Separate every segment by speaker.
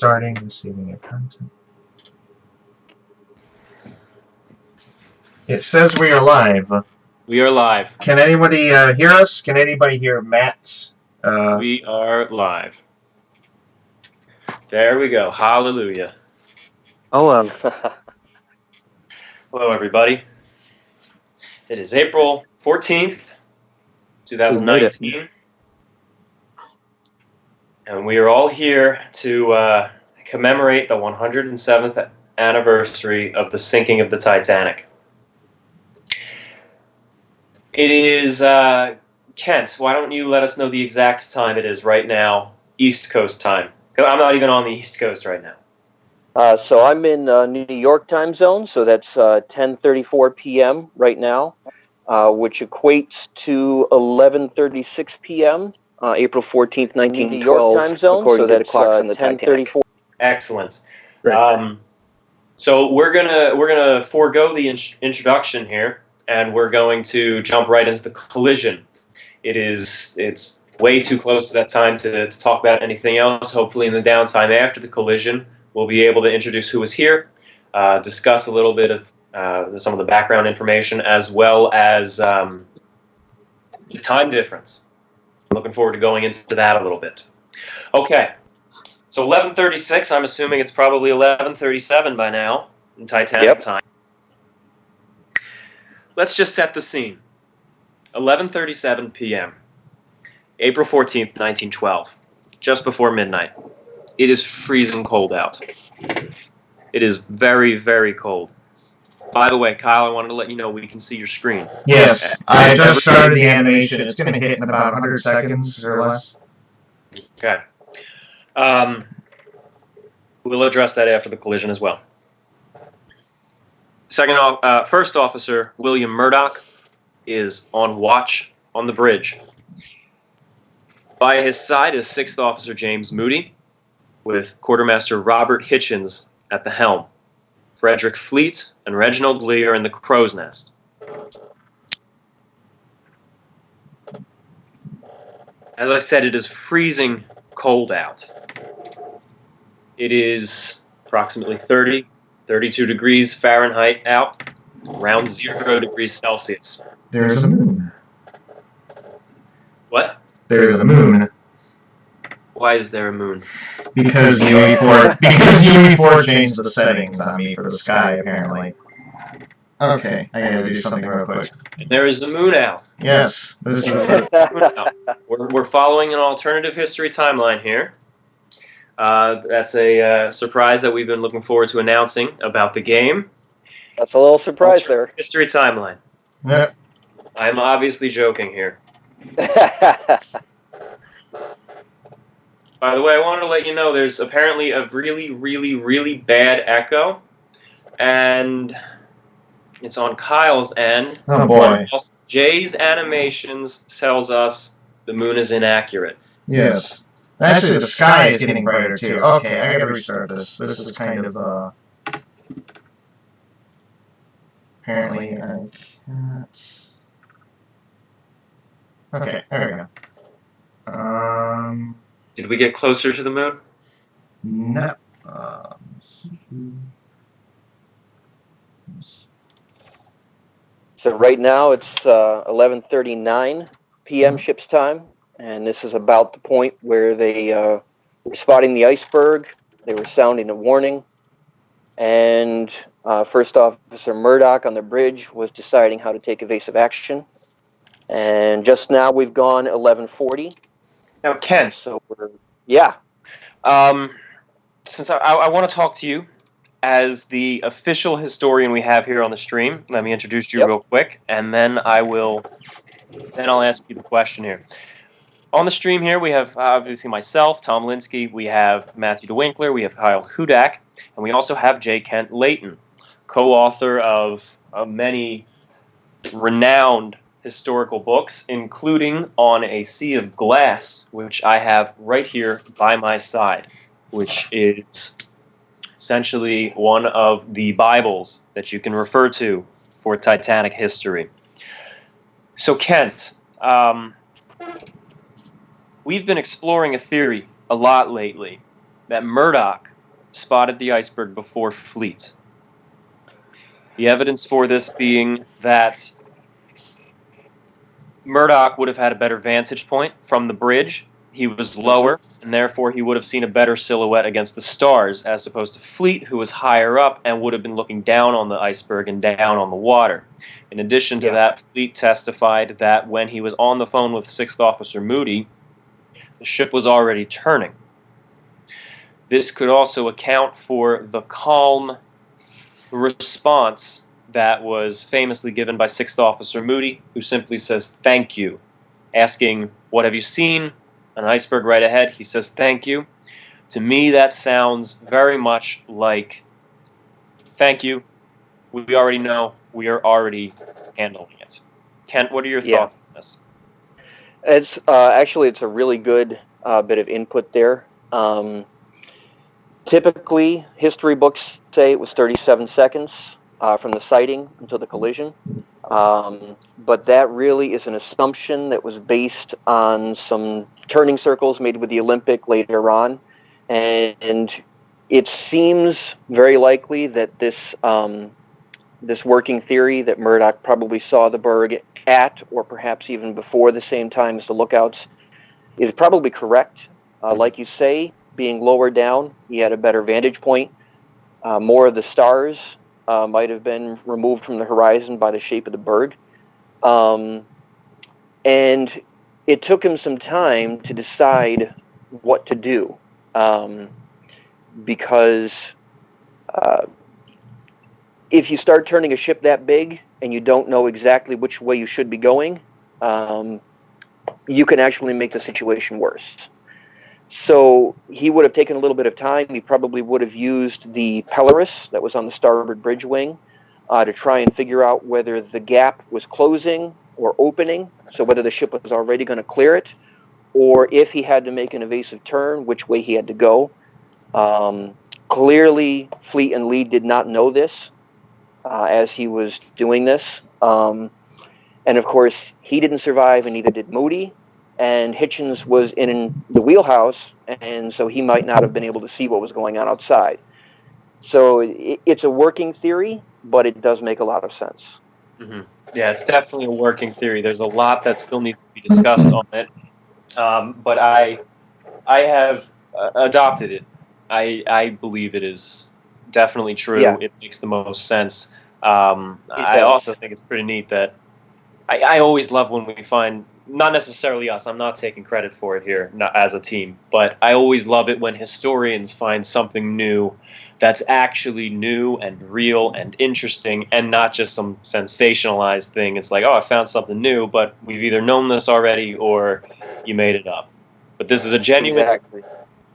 Speaker 1: starting, receiving your content. It says we are live.
Speaker 2: We are live.
Speaker 1: Can anybody hear us? Can anybody hear Matt?
Speaker 2: We are live. There we go. Hallelujah.
Speaker 3: Hello.
Speaker 2: Hello, everybody. It is April 14th, 2019. And we are all here to commemorate the 107th anniversary of the sinking of the Titanic. It is, Kent, why don't you let us know the exact time it is right now, East Coast time? Because I'm not even on the East Coast right now.
Speaker 3: So I'm in New York time zone, so that's 10:34 p.m. right now, which equates to 11:36 p.m. April 14th, 1912. New York time zone, according to the clocks on the 10:34.
Speaker 2: Excellent.
Speaker 1: Right.
Speaker 2: So we're gonna forego the introduction here, and we're going to jump right into the collision. It's way too close to that time to talk about anything else. Hopefully, in the downtime after the collision, we'll be able to introduce who was here, discuss a little bit of some of the background information, as well as the time difference. I'm looking forward to going into that a little bit. Okay, so 11:36. I'm assuming it's probably 11:37 by now in Titanic time. Let's just set the scene. 11:37 p.m. April 14th, 1912, just before midnight. It is freezing cold out. It is very, very cold. By the way, Kyle, I wanted to let you know we can see your screen.
Speaker 1: Yes, I just started the animation. It's going to hit in about 100 seconds or less.
Speaker 2: Okay. We'll address that after the collision as well. First officer William Murdoch is on watch on the bridge. By his side is Sixth Officer James Moody, with Quartermaster Robert Hitchens at the helm. Frederick Fleet and Reginald Lee are in the crow's nest. As I said, it is freezing cold out. It is approximately 30, 32 degrees Fahrenheit out, around 0 degrees Celsius.
Speaker 1: There's a moon.
Speaker 2: What?
Speaker 1: There's a moon.
Speaker 2: Why is there a moon?
Speaker 1: Because UE4 changed the settings on me for the sky, apparently. Okay, I gotta do something real quick.
Speaker 2: And there is a moon out.
Speaker 1: Yes, this is...
Speaker 2: We're following an alternative history timeline here. That's a surprise that we've been looking forward to announcing about the game.
Speaker 3: That's a little surprise there.
Speaker 2: History timeline.
Speaker 1: Yeah.
Speaker 2: I'm obviously joking here. By the way, I wanted to let you know there's apparently a really, really, really bad echo, and it's on Kyle's end.
Speaker 1: Oh boy.
Speaker 2: Jay's Animations tells us the moon is inaccurate.
Speaker 1: Yes. Actually, the sky is getting brighter too. Okay, I gotta restart this. This is kind of, apparently I can't... Okay, there we go.
Speaker 2: Did we get closer to the moon?
Speaker 1: No.
Speaker 3: So right now it's 11:39 p.m. ship's time, and this is about the point where they were spotting the iceberg. They were sounding a warning, and First Officer Murdoch on the bridge was deciding how to take evasive action. And just now we've gone 11:40.
Speaker 2: Now, Kent.
Speaker 3: So yeah.
Speaker 2: Since I want to talk to you as the official historian we have here on the stream, let me introduce you real quick, and then I'll ask you the question here. On the stream here, we have obviously myself, Tom Linsky, we have Matthew DeWinkler, we have Kyle Hudak, and we also have J. Kent Layton, co-author of many renowned historical books, including On a Sea of Glass, which I have right here by my side, which is essentially one of the Bibles that you can refer to for Titanic history. So, Kent, we've been exploring a theory a lot lately that Murdoch spotted the iceberg before Fleet. The evidence for this being that Murdoch would have had a better vantage point from the bridge. He was lower, and therefore he would have seen a better silhouette against the stars, as opposed to Fleet, who was higher up and would have been looking down on the iceberg and down on the water. In addition to that, Fleet testified that when he was on the phone with 6th Officer Moody, the ship was already turning. This could also account for the calm response that was famously given by 6th Officer Moody, who simply says, "Thank you." Asking, "What have you seen?" An iceberg right ahead. He says, "Thank you." To me, that sounds very much like, "Thank you. We already know. We are already handling it." Kent, what are your thoughts on this?
Speaker 3: It's actually, it's a really good bit of input there. Typically, history books say it was 37 seconds from the sighting until the collision. But that really is an assumption that was based on some turning circles made with the Olympic later on. And it seems very likely that this working theory that Murdoch probably saw the berg at, or perhaps even before the same time as the lookouts, is probably correct. Like you say, being lower down, he had a better vantage point. More of the stars might have been removed from the horizon by the shape of the berg. And it took him some time to decide what to do, because if you start turning a ship that big and you don't know exactly which way you should be going, you can actually make the situation worse. So he would have taken a little bit of time. He probably would have used the Polaris that was on the starboard bridge wing to try and figure out whether the gap was closing or opening, so whether the ship was already going to clear it, or if he had to make an evasive turn, which way he had to go. Clearly, Fleet and Lee did not know this as he was doing this. And of course, he didn't survive, and neither did Moody. And Hitchens was in the wheelhouse, and so he might not have been able to see what was going on outside. So it's a working theory, but it does make a lot of sense.
Speaker 2: Mm-hmm. Yeah, it's definitely a working theory. There's a lot that still needs to be discussed on it, but I have adopted it. I believe it is definitely true.
Speaker 3: Yeah.
Speaker 2: It makes the most sense. I also think it's pretty neat that I always love when we find, not necessarily us, I'm not taking credit for it here, not as a team, but I always love it when historians find something new that's actually new and real and interesting, and not just some sensationalized thing. It's like, oh, I found something new, but we've either known this already or you made it up. But this is a genuine,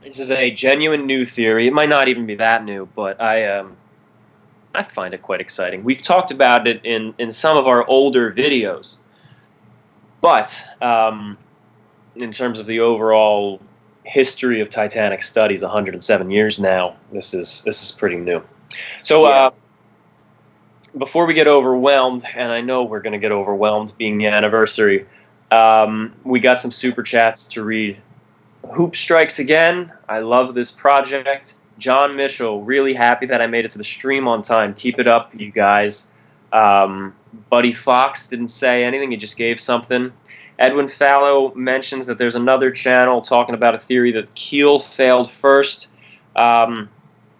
Speaker 2: This is a genuine new theory. It might not even be that new, but I find it quite exciting. We've talked about it in some of our older videos, but in terms of the overall history of Titanic studies, 107 years now, this is pretty new. So before we get overwhelmed, and I know we're going to get overwhelmed being the anniversary, we got some super chats to read. Hoop Strikes again. I love this project. John Mitchell, really happy that I made it to the stream on time. Keep it up, you guys. Buddy Fox didn't say anything. He just gave something. Edwin Fallow mentions that there's another channel talking about a theory that Keel failed first. I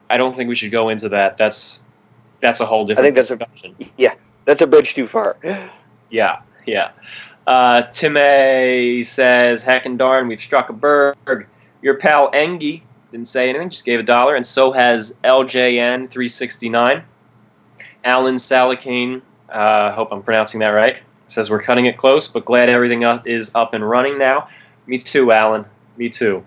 Speaker 2: don't think we should go into that. That's a whole different discussion.
Speaker 3: That's a bridge too far.
Speaker 2: Yeah. Tim A says, heck and darn, we've struck a berg. Your pal Engie didn't say anything, just gave $1, and so has LJN369. Alan Salakane, hope I'm pronouncing that right, says we're cutting it close, but glad everything is up and running now. Me too, Alan. Me too.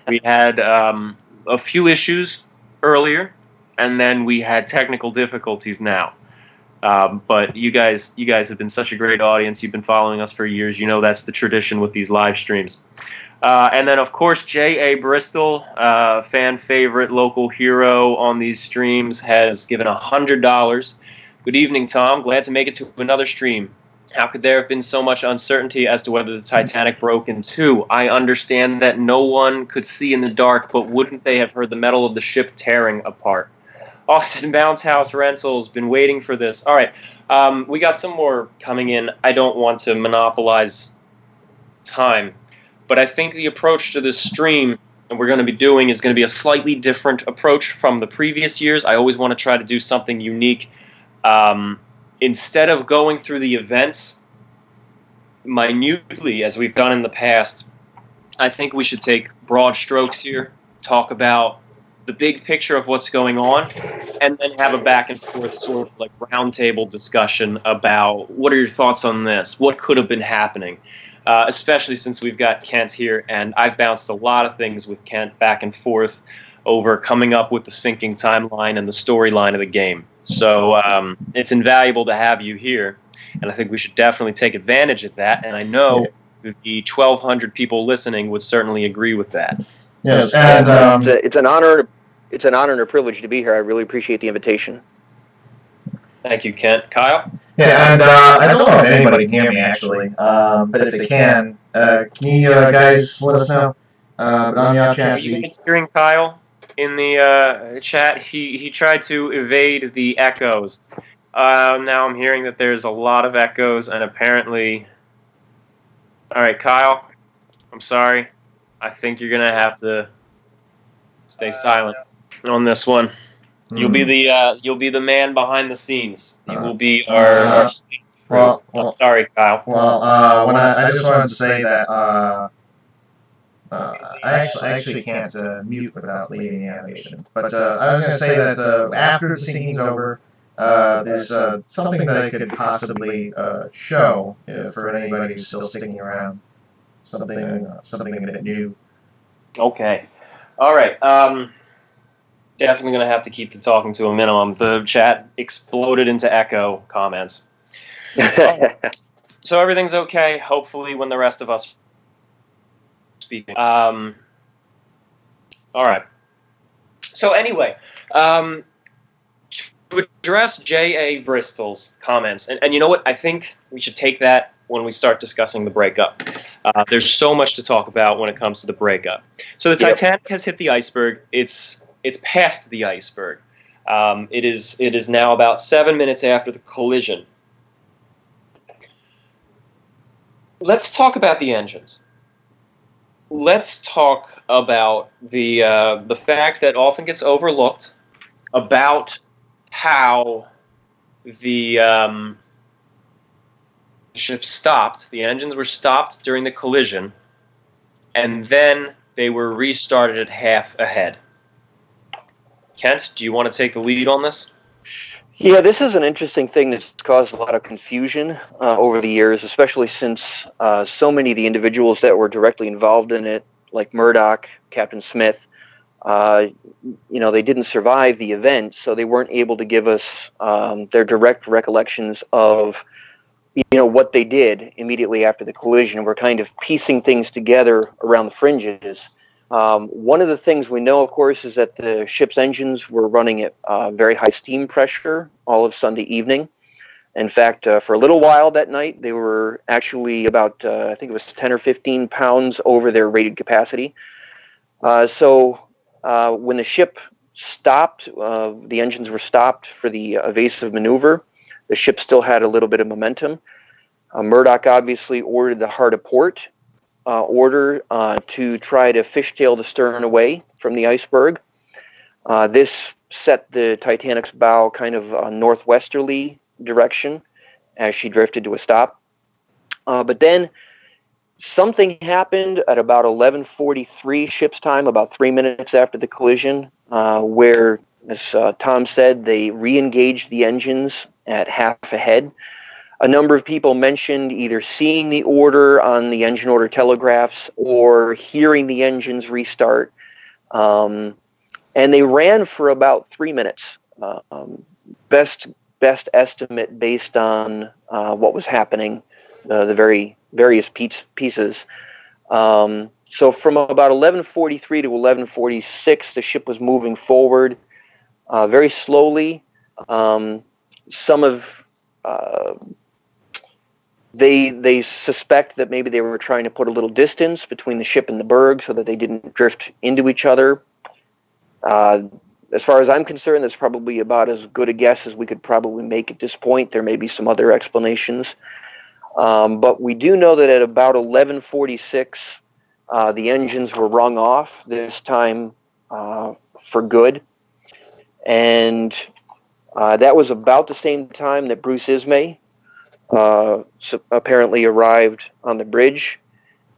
Speaker 2: We had a few issues earlier, and then we had technical difficulties now. But you guys have been such a great audience. You've been following us for years. You know that's the tradition with these live streams. And then, of course, J.A. Bristol, fan favorite, local hero on these streams, has given $100. Good evening, Tom. Glad to make it to another stream. How could there have been so much uncertainty as to whether the Titanic broke in two? I understand that no one could see in the dark, but wouldn't they have heard the metal of the ship tearing apart? Austin Bounce House Rentals, been waiting for this. All right, we got some more coming in. I don't want to monopolize time, but I think the approach to this stream and we're going to be doing is going to be a slightly different approach from the previous years. I always want to try to do something unique. Instead of going through the events minutely as we've done in the past, I think we should take broad strokes here, talk about the big picture of what's going on, and then have a back and forth sort of like roundtable discussion about what are your thoughts on this? What could have been happening? Especially since we've got Kent here, and I've bounced a lot of things with Kent back and forth over coming up with the sinking timeline and the storyline of the game. So it's invaluable to have you here, and I think we should definitely take advantage of that, and I know the 1,200 people listening would certainly agree with that.
Speaker 1: Yes, and
Speaker 3: it's an honor. It's an honor and a privilege to be here. I really appreciate the invitation.
Speaker 2: Thank you, Kent. Kyle?
Speaker 1: yeah, and I don't know if anybody can hear me actually, but if they can you guys let us know? On the off
Speaker 2: Are
Speaker 1: chance
Speaker 2: you guys hearing Kyle in the chat? He tried to evade the echoes. Now I'm hearing that there's a lot of echoes, and apparently... All right, Kyle, I'm sorry. I think you're going to have to stay silent on this one. You'll be the man behind the scenes. You will be our
Speaker 1: well,
Speaker 2: sorry, Kyle.
Speaker 1: Well, when I just wanted to say that I actually can't mute without leaving the animation. But I was going to say that after the singing's over, there's something that I could possibly show for anybody who's still sticking around. Something a bit new.
Speaker 2: Okay. All right. Definitely going to have to keep the talking to a minimum. The chat exploded into echo comments. So everything's okay, hopefully, when the rest of us speaking. All right. So anyway, to address J.A. Bristol's comments, and you know what? I think we should take that when we start discussing the breakup. There's so much to talk about when it comes to the breakup. So the Titanic has hit the iceberg. It's past the iceberg. It is now about 7 minutes after the collision. Let's talk about the engines. Let's talk about the fact that often gets overlooked about how the ship stopped. The engines were stopped during the collision, and then they were restarted at half ahead. Kent, do you want to take the lead on this?
Speaker 3: Yeah, this is an interesting thing that's caused a lot of confusion over the years, especially since so many of the individuals that were directly involved in it, like Murdoch, Captain Smith, they didn't survive the event, so they weren't able to give us their direct recollections of what they did immediately after the collision. We're kind of piecing things together around the fringes. One of the things we know, of course, is that the ship's engines were running at very high steam pressure all of Sunday evening. In fact, for a little while that night, they were actually about, I think it was 10 or 15 pounds over their rated capacity. So when the ship stopped, the engines were stopped for the evasive maneuver. The ship still had a little bit of momentum. Murdoch obviously ordered the hard aport order to try to fishtail the stern away from the iceberg. This set the Titanic's bow kind of northwesterly direction as she drifted to a stop. But then something happened at about 11:43 ship's time, about 3 minutes after the collision, where, as Tom said, they re-engaged the engines at half ahead. A number of people mentioned either seeing the order on the engine order telegraphs or hearing the engines restart. And they ran for about 3 minutes. Best estimate based on what was happening, the various pieces. So from about 11:43 to 11:46, the ship was moving forward very slowly. Some of They suspect that maybe they were trying to put a little distance between the ship and the berg so that they didn't drift into each other. As far as I'm concerned, that's probably about as good a guess as we could probably make at this point. There may be some other explanations. But we do know that at about 11:46, the engines were rung off, this time for good. And that was about the same time that Bruce Ismay apparently arrived on the bridge.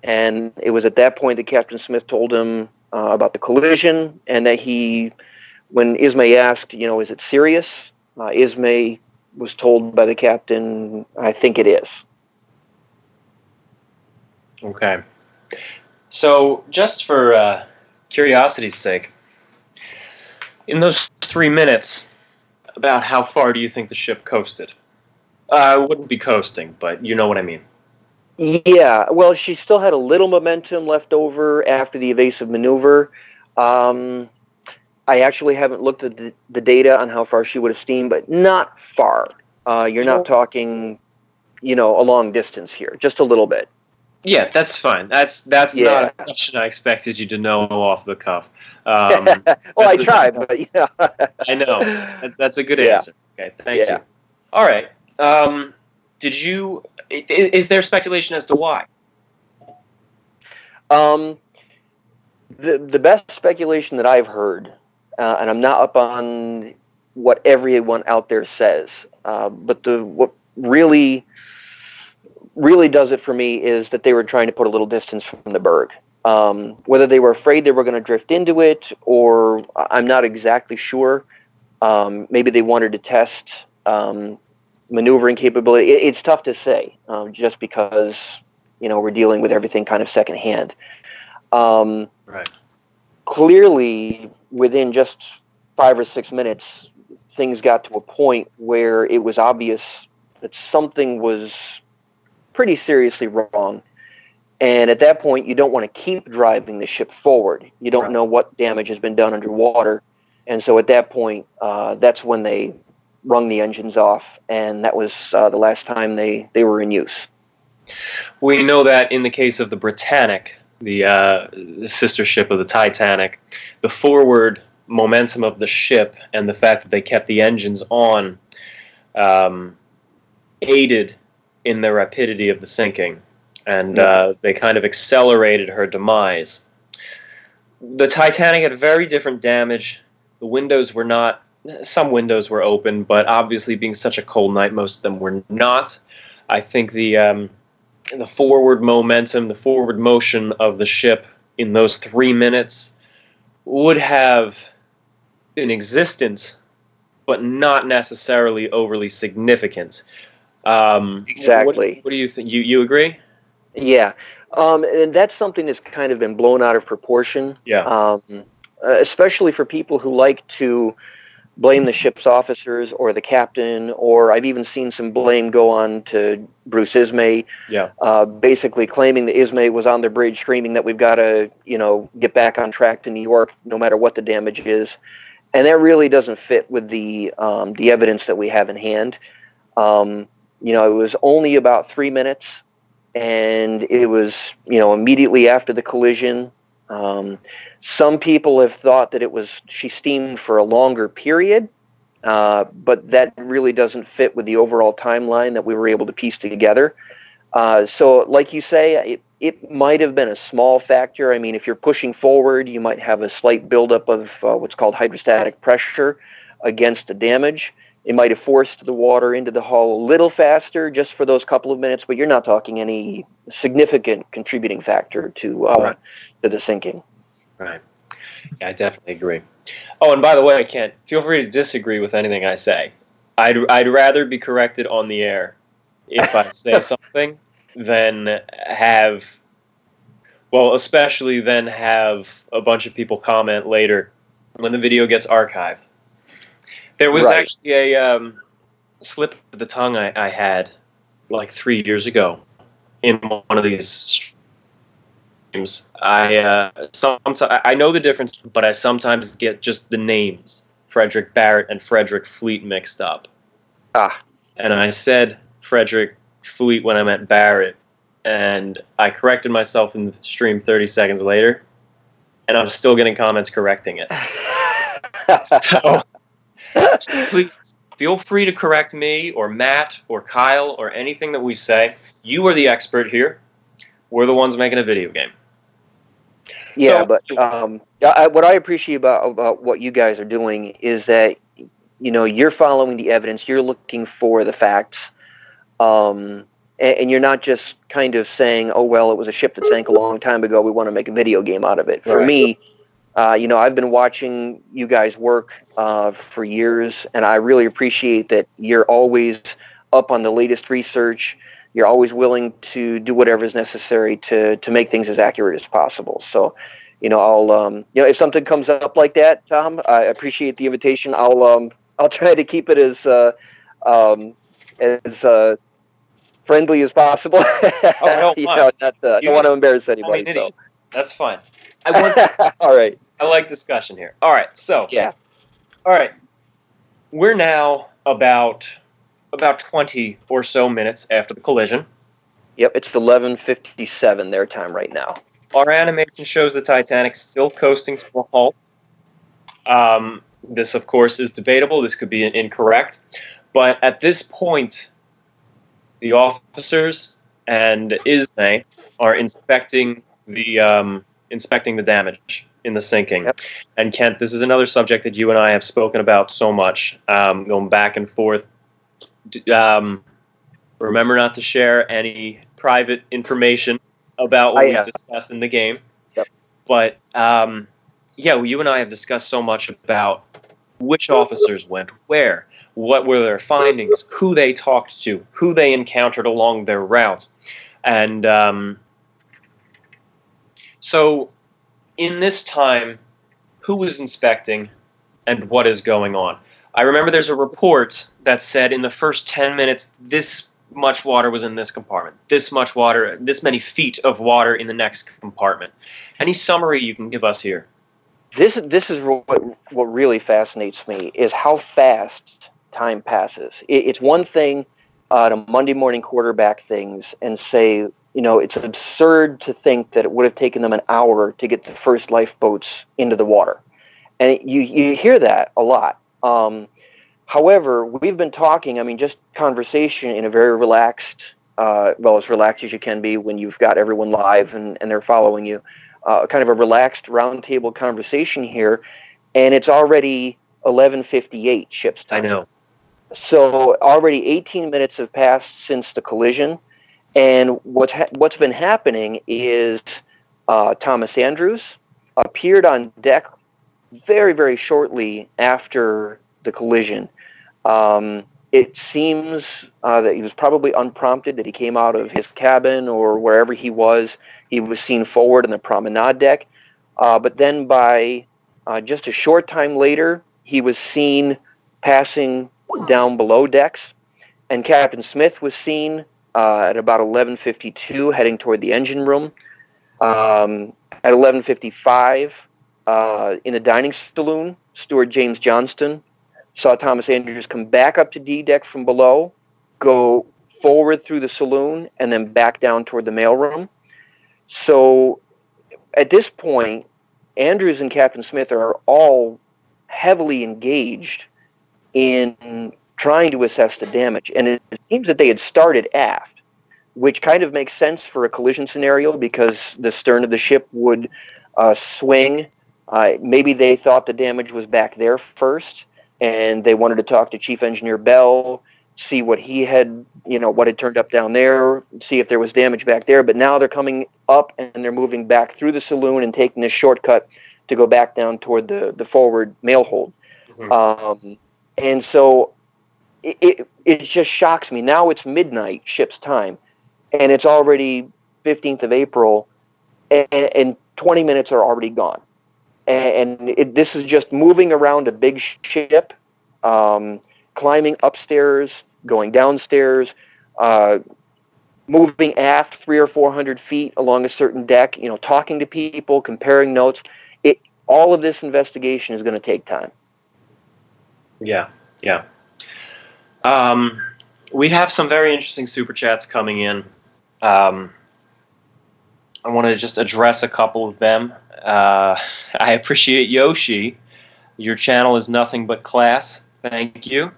Speaker 3: And it was at that point that Captain Smith told him about the collision, and that when Ismay asked, is it serious? Ismay was told by the captain, I think it is.
Speaker 2: Okay. So, just for curiosity's sake, in those 3 minutes, about how far do you think the ship coasted? It wouldn't be coasting, but you know what I mean.
Speaker 3: Yeah, well, she still had a little momentum left over after the evasive maneuver. I actually haven't looked at the data on how far she would have steamed, but not far. You're not talking, a long distance here, just a little bit.
Speaker 2: Yeah, that's fine. That's not a question I expected you to know off the cuff.
Speaker 3: Well, I tried, but
Speaker 2: I know. That's a good answer. Okay, thank you. All right. Is there speculation as to why?
Speaker 3: The best speculation that I've heard, and I'm not up on what everyone out there says, but what really does it for me is that they were trying to put a little distance from the berg. Whether they were afraid they were going to drift into it, or I'm not exactly sure. Maybe they wanted to test maneuvering capability. It's tough to say, just because we're dealing with everything kind of secondhand.
Speaker 2: Right.
Speaker 3: Clearly, within just 5 or 6 minutes, things got to a point where it was obvious that something was pretty seriously wrong. And at that point, you don't want to keep driving the ship forward. You don't know what damage has been done underwater. And so at that point, that's when they wrung the engines off. And that was the last time they were in use.
Speaker 2: We know that in the case of the Britannic, the sister ship of the Titanic, the forward momentum of the ship and the fact that they kept the engines on aided in the rapidity of the sinking, and they kind of accelerated her demise. The Titanic had very different damage. The windows were not, some windows were open, but obviously being such a cold night, most of them were not. I think the forward momentum, the forward motion of the ship in those 3 minutes would have been existent, but not necessarily overly significant.
Speaker 3: Exactly.
Speaker 2: What do you think? You agree?
Speaker 3: Yeah. And that's something that's kind of been blown out of proportion.
Speaker 2: Yeah.
Speaker 3: Especially for people who like to blame the ship's officers or the captain, or I've even seen some blame go on to Bruce Ismay.
Speaker 2: Yeah.
Speaker 3: Basically claiming that Ismay was on the bridge screaming that we've got to, get back on track to New York, no matter what the damage is. And that really doesn't fit with the evidence that we have in hand. It was only about 3 minutes, and it was, immediately after the collision. Some people have thought that she steamed for a longer period, but that really doesn't fit with the overall timeline that we were able to piece together. So like you say, it might have been a small factor. I mean, if you're pushing forward, you might have a slight buildup of what's called hydrostatic pressure against the damage. It might have forced the water into the hull a little faster just for those couple of minutes, but you're not talking any significant contributing factor to the sinking.
Speaker 2: Right. Yeah, I definitely agree. Oh, and by the way, Kent, feel free to disagree with anything I say. I'd rather be corrected on the air if I say something than especially then have a bunch of people comment later when the video gets archived. There was actually a slip of the tongue I had like 3 years ago in one of these streams. I know the difference, but I sometimes get just the names Frederick Barrett and Frederick Fleet mixed up. And I said Frederick Fleet when I meant Barrett, and I corrected myself in the stream 30 seconds later, and I'm still getting comments correcting it. So please feel free to correct me or Matt or Kyle or anything that we say. You are the expert here. We're the ones making a video game.
Speaker 3: Yeah,
Speaker 2: So,
Speaker 3: but what I appreciate about what you guys are doing is that, you know, you're following the evidence, you're looking for the facts, and you're not just kind of saying, oh, well, it was a ship that sank a long time ago, we want to make a video game out of it. For me, you know, I've been watching you guys work for years, and I really appreciate that you're always up on the latest research. You're always willing to do whatever is necessary to make things as accurate as possible. So, you know, you know, if something comes up like that, Tom, I appreciate the invitation. I'll try to keep it as friendly as possible.
Speaker 2: I don't
Speaker 3: you
Speaker 2: mind.
Speaker 3: know, I don't want to embarrass anybody. So
Speaker 2: that's fine.
Speaker 3: all right.
Speaker 2: I like discussion here. All right, so
Speaker 3: yeah.
Speaker 2: All right, we're now about 20 or so minutes after the collision.
Speaker 3: Yep, it's 11:57 their time right now.
Speaker 2: Our animation shows the Titanic still coasting to a halt. This, of course, is debatable. This could be incorrect. But at this point, the officers and Ismay are inspecting the damage in the sinking.
Speaker 3: Yep.
Speaker 2: And Kent, this is another subject that you and I have spoken about so much, going back and forth. Remember not to share any private information about what we discussed in the game.
Speaker 3: Yep.
Speaker 2: But yeah, you and I have discussed so much about which officers went where, what were their findings, who they talked to, who they encountered along their route. And so in this time, who was inspecting and what is going on? I remember there's a report that said in the first 10 minutes, this much water was in this compartment, this much water, this many feet of water in the next compartment. Any summary you can give us here?
Speaker 3: This is what really fascinates me is how fast time passes. It's one thing to Monday morning quarterback things and say, you know, it's absurd to think that it would have taken them an hour to get the first lifeboats into the water. And you hear that a lot. However, we've been talking, I mean, just conversation in a very relaxed, well, as relaxed as you can be when you've got everyone live and they're following you, kind of a relaxed roundtable conversation here, and it's already 11:58 ship's time.
Speaker 2: I know.
Speaker 3: So already 18 minutes have passed since the collision, and what's been happening is Thomas Andrews appeared on deck very, very shortly after the collision. It seems that he was probably unprompted, that he came out of his cabin or wherever he was. He was seen forward on the promenade deck. But then by just a short time later, he was seen passing down below decks. And Captain Smith was seen at about 11:52 heading toward the engine room. At 11:55, in the dining saloon, Steward James Johnston saw Thomas Andrews come back up to D deck from below, go forward through the saloon, and then back down toward the mailroom. So at this point, Andrews and Captain Smith are all heavily engaged in trying to assess the damage. And it seems that they had started aft, which kind of makes sense for a collision scenario because the stern of the ship would swing. Maybe they thought the damage was back there first, and they wanted to talk to Chief Engineer Bell, see what he had, you know, what had turned up down there, see if there was damage back there. But now they're coming up and they're moving back through the saloon and taking this shortcut to go back down toward the forward mail hold. Mm-hmm. And so it just shocks me. Now it's midnight ship's time, and it's already 15th of April, and 20 minutes are already gone. And this is just moving around a big ship, climbing upstairs, going downstairs, moving aft 300 or 400 feet along a certain deck, you know, talking to people, comparing notes. All of this investigation is going to take time.
Speaker 2: Yeah, yeah. We have some very interesting super chats coming in. I want to just address a couple of them. I appreciate Yoshi. Your channel is nothing but class. Thank you.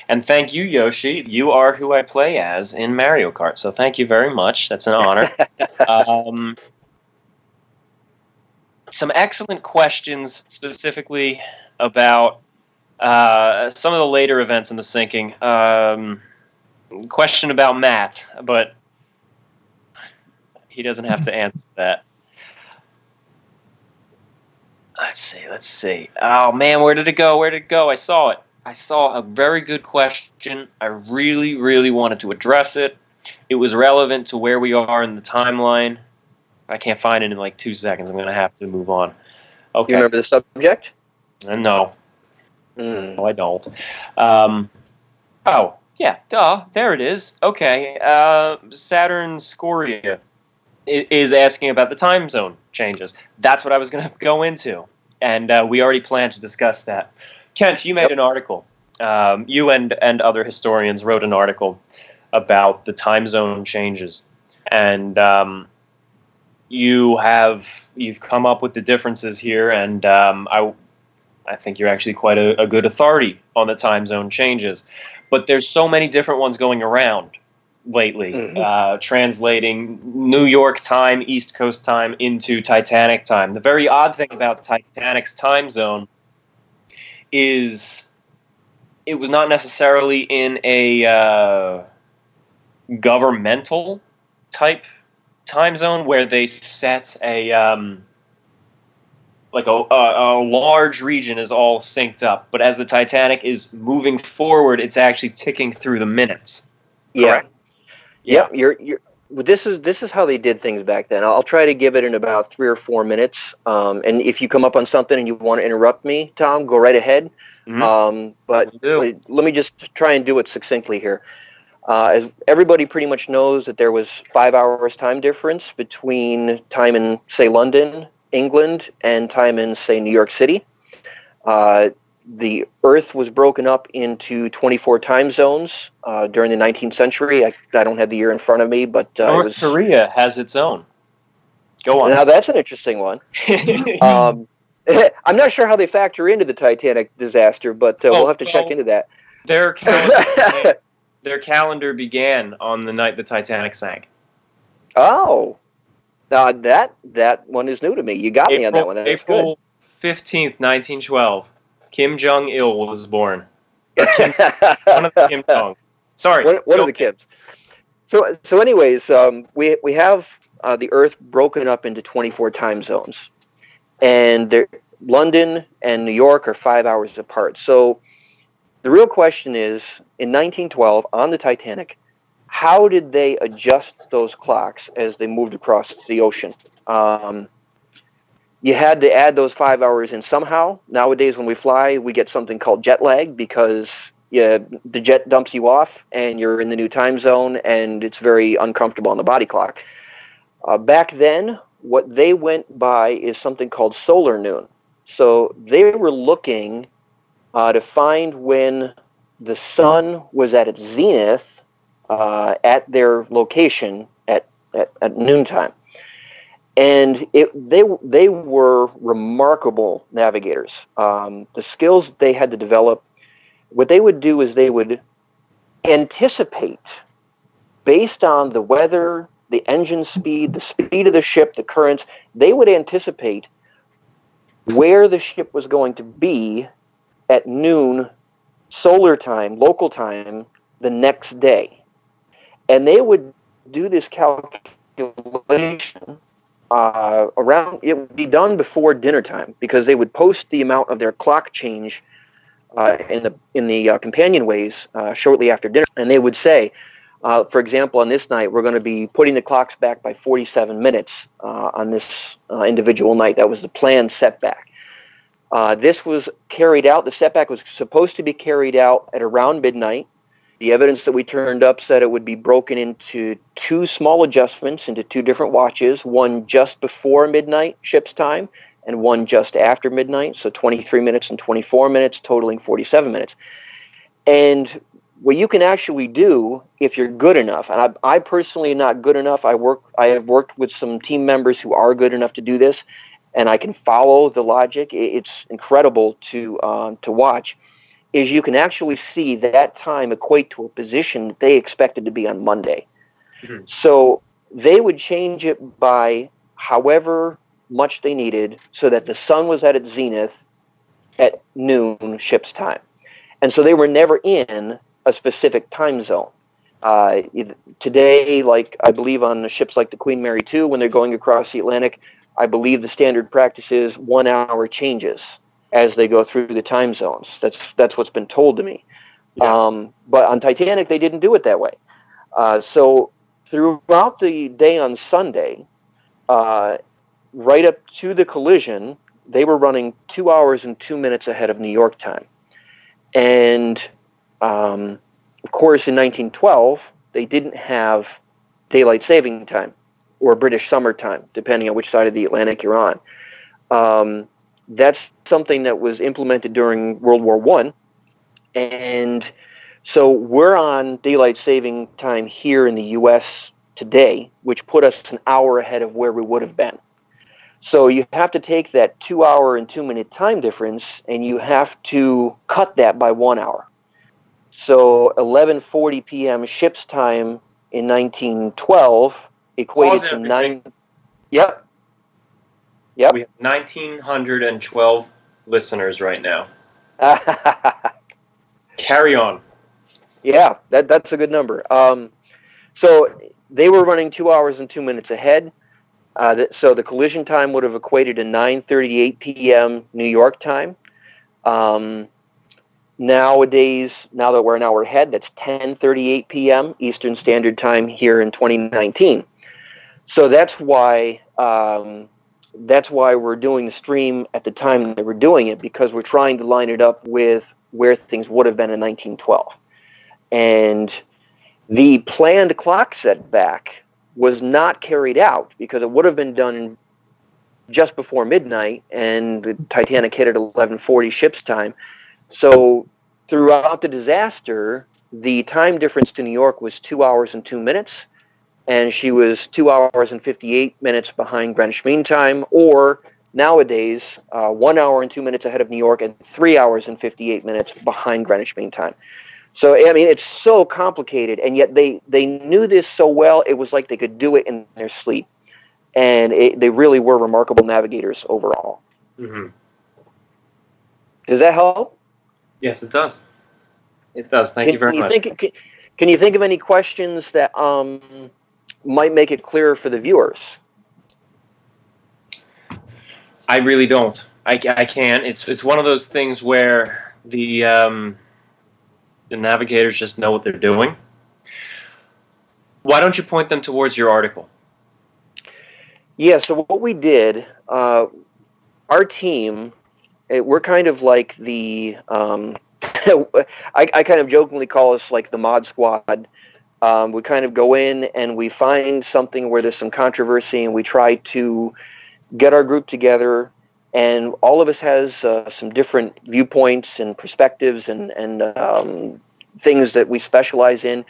Speaker 2: And thank you, Yoshi. You are who I play as in Mario Kart. So thank you very much. That's an honor. Some excellent questions specifically about some of the later events in the sinking. Question about Matt, but he doesn't have to answer that. Let's see. Oh, man, where did it go? I saw it. I saw a very good question. I really, really wanted to address it. It was relevant to where we are in the timeline. I can't find it in like 2 seconds. I'm going to have to move on. Okay.
Speaker 3: You remember the subject?
Speaker 2: No. No, I don't. Oh, yeah, duh. There it is. Okay. Saturn Scoria is asking about the time zone changes. That's what I was going to go into. And we already planned to discuss that. Kent, you made an article. You and other historians wrote an article about the time zone changes. And you've come up with the differences here, and I think you're actually quite a good authority on the time zone changes. But there's so many different ones going around lately, translating New York time, East Coast time into Titanic time. The very odd thing about Titanic's time zone is it was not necessarily in a governmental type time zone where they set a like a large region is all synced up, but as the Titanic is moving forward, it's actually ticking through the minutes. Correct?
Speaker 3: Yeah. You're. This is how they did things back then. I'll try to give it in about 3 or 4 minutes. And if you come up on something and you want to interrupt me, Tom, go right ahead. But let me just try and do it succinctly here. As everybody pretty much knows that there was 5 hours time difference between time in, say, London, England, and time in, say, New York City. The Earth was broken up into 24 time zones during the 19th century. I don't have the year in front of me, but
Speaker 2: North Korea has its own. Go on.
Speaker 3: Now that's an interesting one. I'm not sure how they factor into the Titanic disaster, but we'll have to check into that.
Speaker 2: Their calendar began on the night the Titanic sank.
Speaker 3: Oh, that one is new to me. You got me on that one. That's
Speaker 2: April 15th, 1912. Kim Jong-il was born. One of the Kim Jongs. Sorry.
Speaker 3: One of the Kims. So anyways, we have the Earth broken up into 24 time zones. And London and New York are 5 hours apart. So the real question is, in 1912, on the Titanic, how did they adjust those clocks as they moved across the ocean? You had to add those 5 hours in somehow. Nowadays, when we fly, we get something called jet lag because the jet dumps you off and you're in the new time zone, and it's very uncomfortable on the body clock. Back then, what they went by is something called solar noon. So they were looking to find when the sun was at its zenith at their location at noontime. And they were remarkable navigators. The skills they had to develop, what they would do is they would anticipate, based on the weather, the engine speed, the speed of the ship, the currents, they would anticipate where the ship was going to be at noon, solar time, local time, the next day. And they would do this calculation around, it would be done before dinner time, because they would post the amount of their clock change in the companionways shortly after dinner. And they would say, for example, on this night, we're going to be putting the clocks back by 47 minutes on this individual night. That was the planned setback. This was carried out. The setback was supposed to be carried out at around midnight. The evidence that we turned up said it would be broken into 2 small adjustments into 2 different watches, one just before midnight ship's time and one just after midnight, so 23 minutes and 24 minutes, totaling 47 minutes. And what you can actually do if you're good enough, and I personally am not good enough. I have worked with some team members who are good enough to do this, and I can follow the logic. It's incredible to watch. Is you can actually see that time equate to a position that they expected to be on Monday. Mm-hmm. So they would change it by however much they needed so that the sun was at its zenith at noon ship's time. And so they were never in a specific time zone. Today, like I believe on ships like the Queen Mary 2, when they're going across the Atlantic, I believe the standard practice is 1 hour changes as they go through the time zones. That's what's been told to me. Yeah. But on Titanic, they didn't do it that way. So throughout the day on Sunday, right up to the collision, they were running 2 hours and 2 minutes ahead of New York time. And, of course, in 1912, they didn't have daylight saving time or British summer time, depending on which side of the Atlantic you're on. That's something that was implemented during World War I. And so we're on daylight saving time here in the U.S. today, which put us an hour ahead of where we would have been. So you have to take that 2 hour and 2 minute time difference, and you have to cut that by 1 hour. So 11:40 p.m. ship's time in 1912 equated to 9. Yep.
Speaker 2: We have 1,912 listeners right now. Carry on.
Speaker 3: Yeah, that's a good number. So they were running 2 hours and 2 minutes ahead. So the collision time would have equated to 9:38 p.m. New York time. Nowadays, now that we're an hour ahead, that's 10:38 p.m. Eastern Standard Time here in 2019. So that's why we're doing the stream at the time that we're doing it, because we're trying to line it up with where things would have been in 1912. And the planned clock setback was not carried out because it would have been done just before midnight, and the Titanic hit at 11:40 ship's time. So throughout the disaster, the time difference to New York was 2 hours and 2 minutes, and she was 2 hours and 58 minutes behind Greenwich Mean Time, or nowadays 1 hour and 2 minutes ahead of New York and 3 hours and 58 minutes behind Greenwich Mean Time. So, I mean, it's so complicated, and yet they knew this so well, it was like they could do it in their sleep. And they really were remarkable navigators overall. Mm-hmm. Does that help?
Speaker 2: Yes, it does. It does. Thank you very much.
Speaker 3: Can you think of any questions that might make it clearer for the viewers?
Speaker 2: I really don't. I can't. It's one of those things where the navigators just know what they're doing. Why don't you point them towards your article?
Speaker 3: Yeah, so what we did, our team, we're kind of like the, I kind of jokingly call us like the mod squad. We kind of go in and we find something where there's some controversy, and we try to get our group together, and all of us has some different viewpoints and perspectives and things that we specialize in,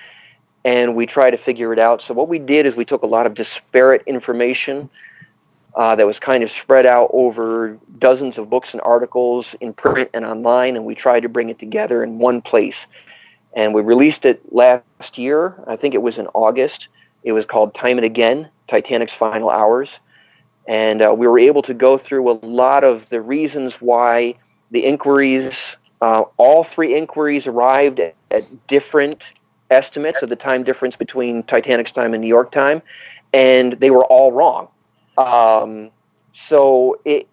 Speaker 3: and we try to figure it out. So what we did is we took a lot of disparate information that was kind of spread out over dozens of books and articles in print and online, and we tried to bring it together in one place. And we released it last year. I think it was in August. It was called Time and Again, Titanic's Final Hours. And we were able to go through a lot of the reasons why the inquiries, all three inquiries arrived at different estimates of the time difference between Titanic's time and New York time, and they were all wrong. So they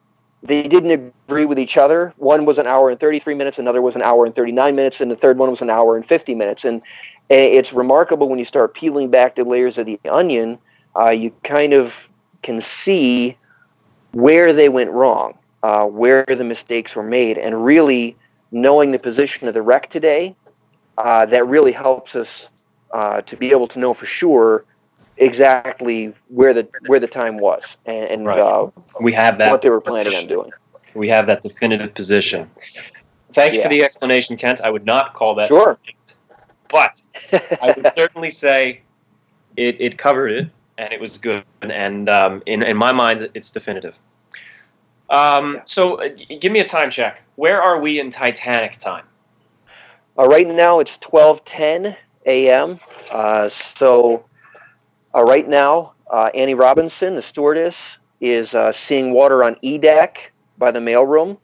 Speaker 3: didn't agree with each other. One was an hour and 33 minutes, another was an hour and 39 minutes, and the third one was an hour and 50 minutes. And it's remarkable when you start peeling back the layers of the onion, you kind of can see where they went wrong, where the mistakes were made, and really knowing the position of the wreck today, that really helps us to be able to know for sure exactly where the time was and right.
Speaker 2: We have that
Speaker 3: what they were planning on doing.
Speaker 2: We have that definitive position. Thanks for the explanation, Kent. I would not call that
Speaker 3: sure.
Speaker 2: but I would certainly say it covered it, and it was good. And in my mind, it's definitive. So give me a time check. Where are we in Titanic time?
Speaker 3: Right now, it's 12:10 a.m. Right now, Annie Robinson, the stewardess, is seeing water on E deck by the mailroom,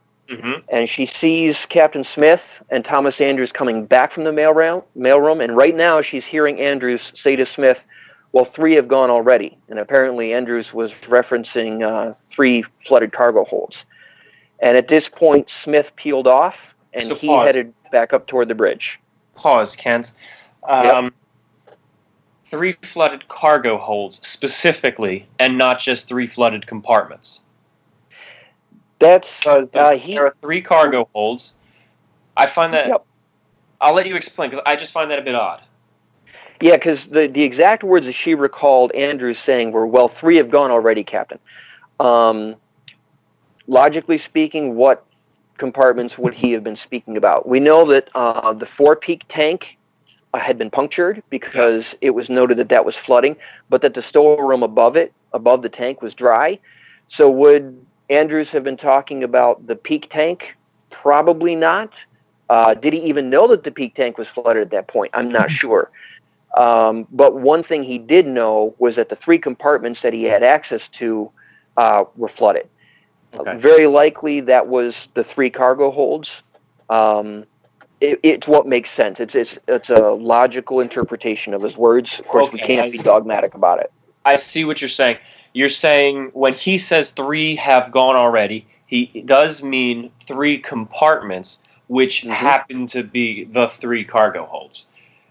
Speaker 3: and she sees Captain Smith and Thomas Andrews coming back from the mailroom, and right now she's hearing Andrews say to Smith, "Well, 3 have gone already," and apparently Andrews was referencing 3 flooded cargo holds. And at this point, Smith peeled off, and
Speaker 2: So
Speaker 3: he
Speaker 2: pause.
Speaker 3: headed back up toward the bridge.
Speaker 2: Pause, Kent. 3 flooded cargo holds specifically, and not just 3 flooded compartments.
Speaker 3: That's
Speaker 2: there are 3 cargo holds. I find that.
Speaker 3: Yep.
Speaker 2: I'll let you explain because I just find that a bit odd.
Speaker 3: Yeah, because the exact words that she recalled Andrews saying were, "Well, 3 have gone already, Captain." Logically speaking, what compartments would he have been speaking about? We know that the forepeak tank had been punctured because it was noted that that was flooding, but that the storeroom above the tank, was dry. So would Andrews have been talking about the peak tank? Probably not. Did he even know that the peak tank was flooded at that point? I'm not sure. But one thing he did know was that the 3 compartments that he had access to were flooded. Okay. Very likely that was the 3 cargo holds. It's what makes sense. It's a logical interpretation of his words. Of course, we can't be dogmatic about it.
Speaker 2: I see what you're saying. You're saying when he says 3 have gone already, he does mean 3 compartments, which happen to be the 3 cargo holds.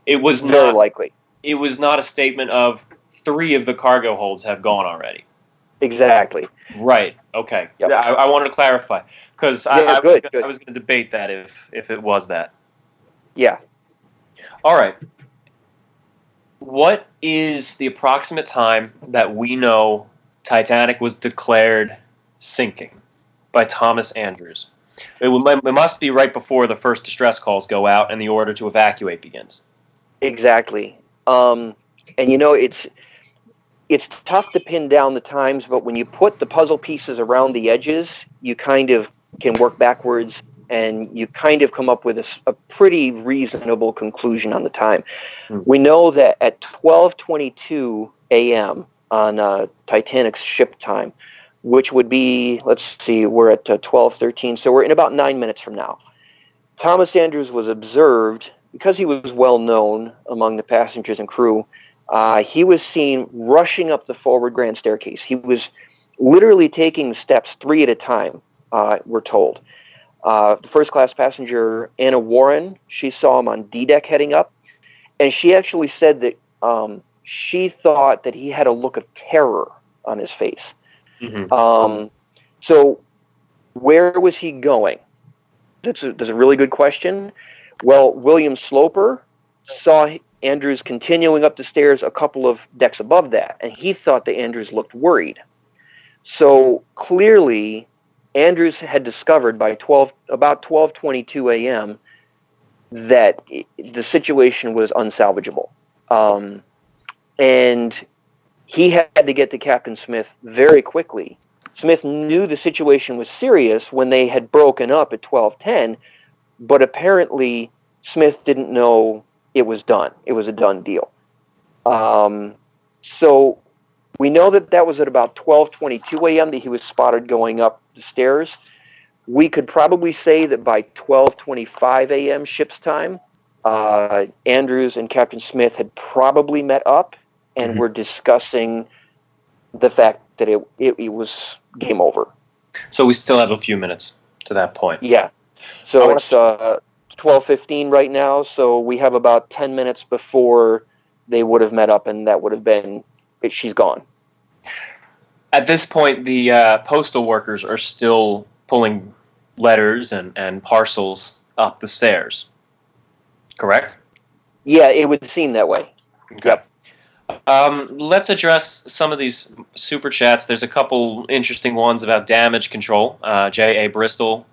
Speaker 2: It was
Speaker 3: very likely.
Speaker 2: It was not a statement of 3 of the cargo holds have gone already.
Speaker 3: Exactly.
Speaker 2: Right. Okay.
Speaker 3: Yep.
Speaker 2: I wanted to clarify because I was going to debate that if it was that.
Speaker 3: Yeah.
Speaker 2: All right. What is the approximate time that we know Titanic was declared sinking by Thomas Andrews? It must be right before the first distress calls go out and the order to evacuate begins.
Speaker 3: Exactly. And it's tough to pin down the times, but when you put the puzzle pieces around the edges, you kind of can work backwards and you kind of come up with a pretty reasonable conclusion on the time. We know that at 12:22 a.m. on Titanic's ship time, which would be, let's see, we're at 12:13, so we're in about 9 minutes from now. Thomas Andrews was observed, because he was well known among the passengers and crew, he was seen rushing up the forward grand staircase. He was literally taking steps 3 at a time, we're told. The first-class passenger, Anna Warren, she saw him on D-deck heading up, and she actually said that she thought that he had a look of terror on his face. So where was he going? That's a really good question. Well, William Sloper saw Andrews continuing up the stairs a couple of decks above that, and he thought that Andrews looked worried. So clearly, Andrews had discovered by about 12:22 a.m. that the situation was unsalvageable, and he had to get to Captain Smith very quickly. Smith knew the situation was serious when they had broken up at 12:10, but apparently Smith didn't know it was done. It was a done deal. So we know that was at about 12:22 a.m. that he was spotted going up the stairs. We could probably say that by 12:25 a.m. ship's time, Andrews and Captain Smith had probably met up and were discussing the fact that it was game over.
Speaker 2: So we still have a few minutes to that point.
Speaker 3: Yeah. So it's 12:15 right now, so we have about 10 minutes before they would have met up, and that would have been, she's gone.
Speaker 2: At this point, the postal workers are still pulling letters and parcels up the stairs. Correct?
Speaker 3: Yeah, it would seem that way.
Speaker 2: Okay. Yep. Let's address some of these super chats. There's a couple interesting ones about damage control. J.A. Bristol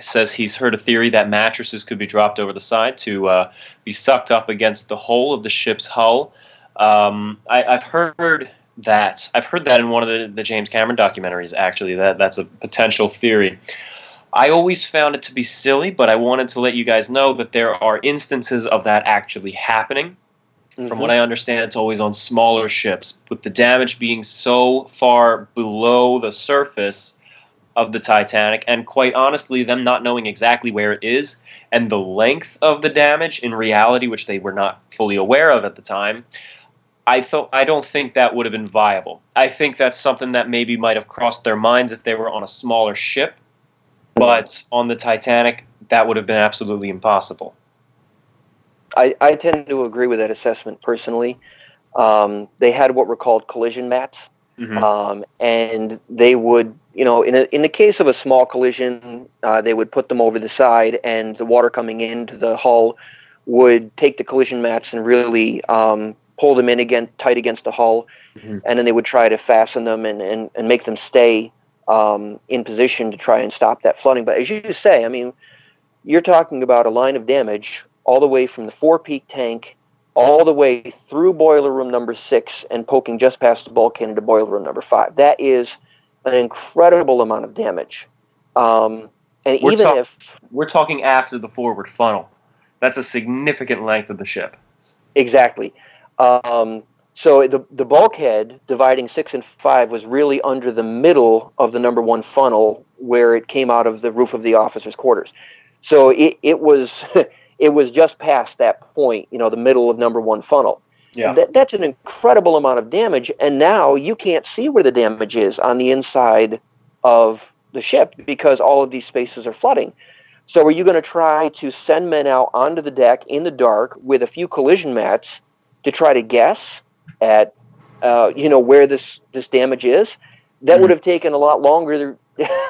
Speaker 2: says he's heard a theory that mattresses could be dropped over the side to be sucked up against the hull of the ship's hull. I've heard that. I've heard that in one of the James Cameron documentaries, actually. That's a potential theory. I always found it to be silly, but I wanted to let you guys know that there are instances of that actually happening. From what I understand, it's always on smaller ships, with the damage being so far below the surface of the Titanic, and quite honestly, them not knowing exactly where it is, and the length of the damage in reality, which they were not fully aware of at the time, I don't think that would have been viable. I think that's something that maybe might have crossed their minds if they were on a smaller ship, but on the Titanic, that would have been absolutely impossible.
Speaker 3: I tend to agree with that assessment personally. They had what were called collision mats, and they would, in the case of a small collision, they would put them over the side, and the water coming into the hull would take the collision mats and really pull them in again, tight against the hull, and then they would try to fasten them and make them stay in position to try and stop that flooding. But as you say, I mean, you're talking about a line of damage all the way from the forepeak tank all the way through boiler room number 6 and poking just past the bulkhead into boiler room number 5. That is an incredible amount of damage. And
Speaker 2: we're talking after the forward funnel, that's a significant length of the ship.
Speaker 3: Exactly. So the bulkhead dividing 6 and 5 was really under the middle of the number 1 funnel where it came out of the roof of the officers' quarters. So it was it was just past that point, the middle of number 1 funnel.
Speaker 2: Yeah.
Speaker 3: That's an incredible amount of damage, and now you can't see where the damage is on the inside of the ship because all of these spaces are flooding. So are you going to try to send men out onto the deck in the dark with a few collision mats to try to guess at where this damage is? That would have taken a lot longer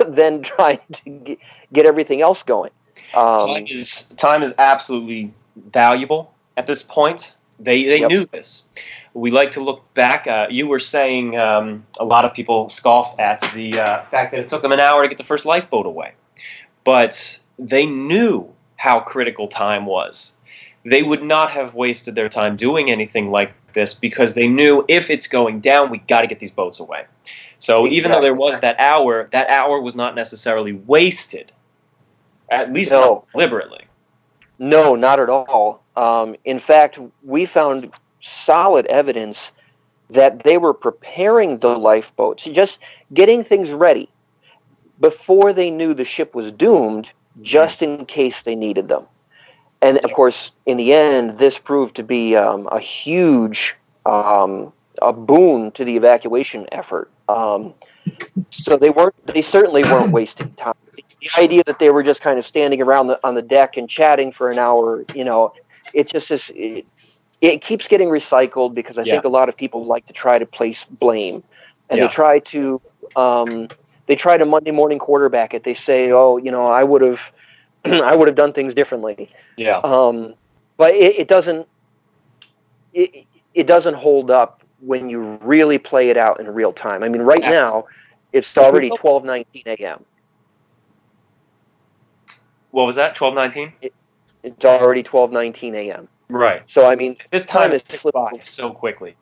Speaker 3: than trying to get everything else going.
Speaker 2: Time is absolutely valuable at this point. They knew this. We like to look back. You were saying a lot of people scoff at the fact that it took them an hour to get the first lifeboat away. But they knew how critical time was. They would not have wasted their time doing anything like this because they knew if it's going down, we got to get these boats away. So even though there was that hour was not necessarily wasted. At least not deliberately.
Speaker 3: No, not at all. In fact, we found solid evidence that they were preparing the lifeboats, just getting things ready before they knew the ship was doomed, just in case they needed them. And of course, in the end, this proved to be a huge a boon to the evacuation effort. So they certainly weren't wasting time. The idea that they were just kind of standing around on the deck and chatting for an hour, it's just this. It keeps getting recycled because I think a lot of people like to try to place blame, and they try to Monday morning quarterback it. They say, "Oh, I would have, I would have done things differently."
Speaker 2: Yeah.
Speaker 3: But it doesn't. It doesn't hold up when you really play it out in real time. I mean, right now, it's already 12:19 a.m.
Speaker 2: What was that? 12:19?
Speaker 3: It's already 12:19 a.m.
Speaker 2: Right.
Speaker 3: So I mean,
Speaker 2: this time is
Speaker 3: slipped
Speaker 2: by so quickly.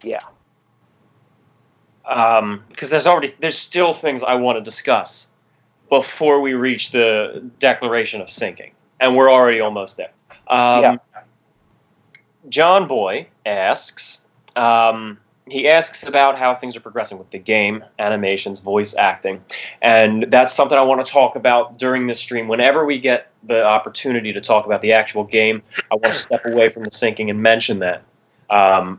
Speaker 3: Yeah.
Speaker 2: Because there's still things I want to discuss before we reach the declaration of sinking, and we're already almost there. John Boy asks. He asks about how things are progressing with the game, animations, voice acting, and that's something I want to talk about during this stream. Whenever we get the opportunity to talk about the actual game, I want to step away from the sinking and mention that,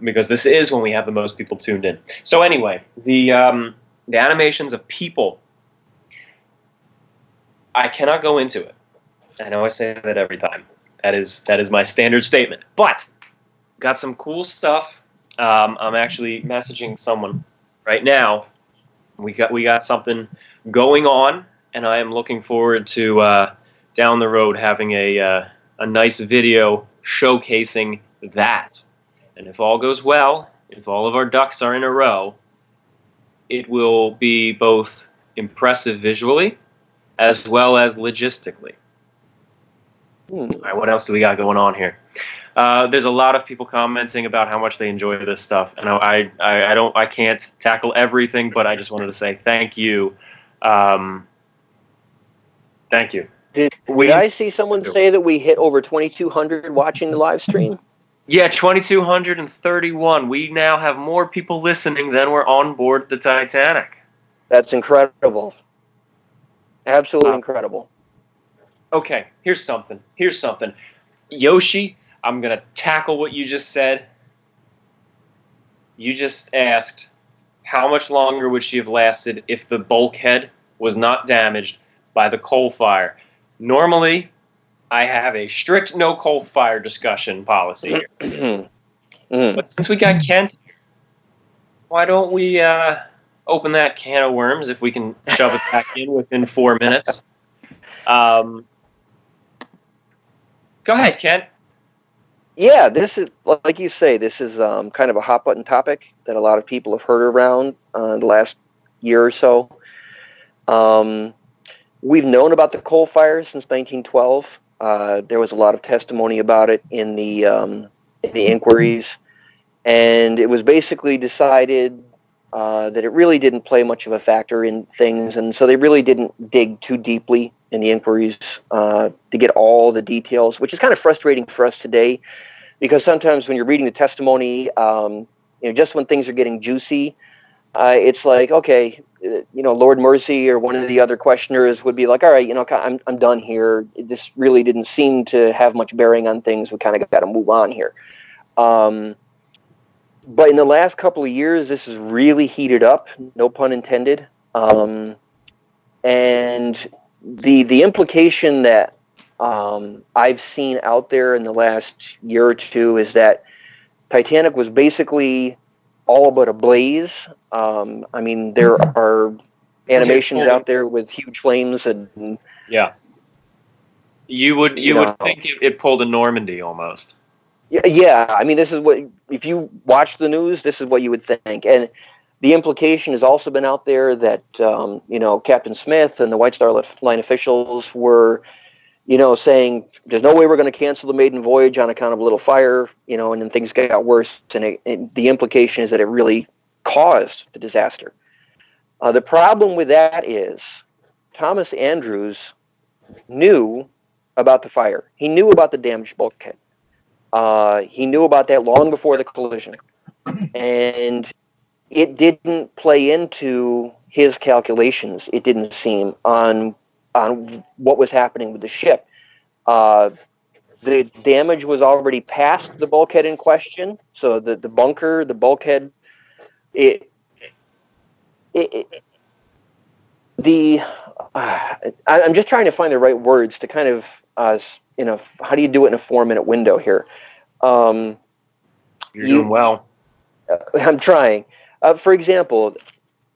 Speaker 2: because this is when we have the most people tuned in. So anyway, the animations of people, I cannot go into it. I know I say that every time. That is my standard statement. But got some cool stuff. I'm actually messaging someone right now. We got something going on, and I am looking forward to down the road having a nice video showcasing that. And if all goes well, if all of our ducks are in a row, it will be both impressive visually as well as logistically. All right, what else do we got going on here? There's a lot of people commenting about how much they enjoy this stuff, and I can't tackle everything, but I just wanted to say thank you. Thank you.
Speaker 3: Did I see someone say that we hit over 2,200 watching the live stream?
Speaker 2: Yeah, 2,231. We now have more people listening than were on board the Titanic.
Speaker 3: That's incredible. Absolutely incredible.
Speaker 2: Okay, here's something. Yoshi, I'm going to tackle what you just said. You just asked, how much longer would she have lasted if the bulkhead was not damaged by the coal fire? Normally, I have a strict no coal fire discussion policy here. But since we got Kent, why don't we open that can of worms if we can shove it back in within 4 minutes? Go ahead, Kent.
Speaker 3: Yeah, this is, like you say, this is kind of a hot button topic that a lot of people have heard around the last year or so. We've known about the coal fires since 1912. There was a lot of testimony about it in the inquiries, and it was basically decided that it really didn't play much of a factor in things, and so they really didn't dig too deeply in the inquiries to get all the details, which is kind of frustrating for us today, because sometimes when you're reading the testimony, just when things are getting juicy, it's like, okay, Lord Mercy or one of the other questioners would be like, all right, I'm done here. This really didn't seem to have much bearing on things. We kind of got to move on here. But in the last couple of years, this has really heated up, no pun intended. And the implication that I've seen out there in the last year or two is that Titanic was basically all but ablaze. There are animations out there with huge flames and
Speaker 2: yeah. You would think it pulled a Normandy almost.
Speaker 3: Yeah. This is what, if you watch the news, this is what you would think. And the implication has also been out there that, Captain Smith and the White Star Line officials were, saying there's no way we're going to cancel the maiden voyage on account of a little fire, and then things got worse. And the implication is that it really caused the disaster. The problem with that is Thomas Andrews knew about the fire. He knew about the damaged bulkhead. He knew about that long before the collision, and it didn't play into his calculations. It didn't seem on what was happening with the ship. The damage was already past the bulkhead in question, so the bunker, the bulkhead, I'm just trying to find the right words to kind of, how do you do it in a 4-minute window here?
Speaker 2: You're doing well.
Speaker 3: I'm trying. For example,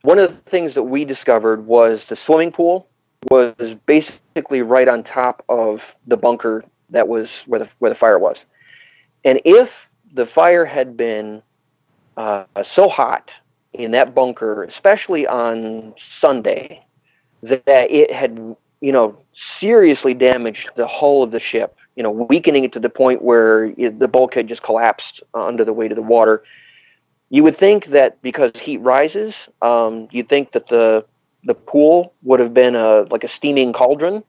Speaker 3: one of the things that we discovered was the swimming pool was basically right on top of the bunker that was where the fire was. And if the fire had been so hot in that bunker, especially on Sunday, that it had, seriously damaged the hull of the ship, weakening it to the point where the bulkhead just collapsed under the weight of the water. You would think that because heat rises, you'd think that the pool would have been like a steaming cauldron.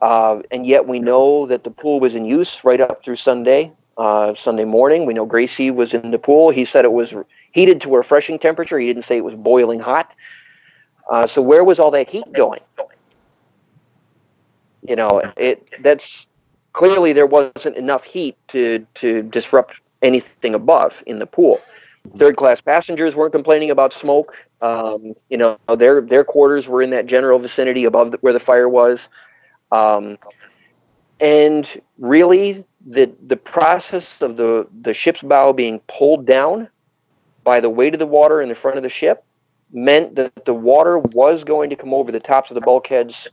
Speaker 3: And yet we know that the pool was in use right up through Sunday morning. We know Gracie was in the pool. He said it was heated to a refreshing temperature. He didn't say it was boiling hot. So where was all that heat going? That's clearly there wasn't enough heat to disrupt anything above in the pool. Third-class passengers weren't complaining about smoke. Their quarters were in that general vicinity above where the fire was. And really, the process of the ship's bow being pulled down by the weight of the water in the front of the ship meant that the water was going to come over the tops of the bulkheads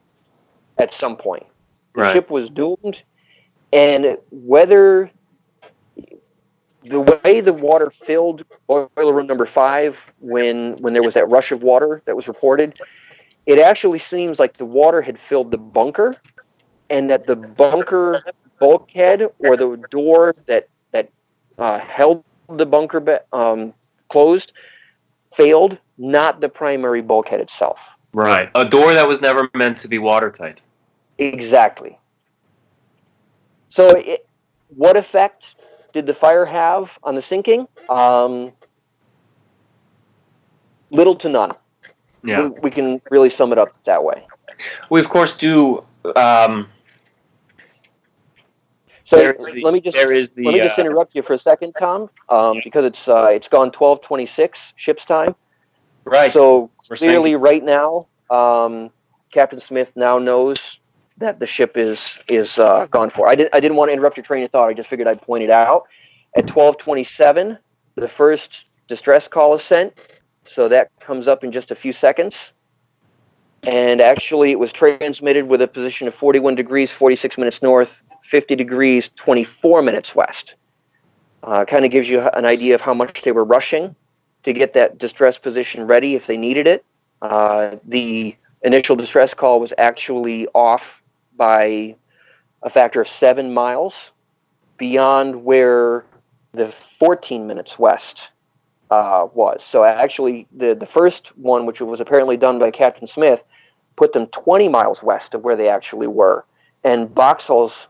Speaker 3: at some point. The ship was doomed, and whether the way the water filled boiler room number 5 when there was that rush of water that was reported, it actually seems like the water had filled the bunker, and that the bunker bulkhead or the door that held the bunker closed failed, not the primary bulkhead itself.
Speaker 2: Right. A door that was never meant to be watertight.
Speaker 3: Exactly. So what effect did the fire have on the sinking? Little to none.
Speaker 2: Yeah.
Speaker 3: We can really sum it up that way.
Speaker 2: We, of course, do...
Speaker 3: So let me just interrupt you for a second, Tom, because it's gone 12:26 ship's time.
Speaker 2: Right.
Speaker 3: So clearly, right now, Captain Smith now knows that the ship is gone for. I didn't want to interrupt your train of thought. I just figured I'd point it out. At 12:27, the first distress call is sent. So that comes up in just a few seconds. And actually, it was transmitted with a position of 41 degrees, 46 minutes north, 50 degrees, 24 minutes west. Kind of gives you an idea of how much they were rushing to get that distress position ready if they needed it. The initial distress call was actually off by a factor of 7 miles beyond where the 14 minutes west was. So actually, the first one, which was apparently done by Captain Smith, put them 20 miles west of where they actually were. And Boxall's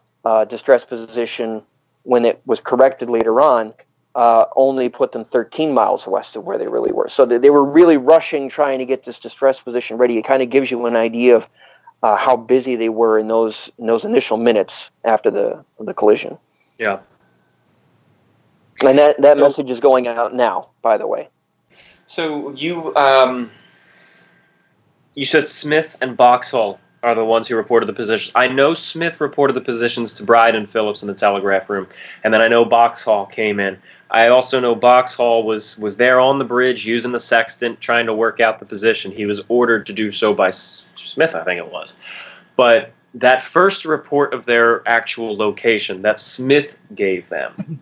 Speaker 3: distress position, when it was corrected later on, only put them 13 miles west of where they really were. So they were really rushing, trying to get this distress position ready. It kind of gives you an idea of how busy they were in those initial minutes after the collision.
Speaker 2: Yeah.
Speaker 3: And that message is going out now, by the way.
Speaker 2: So you said Smith and Boxall are the ones who reported the positions. I know Smith reported the positions to Bride and Phillips in the telegraph room, and then I know Boxall came in. I also know Boxall was there on the bridge using the sextant trying to work out the position. He was ordered to do so by Smith, I think it was. But that first report of their actual location that Smith gave them,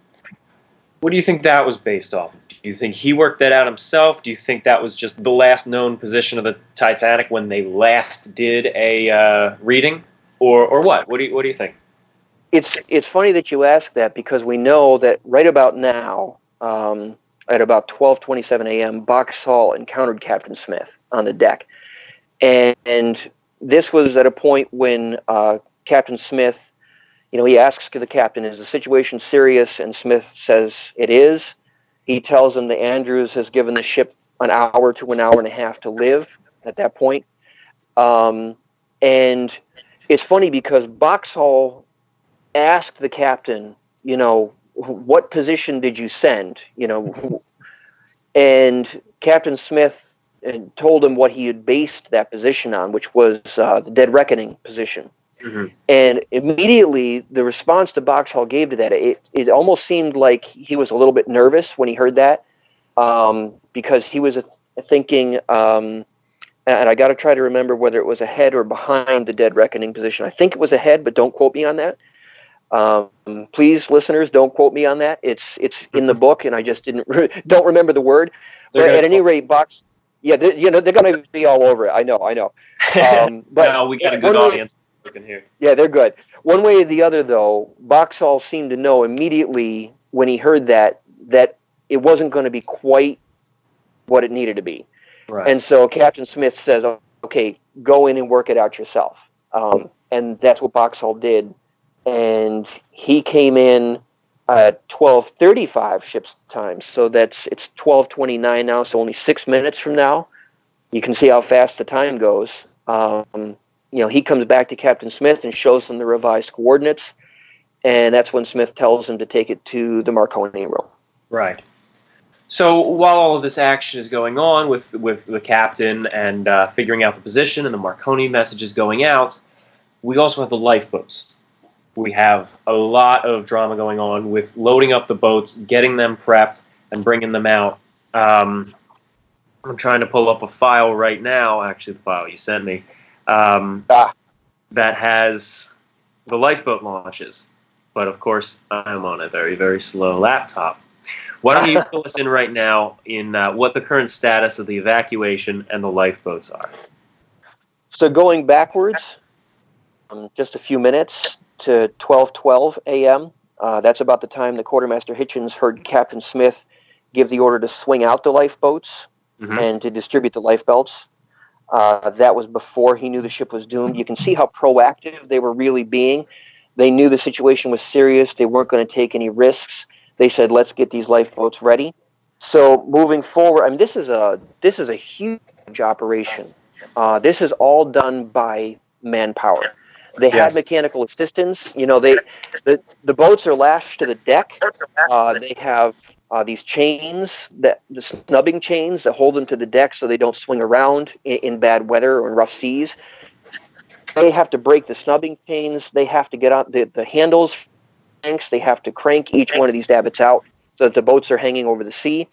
Speaker 2: what do you think that was based off of? Do you think he worked that out himself? Do you think that was just the last known position of the Titanic when they last did a reading, or what? What do you think?
Speaker 3: It's funny that you ask that, because we know that right about now, at about 12:27 a.m., Boxall encountered Captain Smith on the deck, and this was at a point when Captain Smith, he asks the captain, "Is the situation serious?" And Smith says it is. He tells him that Andrews has given the ship an hour to an hour and a half to live at that point. And it's funny because Boxall asked the captain, what position did you send? And Captain Smith told him what he had based that position on, which was the dead reckoning position. Mm-hmm. And immediately the response that Boxall gave to that, it almost seemed like he was a little bit nervous when he heard that, because he was thinking, and I got to try to remember whether it was ahead or behind the dead reckoning position. I think it was ahead, but don't quote me on that. Please, listeners, don't quote me on that. It's in the book, and I just don't remember the word. But at any rate, they're going to be all over it. I know. But
Speaker 2: no, we got a good audience. Here.
Speaker 3: Yeah, they're good. One way or the other, though, Boxall seemed to know immediately when he heard that it wasn't going to be quite what it needed to be. Right. And so Captain Smith says, "Okay, go in and work it out yourself." And that's what Boxall did. And he came in at 12:35 ship's time. So it's 12:29 now. So only 6 minutes from now, you can see how fast the time goes. He comes back to Captain Smith and shows him the revised coordinates, and that's when Smith tells him to take it to the Marconi room.
Speaker 2: Right. So while all of this action is going on with the captain and figuring out the position and the Marconi messages going out, we also have the lifeboats. We have a lot of drama going on with loading up the boats, getting them prepped, and bringing them out. I'm trying to pull up a file right now, actually the file you sent me, that has the lifeboat launches. But of course, I'm on a very, very slow laptop. Why don't you fill us in right now in what the current status of the evacuation and the lifeboats are?
Speaker 3: So going backwards, just a few minutes to 12:12 a.m. That's about the time that Quartermaster Hitchens heard Captain Smith give the order to swing out the lifeboats and to distribute the lifebelts. That was before he knew the ship was doomed. You can see how proactive they were really being. They knew the situation was serious. They weren't going to take any risks. They said, "Let's get these lifeboats ready." So moving forward, I mean, this is a huge operation. This is all done by manpower. They had mechanical assistance. You know, the boats are lashed to the deck. They have these chains, the snubbing chains that hold them to the deck so they don't swing around in bad weather or in rough seas. They have to break the snubbing chains. They have to get out the handles. They have to crank each one of these davits out so that the boats are hanging over the sea.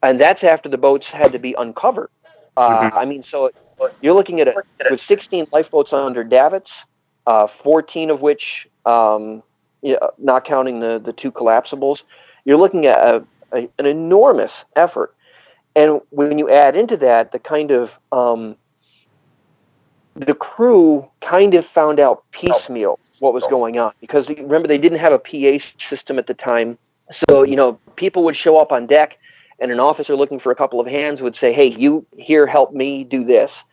Speaker 3: And that's after the boats had to be uncovered. I mean, so you're looking at with 16 lifeboats under davits, 14 of which, not counting the two collapsibles, you're looking at an enormous effort. And when you add into that the kind of the crew kind of found out piecemeal what was going on, because remember, they didn't have a PA system at the time. So, you know, people would show up on deck and an officer looking for a couple of hands would say, "Hey, you here, help me do this."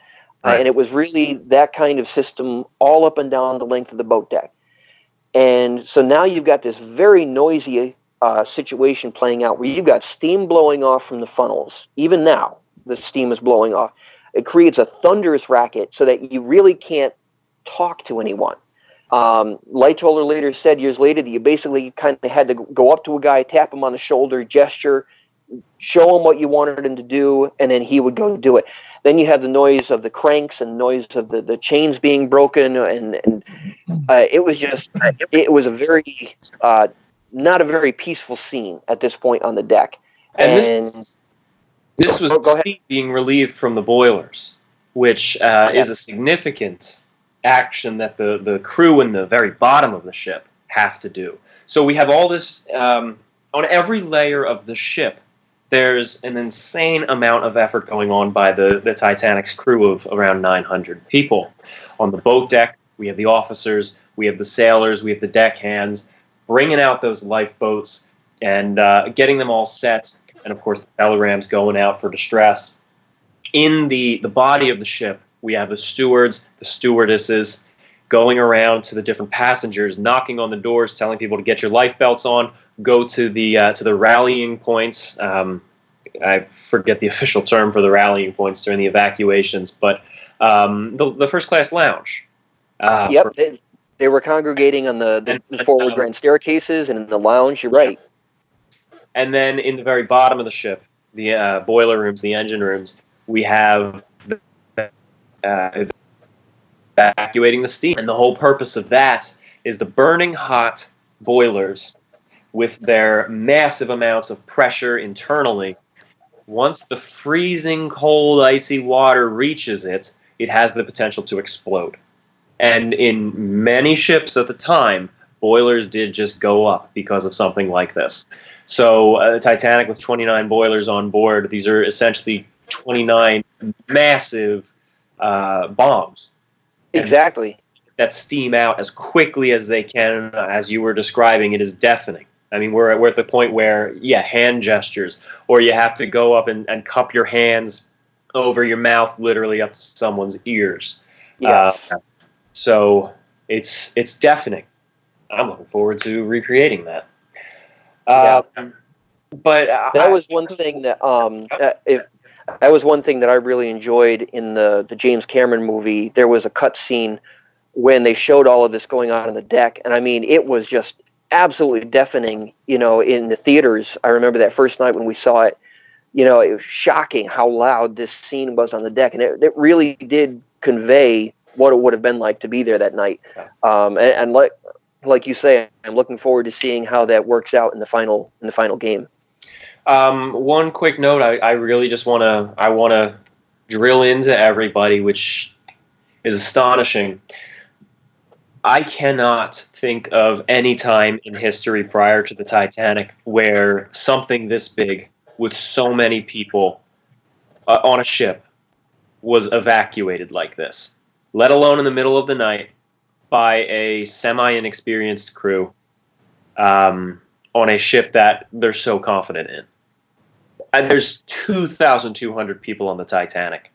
Speaker 3: Right. And it was really that kind of system all up and down the length of the boat deck. And so now you've got this very noisy situation playing out where you've got steam blowing off from the funnels. Even now, the steam is blowing off. It creates a thunderous racket so that you really can't talk to anyone. Lightoller later said years later that you basically kind of had to go up to a guy, tap him on the shoulder, gesture, show him what you wanted him to do, and then he would go do it. Then you have the noise of the cranks and noise of the chains being broken, and it was a very not a very peaceful scene at this point on the deck.
Speaker 2: And this was steam being relieved from the boilers, which is a significant action that the crew in the very bottom of the ship have to do. So we have all this on every layer of the ship. There's an insane amount of effort going on by the Titanic's crew of around 900 people. On the boat deck, we have the officers, we have the sailors, we have the deckhands, bringing out those lifeboats and getting them all set, and of course the telegrams going out for distress. In the body of the ship, we have the stewards, the stewardesses, going around to the different passengers, knocking on the doors, telling people to get your life belts on, go to the rallying points. I forget the official term for the rallying points during the evacuations, but the first class lounge.
Speaker 3: Yep, they were congregating on the forward grand staircases and in the lounge. You're right.
Speaker 2: And then in the very bottom of the ship, the boiler rooms, the engine rooms, we have evacuating the steam. And the whole purpose of that is the burning hot boilers with their massive amounts of pressure internally. Once the freezing cold icy water reaches it, it has the potential to explode. And in many ships at the time, boilers did just go up because of something like this. So Titanic with 29 boilers on board, these are essentially 29 massive bombs.
Speaker 3: Exactly.
Speaker 2: That steam out as quickly as they can. As you were describing, it is deafening. I mean, we're at the point where, hand gestures, or you have to go up and cup your hands over your mouth, literally up to someone's ears.
Speaker 3: Yes.
Speaker 2: So it's deafening. I'm looking forward to recreating that. But
Speaker 3: that was one thing that that was one thing that I really enjoyed in the James Cameron movie. There was a cut scene when they showed all of this going on the deck, and I mean, it was just absolutely deafening. You know, in the theaters, I remember that first night when we saw it. You know, it was shocking how loud this scene was on the deck, and it really did convey what it would have been like to be there that night. And like you say, I'm looking forward to seeing how that works out in the final game.
Speaker 2: One quick note: I really just want to drill into everybody, which is astonishing. I cannot think of any time in history prior to the Titanic where something this big, with so many people on a ship, was evacuated like this. let alone in the middle of the night, by a semi-inexperienced crew on a ship that they're so confident in. And there's 2,200 people on the Titanic.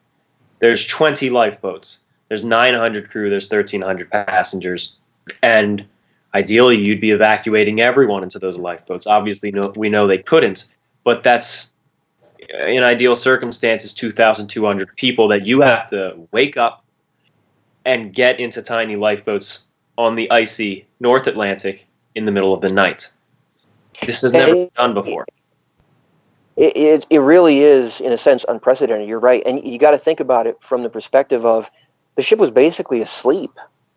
Speaker 2: There's 20 lifeboats. There's 900 crew. There's 1,300 passengers. And ideally, you'd be evacuating everyone into those lifeboats. Obviously, we know they couldn't, but that's, in ideal circumstances, 2,200 people that you have to wake up and get into tiny lifeboats on the icy North Atlantic in the middle of the night. This has never been done before.
Speaker 3: It really is, in a sense, unprecedented. You're right. And you got to think about it from the perspective of the ship was basically asleep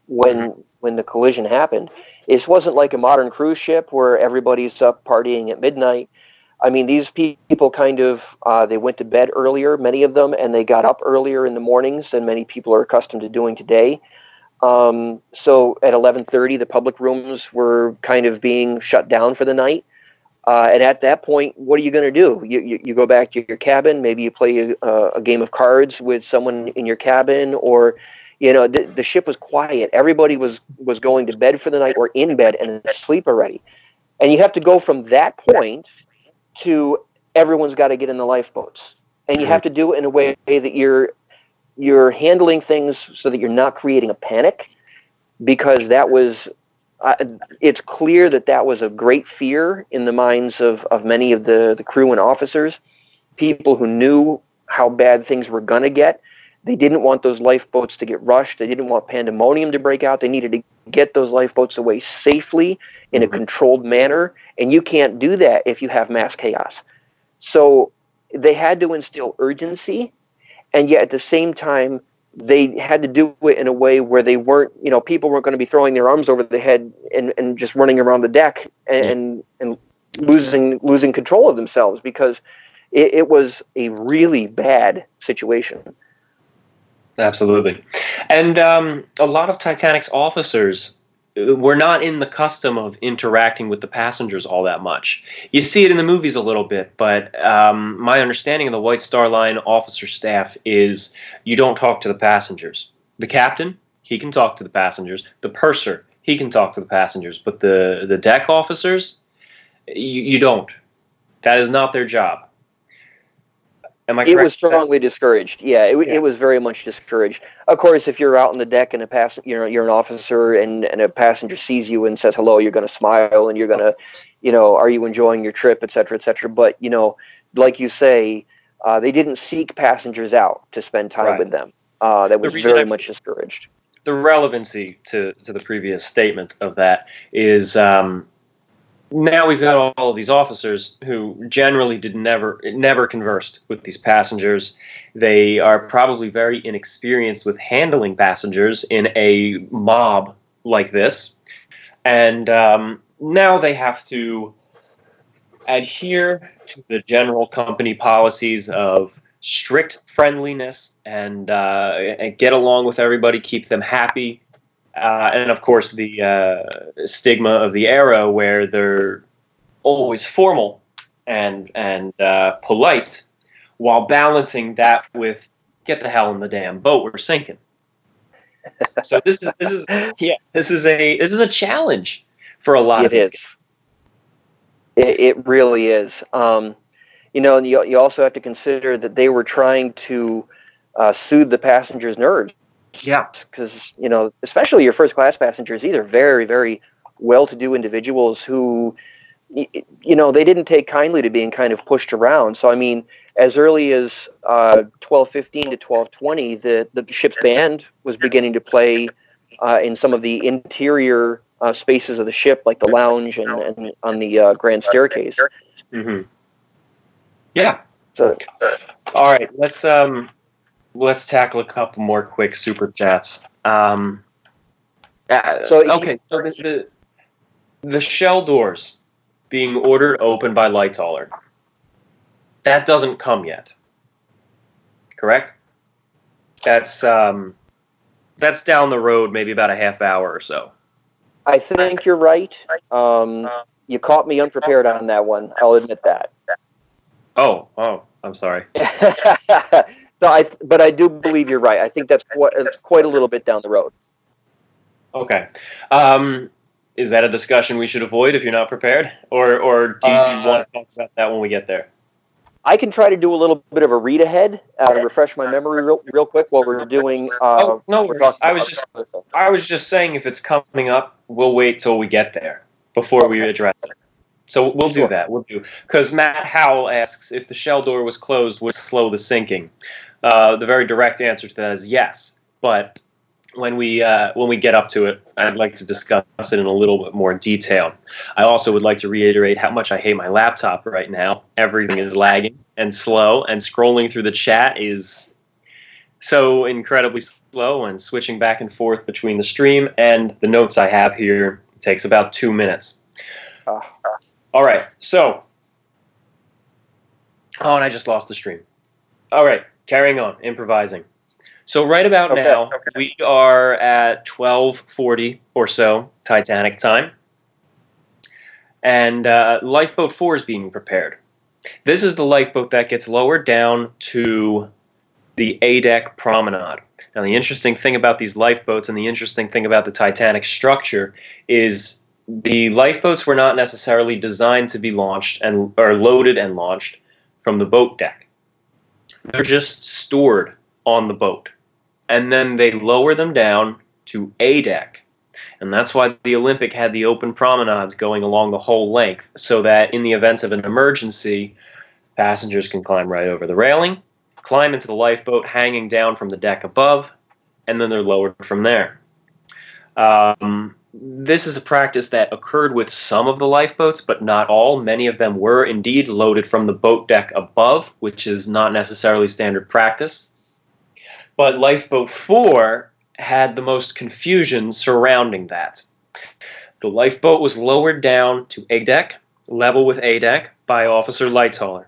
Speaker 3: when the collision happened. It wasn't like a modern cruise ship where everybody's up partying at midnight. I mean, these people kind of, they went to bed earlier, many of them, and they got up earlier in the mornings than many people are accustomed to doing today. So at 11:30, the public rooms were kind of being shut down for the night. And at that point, what are you going to do? You go back to your cabin, maybe you play a game of cards with someone in your cabin, or, the ship was quiet. Everybody was going to bed for the night or in bed and asleep already. And you have to go from that point to everyone's got to get in the lifeboats. And you have to do it in a way that you're handling things so that you're not creating a panic, because that was it's clear that was a great fear in the minds of many of the crew and officers, people who knew how bad things were going to get. They didn't want those lifeboats to get rushed. They didn't want pandemonium to break out. They needed to get those lifeboats away safely in a controlled manner, and you can't do that if you have mass chaos. So they had to instill urgency, and yet at the same time, they had to do it in a way where they weren't, people weren't going to be throwing their arms over the head and just running around the deck and losing control of themselves, because it was a really bad situation.
Speaker 2: Absolutely. And a lot of Titanic's officers were not in the custom of interacting with the passengers all that much. You see it in the movies a little bit, but my understanding of the White Star Line officer staff is you don't talk to the passengers. The captain, he can talk to the passengers. The purser, he can talk to the passengers. But the deck officers, you don't. That is not their job. Am I correct?
Speaker 3: It was strongly discouraged. Yeah, it was very much discouraged. Of course, if you're out on the deck and you're an officer and a passenger sees you and says hello, you're going to smile and you're going to, are you enjoying your trip, et cetera, et cetera. But, like you say, they didn't seek passengers out to spend time with them. That was very much discouraged.
Speaker 2: The relevancy to the previous statement of that is now we've got all of these officers who generally never conversed with these passengers. They are probably very inexperienced with handling passengers in a mob like this. And now they have to adhere to the general company policies of strict friendliness and get along with everybody, keep them happy. And of course, the stigma of the era where they're always formal and polite, while balancing that with "get the hell in the damn boat, we're sinking." So this is a challenge for a lot of these guys.
Speaker 3: It really is. You also have to consider that they were trying to soothe the passengers' nerves.
Speaker 2: Yeah,
Speaker 3: because especially your first class passengers, these are very, very well-to-do individuals who, they didn't take kindly to being kind of pushed around. So I mean, as early as 12:15 to 12:20, the ship's band was beginning to play in some of the interior spaces of the ship, like the lounge and on the grand staircase.
Speaker 2: Mm-hmm. Yeah.
Speaker 3: So,
Speaker 2: all right, let's tackle a couple more quick super chats. So the shell doors being ordered open by Lightaller, that doesn't come yet. Correct? That's down the road, maybe about a half hour or so.
Speaker 3: I think you're right. You caught me unprepared on that one. I'll admit that.
Speaker 2: Oh, I'm sorry.
Speaker 3: But I do believe you're right. I think that's quite a little bit down the road.
Speaker 2: Okay. Is that a discussion we should avoid if you're not prepared? Or do you want to talk about that when we get there?
Speaker 3: I can try to do a little bit of a read ahead to refresh my memory real quick while we're doing.
Speaker 2: No worries. I was just saying if it's coming up, we'll wait till we get there before we address it. So we'll do that. We'll do, because Matt Howell asks if the shell door was closed, would it slow the sinking? The very direct answer to that is yes. But when we get up to it, I'd like to discuss it in a little bit more detail. I also would like to reiterate how much I hate my laptop right now. Everything is lagging and slow, and scrolling through the chat is so incredibly slow, and switching back and forth between the stream and the notes I have here takes about 2 minutes. All right, so... Oh, and I just lost the stream. All right, carrying on, improvising. So right about now, we are at 12:40 or so Titanic time, and Lifeboat 4 is being prepared. This is the lifeboat that gets lowered down to the A-deck promenade. Now, the interesting thing about these lifeboats and the interesting thing about the Titanic structure is the lifeboats were not necessarily designed to be launched or loaded and launched from the boat deck. They're just stored on the boat. And then they lower them down to A deck. And that's why the Olympic had the open promenades going along the whole length, so that in the event of an emergency, passengers can climb right over the railing, climb into the lifeboat hanging down from the deck above, and then they're lowered from there. This is a practice that occurred with some of the lifeboats, but not all. Many of them were indeed loaded from the boat deck above, which is not necessarily standard practice. But Lifeboat 4 had the most confusion surrounding that. The lifeboat was lowered down to A deck, level with A deck, by Officer Lightoller.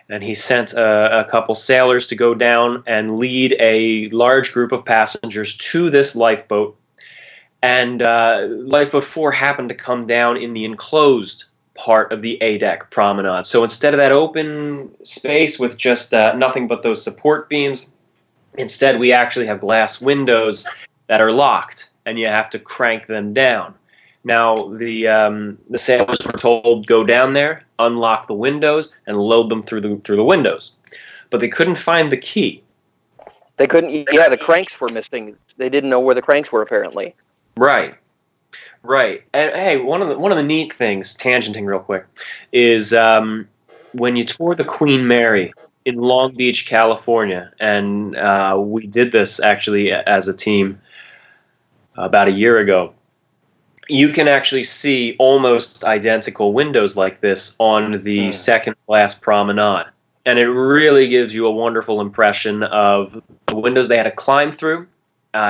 Speaker 2: And he sent a couple sailors to go down and lead a large group of passengers to this lifeboat. And Lifeboat 4 happened to come down in the enclosed part of the A-deck promenade. So instead of that open space with just nothing but those support beams, instead we actually have glass windows that are locked, and you have to crank them down. Now, the sailors were told, go down there, unlock the windows, and load them through the windows. But they couldn't find the key.
Speaker 3: They couldn't. Yeah, the cranks were missing. They didn't know where the cranks were, apparently.
Speaker 2: Right. And hey, one of the neat things, tangenting real quick, is when you tour the Queen Mary in Long Beach, California, and we did this actually as a team about a year ago. You can actually see almost identical windows like this on the second class promenade. And it really gives you a wonderful impression of the windows they had to climb through.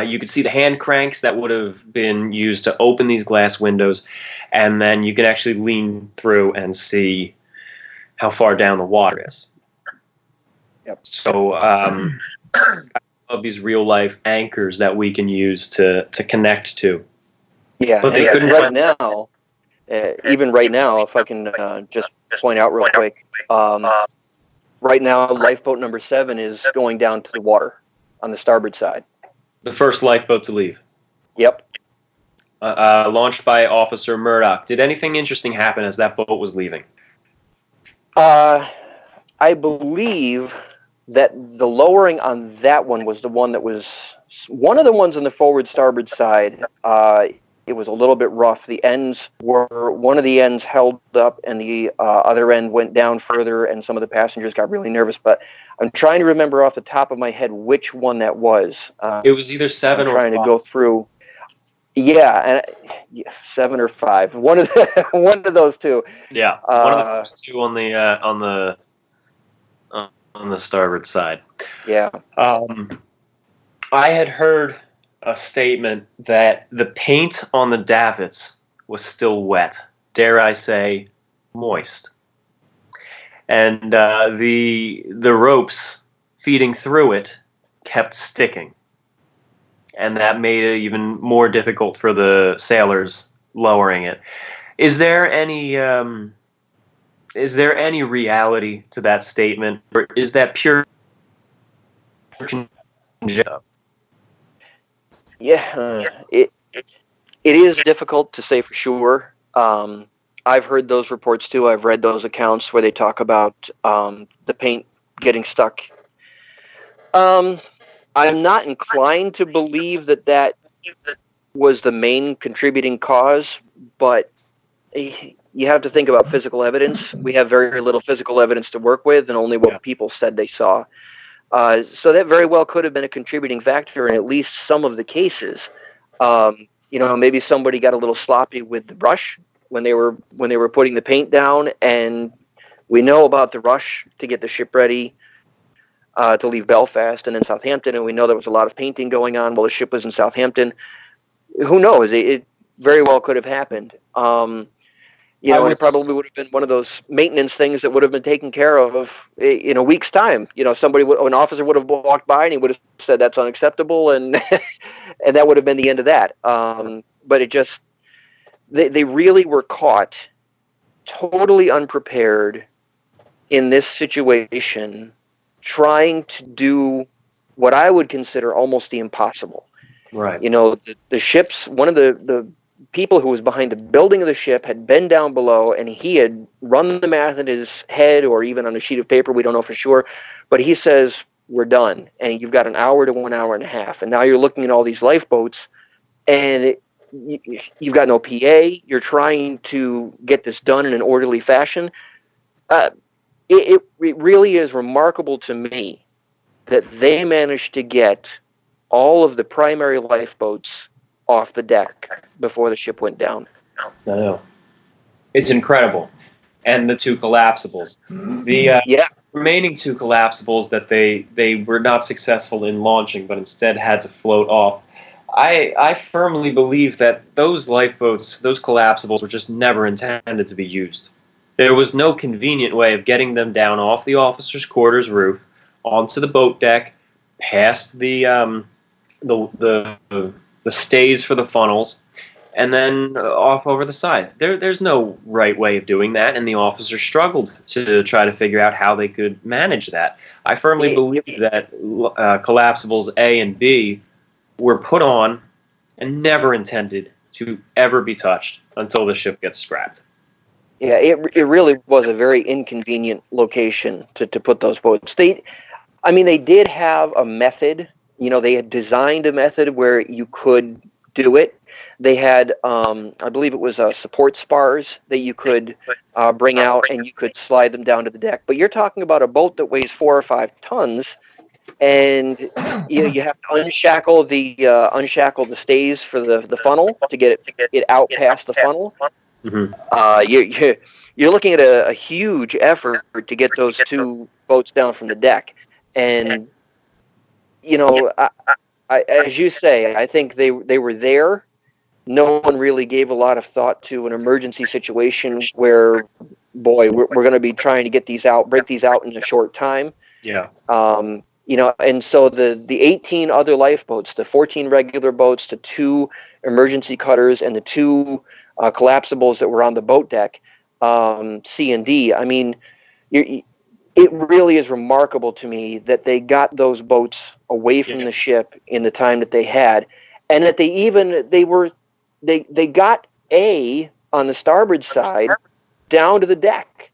Speaker 2: You could see the hand cranks that would have been used to open these glass windows. And then you can actually lean through and see how far down the water is.
Speaker 3: Yep.
Speaker 2: So I love these real life anchors that we can use to connect to.
Speaker 3: Yeah,
Speaker 2: but they couldn't
Speaker 3: right now, even right now, if I can just point out real quick, right now, lifeboat number 7 is going down to the water on the starboard side.
Speaker 2: The first lifeboat to leave.
Speaker 3: Yep.
Speaker 2: Launched by Officer Murdoch. Did anything interesting happen as that boat was leaving?
Speaker 3: I believe that the lowering on that one was the one that was one of the ones on the forward starboard side. It was a little bit rough. The ends were, one of the ends held up and the other end went down further, and some of the passengers got really nervous. But I'm trying to remember off the top of my head which one that was.
Speaker 2: It was either 7 or 5.
Speaker 3: I'm trying to go through. Yeah, 7 or 5. One of those two.
Speaker 2: Yeah, one of the first two on the starboard side.
Speaker 3: Yeah.
Speaker 2: I had heard a statement that the paint on the davits was still wet. Dare I say, moist. And the ropes feeding through it kept sticking. And that made it even more difficult for the sailors lowering it. Is there any reality to that statement, or is that pure
Speaker 3: Yeah, it is difficult to say for sure. I've heard those reports too. I've read those accounts where they talk about the paint getting stuck. I'm not inclined to believe that was the main contributing cause, but you have to think about physical evidence. We have very little physical evidence to work with, and only what people said they saw. So that very well could have been a contributing factor in at least some of the cases. Maybe somebody got a little sloppy with the brush when they were putting the paint down, and we know about the rush to get the ship ready to leave Belfast and then Southampton, and we know there was a lot of painting going on while the ship was in Southampton. Who knows? It very well could have happened. It probably would have been one of those maintenance things that would have been taken care of in a week's time. An officer would have walked by and he would have said that's unacceptable, and and that would have been the end of that. But they really were caught totally unprepared in this situation, trying to do what I would consider almost the impossible.
Speaker 2: Right.
Speaker 3: The ships, one of the people who was behind the building of the ship had been down below, and he had run the math in his head or even on a sheet of paper. We don't know for sure, but he says, we're done. And you've got an hour to 1 hour and a half. And now you're looking at all these lifeboats, and you've got no PA. You're trying to get this done in an orderly fashion. It really is remarkable to me that they managed to get all of the primary lifeboats off the deck before the ship went down.
Speaker 2: I know. It's incredible. And the two collapsibles. The remaining two collapsibles that they were not successful in launching, but instead had to float off. I firmly believe that those lifeboats, those collapsibles, were just never intended to be used. There was no convenient way of getting them down off the officer's quarters roof, onto the boat deck, past the stays for the funnels, and then off over the side. There's no right way of doing that, and the officers struggled to try to figure out how they could manage that. I firmly believe that collapsibles A and B were put on and never intended to ever be touched until the ship gets scrapped.
Speaker 3: Yeah, it really was a very inconvenient location to put those boats. They did have a method. They had designed a method where you could do it. They had, I believe it was support spars that you could bring out, and you could slide them down to the deck. But you're talking about a boat that weighs 4 or 5 tons, and you have to unshackle the stays for the funnel to get it out past the funnel. Mm-hmm. You're looking at a huge effort to get those two boats down from the deck, and as you say, I think they were there. No one really gave a lot of thought to an emergency situation where, boy, we're going to be trying to break these out in a short time.
Speaker 2: Yeah.
Speaker 3: And so the 18 other lifeboats, the 14 regular boats, the 2 emergency cutters, and the 2 collapsibles that were on the boat deck, C and D. I mean, it really is remarkable to me that they got those boats away from the ship in the time that they had, and that they got A on the starboard side down to the deck.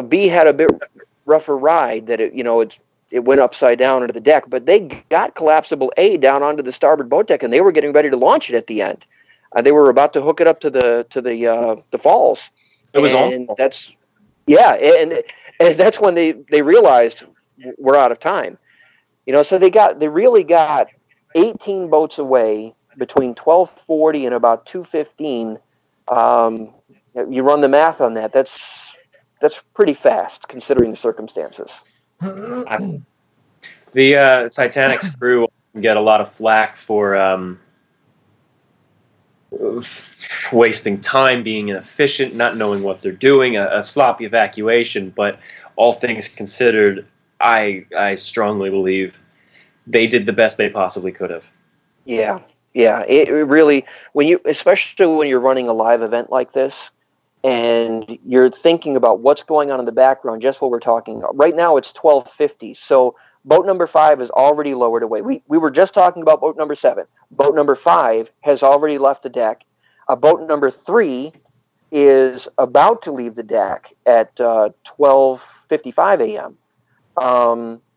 Speaker 3: B had a bit rougher ride that it went upside down into the deck, but they got collapsible A down onto the starboard boat deck, and they were getting ready to launch it at the end. They were about to hook it up to the falls.
Speaker 2: It was
Speaker 3: on. And that's when they realized we're out of time. So they really got 18 boats away between 12:40 and about 2:15. You run the math on that. That's pretty fast considering the circumstances.
Speaker 2: The Titanic's crew get a lot of flack for wasting time, being inefficient, not knowing what they're doing, a sloppy evacuation. But all things considered, I strongly believe they did the best they possibly could have.
Speaker 3: Yeah. It really, especially when you're running a live event like this, and you're thinking about what's going on in the background, just what we're talking about. Right now it's 12:50, so boat number 5 is already lowered away. We were just talking about boat number 7. Boat number 5 has already left the deck. Boat number 3 is about to leave the deck at 12:55 a.m.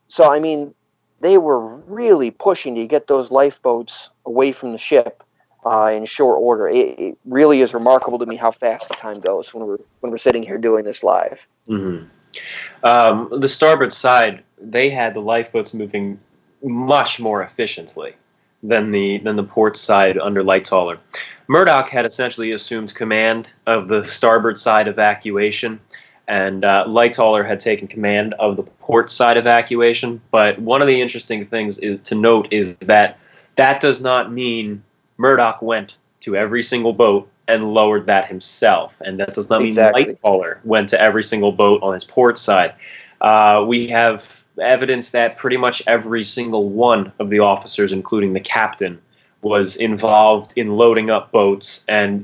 Speaker 3: So, I mean, they were really pushing to get those lifeboats away from the ship in short order. It really is remarkable to me how fast the time goes when we're sitting here doing this live.
Speaker 2: Mm-hmm. The starboard side, they had the lifeboats moving much more efficiently than the port side under Lightoller. Murdoch had essentially assumed command of the starboard side evacuation, and Lightoller had taken command of the port side evacuation. But one of the interesting things to note is that does not mean Murdoch went to every single boat and lowered that himself, and that does not mean Lightoller went to every single boat on his port side. We have evidence that pretty much every single one of the officers, including the captain, was involved in loading up boats and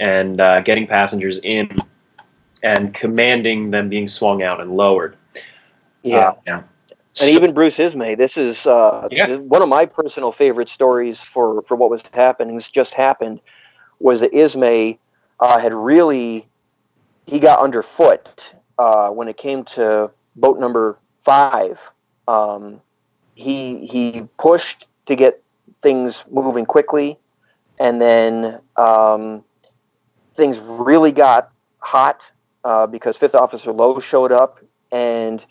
Speaker 2: getting passengers in and commanding them being swung out and lowered.
Speaker 3: Yeah. And even Bruce Ismay, this is one of my personal favorite stories for what was happening. This just happened, was that Ismay he got underfoot when it came to boat number 5. He pushed to get things moving quickly, and then things really got hot because Fifth Officer Lowe showed up, and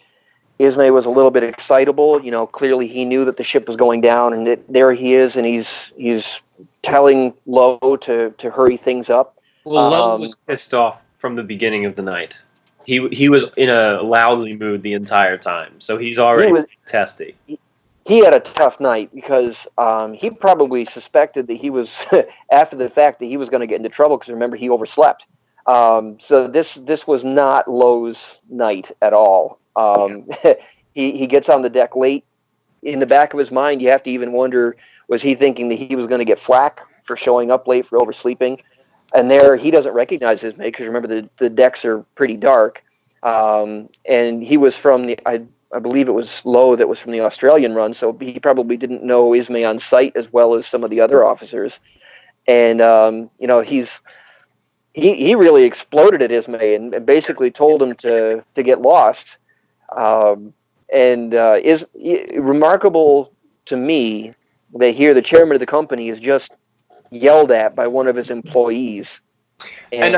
Speaker 3: Ismay was a little bit excitable. You know, clearly he knew that the ship was going down, and there he is, and he's telling Lowe to hurry things up.
Speaker 2: Well, Lowe was pissed off from the begining of the night. He was in a lousy mood the entire time, so he's already testy.
Speaker 3: He had a tough night because he probably suspected that he was, after the fact, that he was going to get into trouble because, remember, he overslept. So this was not Lowe's night at all. He gets on the deck late. In the back of his mind, you have to even wonder, was he thinking that he was going to get flack for showing up late, for oversleeping? And there, he doesn't recognize his mate because, remember, the decks are pretty dark. And he was from I believe it was Lowe that was from the Australian run, so he probably didn't know Ismay on sight as well as some of the other officers. And he really exploded at Ismay and basically told him to get lost. Is remarkable to me that here the chairman of the company is just yelled at by one of his employees.
Speaker 2: And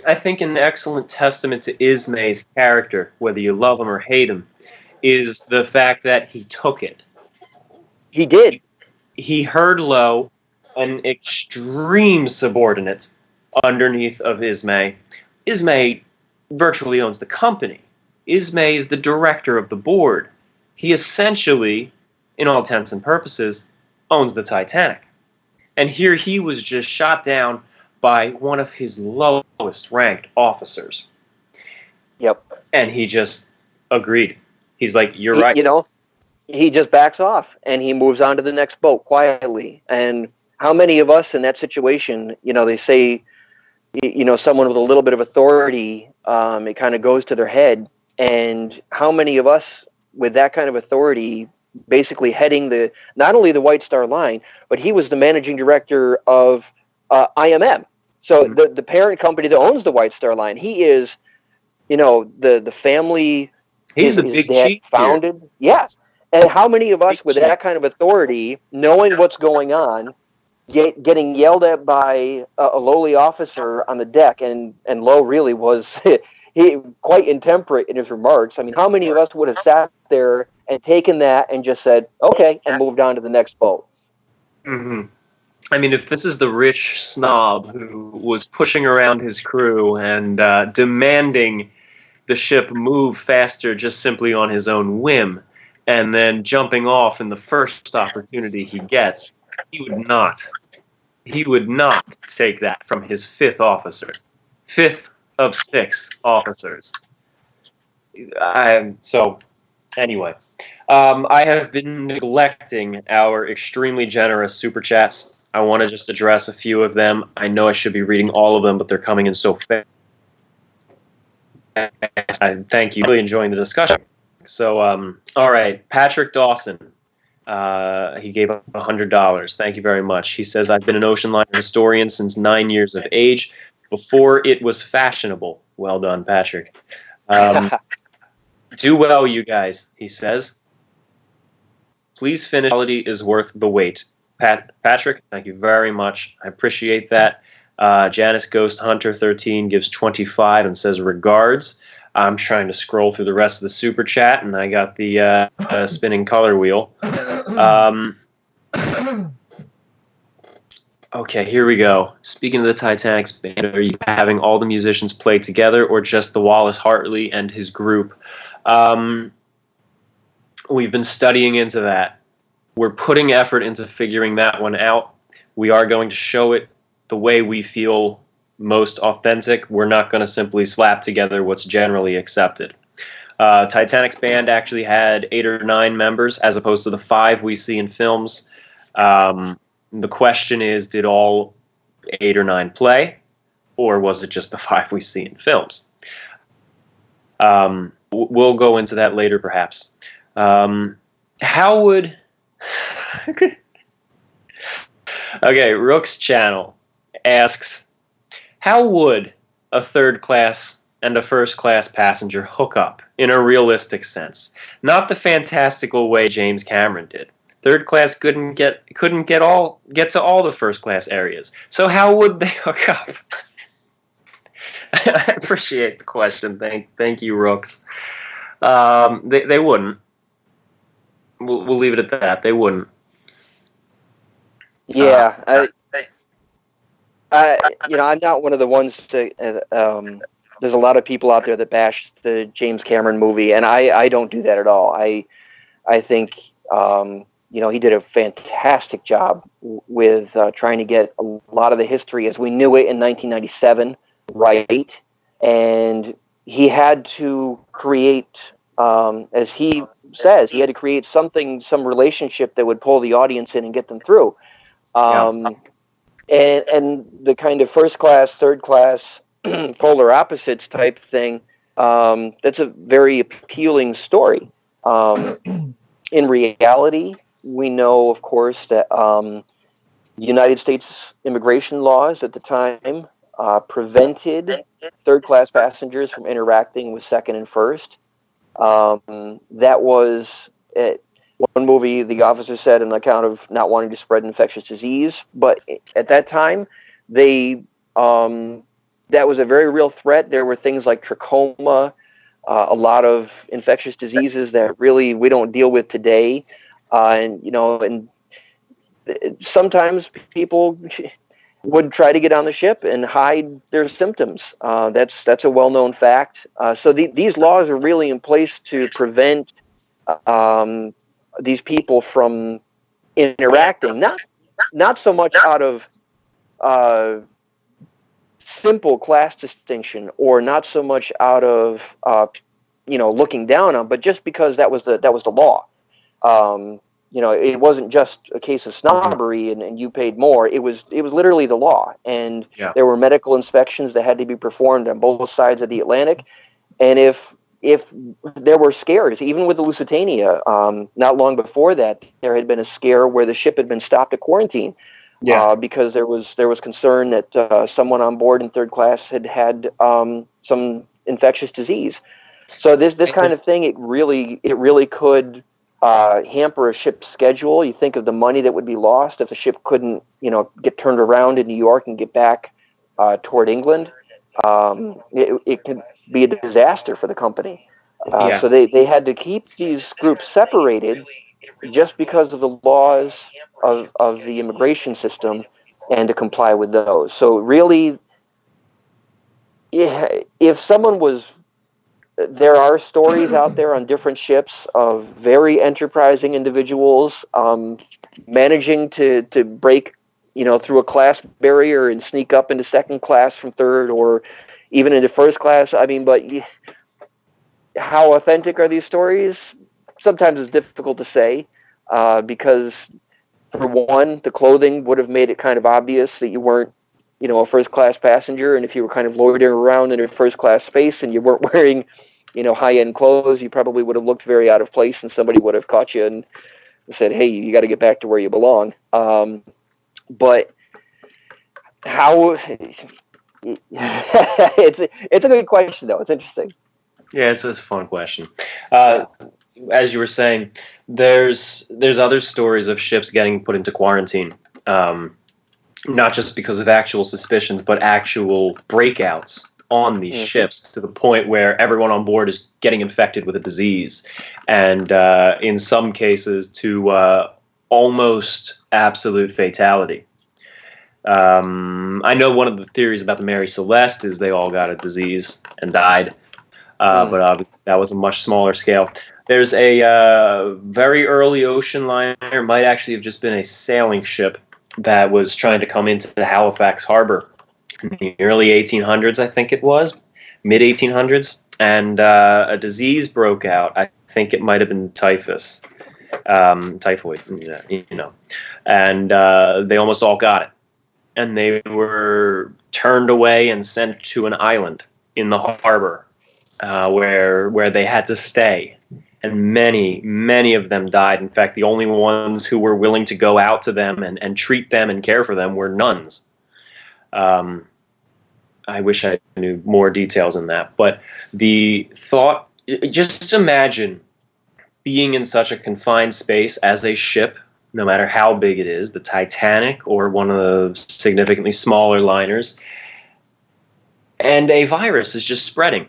Speaker 2: I think an excellent testament to Ismay's character, whether you love him or hate him, is the fact that he took it.
Speaker 3: He did.
Speaker 2: He heard Lowe, an extreme subordinate underneath of Ismay. Ismay virtually owns the company. Ismay is the director of the board. He essentially, in all intents and purposes, owns the Titanic. And here he was just shot down by one of his lowest ranked officers.
Speaker 3: Yep.
Speaker 2: And he just agreed. He's like, you're right.
Speaker 3: You know, he just backs off and he moves on to the next boat quietly. And how many of us in that situation, you know, they say, you know, someone with a little bit of authority, it kind of goes to their head. And how many of us with that kind of authority, basically heading not only the White Star Line, but he was the managing director of IMM. So the parent company that owns the White Star Line, he is, you know, the family.
Speaker 2: He's the big chief
Speaker 3: founded.
Speaker 2: Here.
Speaker 3: Yes. And how many of us with that kind of authority, knowing what's going on, getting yelled at by a lowly officer on the deck, and Lowe really was he quite intemperate in his remarks. I mean, how many of us would have sat there and taken that and just said, okay, and moved on to the next boat?
Speaker 2: Mm-hmm. I mean, if this is the rich snob who was pushing around his crew and demanding the ship move faster just simply on his own whim, and then jumping off in the first opportunity he gets, he would not take that from his fifth officer. Fifth of six officers. So, anyway, I have been neglecting our extremely generous super chats. I want to just address a few of them. I know I should be reading all of them, but they're coming in so fast. I thank you. Really enjoying the discussion. So, all right, Patrick Dawson. He gave $100. Thank you very much. He says, I've been an ocean liner historian since 9 years of age, before it was fashionable. Well done, Patrick. Do well, you guys, he says. Please finish. Quality is worth the wait. Patrick, thank you very much. I appreciate that. Janice Ghost Hunter 13 gives 25 and says regards. I'm trying to scroll through the rest of the super chat, and I got the spinning color wheel. Okay, here we go. Speaking of the Titanic's band, are you having all the musicians play together or just the Wallace Hartley and his group? We've been studying into that. We're putting effort into figuring that one out. We are going to show it the way we feel most authentic. We're not going to simply slap together what's generally accepted. Titanic's band actually had 8 or 9 members as opposed to the 5 we see in films. The question is, did all 8 or 9 play, or was it just the 5 we see in films? We'll go into that later, perhaps. How would... Okay, Rook's channel asks, how would a third class and a first class passenger hook up in a realistic sense? Not the fantastical way James Cameron did. Third class couldn't get to all the first class areas. So how would they hook up? I appreciate the question. Thank you, Rooks. They wouldn't. We'll leave it at that. They wouldn't.
Speaker 3: Yeah, I'm not one of the ones to. There's a lot of people out there that bash the James Cameron movie, and I don't do that at all. I think he did a fantastic job with trying to get a lot of the history as we knew it in 1997 right, and he had to create, as he says, he had to create some relationship that would pull the audience in and get them through. And the kind of first class, third class, polar opposites type thing, that's a very appealing story. In reality, we know, of course, that United States immigration laws at the time prevented third class passengers from interacting with second and first. That was one movie, the officer said, on account of not wanting to spread infectious disease. But at that time, that was a very real threat. There were things like trachoma, a lot of infectious diseases that really we don't deal with today. And sometimes people would try to get on the ship and hide their symptoms. That's a well-known fact. So these laws are really in place to prevent these people from interacting, not so much out of simple class distinction, or not so much out of looking down on, but just because that was the law. It wasn't just a case of snobbery and you paid more. It was literally the law, and there were medical inspections that had to be performed on both sides of the Atlantic. And if there were scares, even with the Lusitania, not long before that, there had been a scare where the ship had been stopped at quarantine because there was concern that someone on board in third class had some infectious disease. So this kind of thing, it really could hamper a ship's schedule. You think of the money that would be lost if the ship couldn't, get turned around in New York and get back toward England. It could be a disaster for the company. So they had to keep these groups separated just because of the laws of the immigration system and to comply with those. So really, if someone was... There are stories out there on different ships of very enterprising individuals managing to break, through a class barrier and sneak up into second class from third, or even into first class. I mean, but how authentic are these stories? Sometimes it's difficult to say because, for one, the clothing would have made it kind of obvious that you weren't, a first class passenger, and if you were kind of loitering around in a first class space and you weren't wearing high-end clothes, you probably would have looked very out of place, and somebody would have caught you and said, "Hey, you got to get back to where you belong." But how? it's a good question, though. It's interesting.
Speaker 2: Yeah, it's a fun question. As you were saying, there's other stories of ships getting put into quarantine, not just because of actual suspicions, but actual breakouts on these ships, to the point where everyone on board is getting infected with a disease, and in some cases to almost absolute fatality. I know one of the theories about the Mary Celeste is they all got a disease and died, but that was a much smaller scale. There's a very early ocean liner, might actually have just been a sailing ship, that was trying to come into the Halifax harbor in the early 1800s, I think it was, mid 1800s, and a disease broke out. I think it might have been typhus, typhoid, and they almost all got it, and they were turned away and sent to an island in the harbor, where they had to stay. And many of them died. In fact, the only ones who were willing to go out to them and treat them and care for them were nuns. I wish I knew more details in that. But the thought, just imagine being in such a confined space as a ship, no matter how big it is, the Titanic or one of the significantly smaller liners, and a virus is just spreading.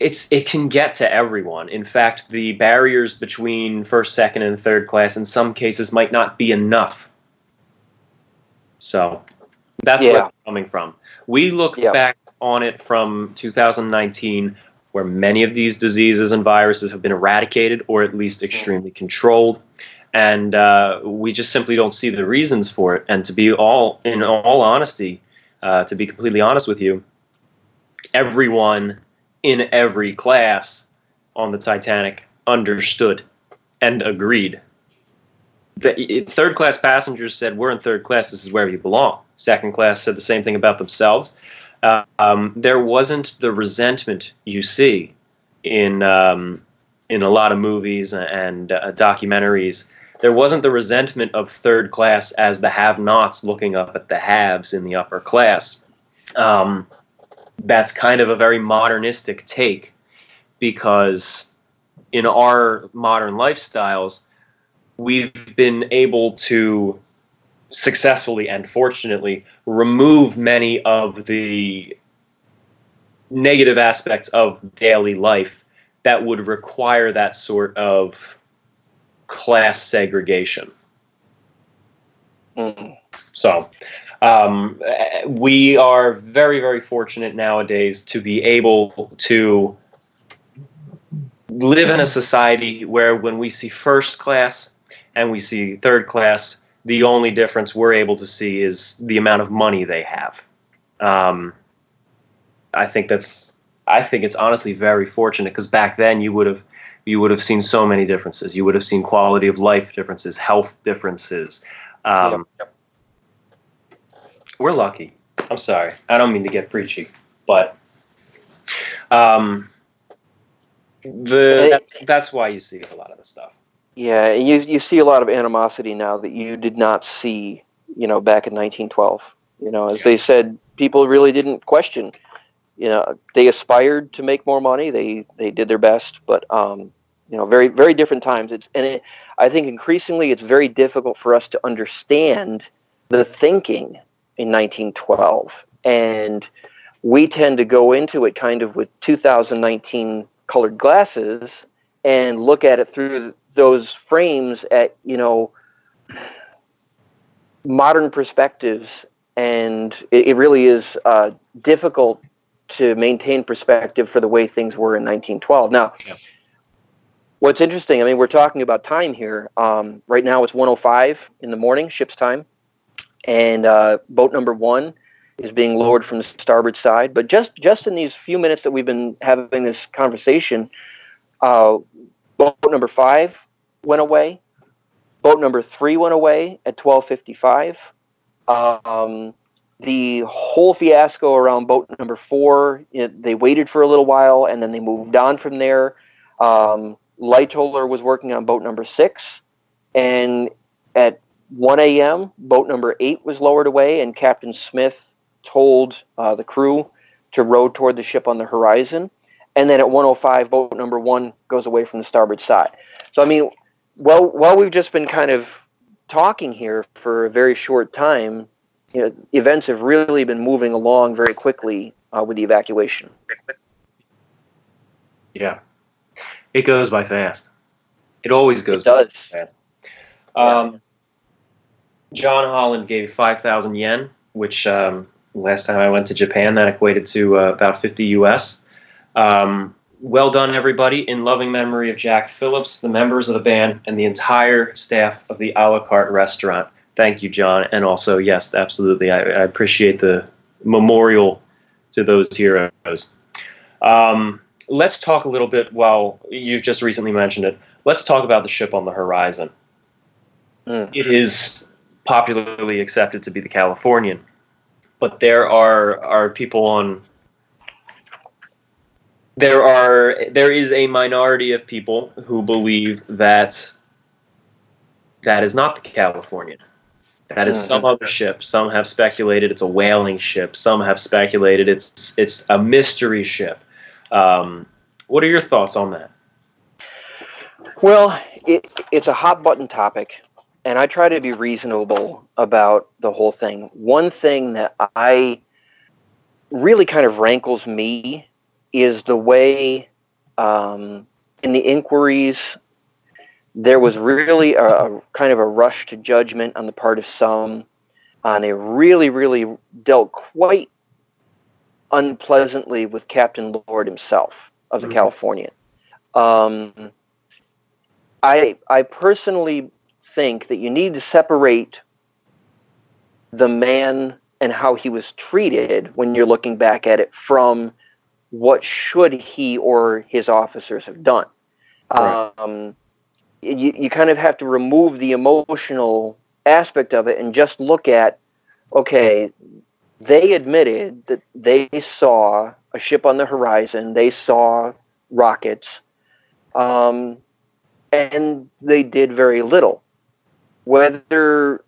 Speaker 2: It can get to everyone. In fact, the barriers between first, second, and third class in some cases might not be enough. So that's where it's coming from. We look back on it from 2019, where many of these diseases and viruses have been eradicated or at least extremely controlled. And we just simply don't see the reasons for it. And to be in all honesty, to be completely honest with you, everyone in every class on the Titanic understood and agreed. The third class passengers said, "We're in third class, this is where you belong." Second class said the same thing about themselves. There wasn't the resentment you see in a lot of movies and documentaries. There wasn't the resentment of third class as the have-nots looking up at the haves in the upper class. That's kind of a very modernistic take, because in our modern lifestyles, we've been able to successfully and fortunately remove many of the negative aspects of daily life that would require that sort of class segregation. So we are very, very fortunate nowadays to be able to live in a society where when we see first class and we see third class, the only difference we're able to see is the amount of money they have. I think it's honestly very fortunate, because back then you would have seen so many differences. You would have seen quality of life differences, health differences. We're lucky. I'm sorry. I don't mean to get preachy, but that's why you see a lot of the stuff.
Speaker 3: Yeah, you see a lot of animosity now that you did not see, back in 1912. As they said, people really didn't question. They aspired to make more money. They did their best, but very, very different times. I think increasingly it's very difficult for us to understand the thinking in 1912, and we tend to go into it kind of with 2019 colored glasses and look at it through those frames at modern perspectives, and it really is difficult to maintain perspective for the way things were in 1912. Now, what's interesting, we're talking about time here. Right now it's 1:05 in the morning, ship's time, and boat number 1 is being lowered from the starboard side. But just in these few minutes that we've been having this conversation, boat number 5 went away. Boat number 3 went away at 12:55. the whole fiasco around boat number 4, they waited for a little while and then they moved on from there. Lightoller was working on boat number 6, and at 1 a.m., boat number 8 was lowered away, and Captain Smith told the crew to row toward the ship on the horizon. And then at 1:05, boat number 1 goes away from the starboard side. So, I mean, while we've just been kind of talking here for a very short time, events have really been moving along very quickly with the evacuation.
Speaker 2: Yeah. It goes by fast. It always goes by fast. John Holland gave 5,000 yen, which last time I went to Japan, that equated to about 50 US. Well done, everybody. In loving memory of Jack Phillips, the members of the band, and the entire staff of the a la carte restaurant. Thank you, John. And also, yes, absolutely, I appreciate the memorial to those heroes. Let's talk a little bit, while you've just recently mentioned it, let's talk about the ship on the horizon. It is popularly accepted to be the Californian, but there are people on... There is a minority of people who believe that that is not the Californian. That is some other ship. Some have speculated it's a whaling ship. Some have speculated it's a mystery ship. What are your thoughts on that?
Speaker 3: Well, it's a hot button topic, and I try to be reasonable about the whole thing. One thing that I really kind of rankles me is the way in the inquiries there was really a kind of a rush to judgment on the part of some, and they really dealt quite unpleasantly with Captain Lord himself of the Californian. I personally think that you need to separate the man and how he was treated when you're looking back at it from what should he or his officers have done. Right. You kind of have to remove the emotional aspect of it and just look at, okay, they admitted that they saw a ship on the horizon, they saw rockets, and they did very little. Whether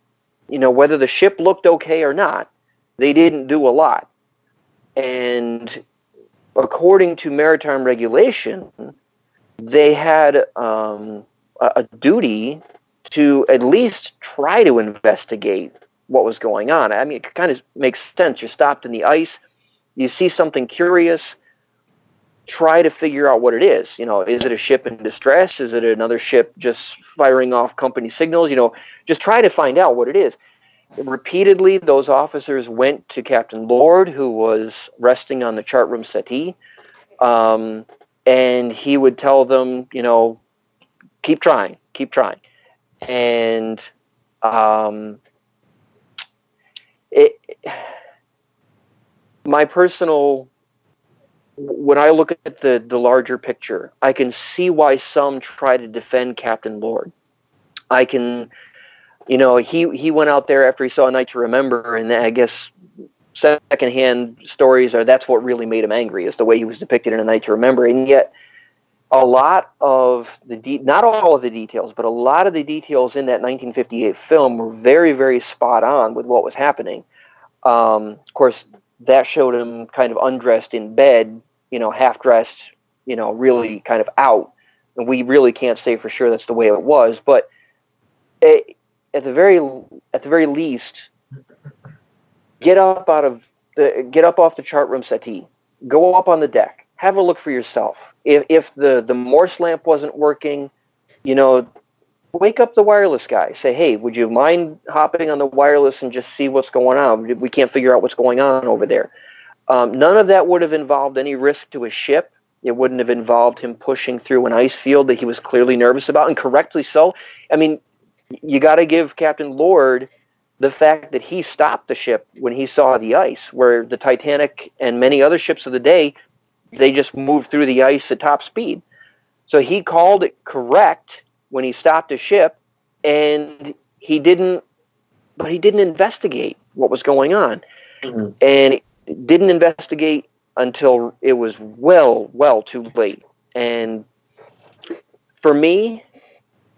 Speaker 3: the ship looked okay or not, they didn't do a lot. And according to maritime regulation, they had a duty to at least try to investigate what was going on. I mean, it kind of makes sense. You're stopped in the ice, you see something curious, try to figure out what it is. Is it a ship in distress? Is it another ship just firing off company signals? Just try to find out what it is. Repeatedly, those officers went to Captain Lord, who was resting on the chart room settee, and he would tell them, keep trying. And my personal, when I look at the larger picture, I can see why some try to defend Captain Lord. I can, he went out there after he saw A Night to Remember, and I guess secondhand stories are that's what really made him angry, is the way he was depicted in A Night to Remember. And yet a lot of not all of the details, but a lot of the details in that 1958 film were very, very spot on with what was happening. Of course, that showed him kind of undressed in bed, half dressed, really kind of out. And we really can't say for sure that's the way it was, but at the very least, get up off the chart room settee, go up on the deck, have a look for yourself. If the Morse lamp wasn't working, wake up the wireless guy. Say, hey, would you mind hopping on the wireless and just see what's going on? We can't figure out what's going on over there. None of that would have involved any risk to his ship. It wouldn't have involved him pushing through an ice field that he was clearly nervous about, and correctly so. I mean, you got to give Captain Lord the fact that he stopped the ship when he saw the ice, where the Titanic and many other ships of the day, they just moved through the ice at top speed. So he called it correct when he stopped the ship, and he didn't investigate what was going on. and didn't investigate until it was well too late. And for me,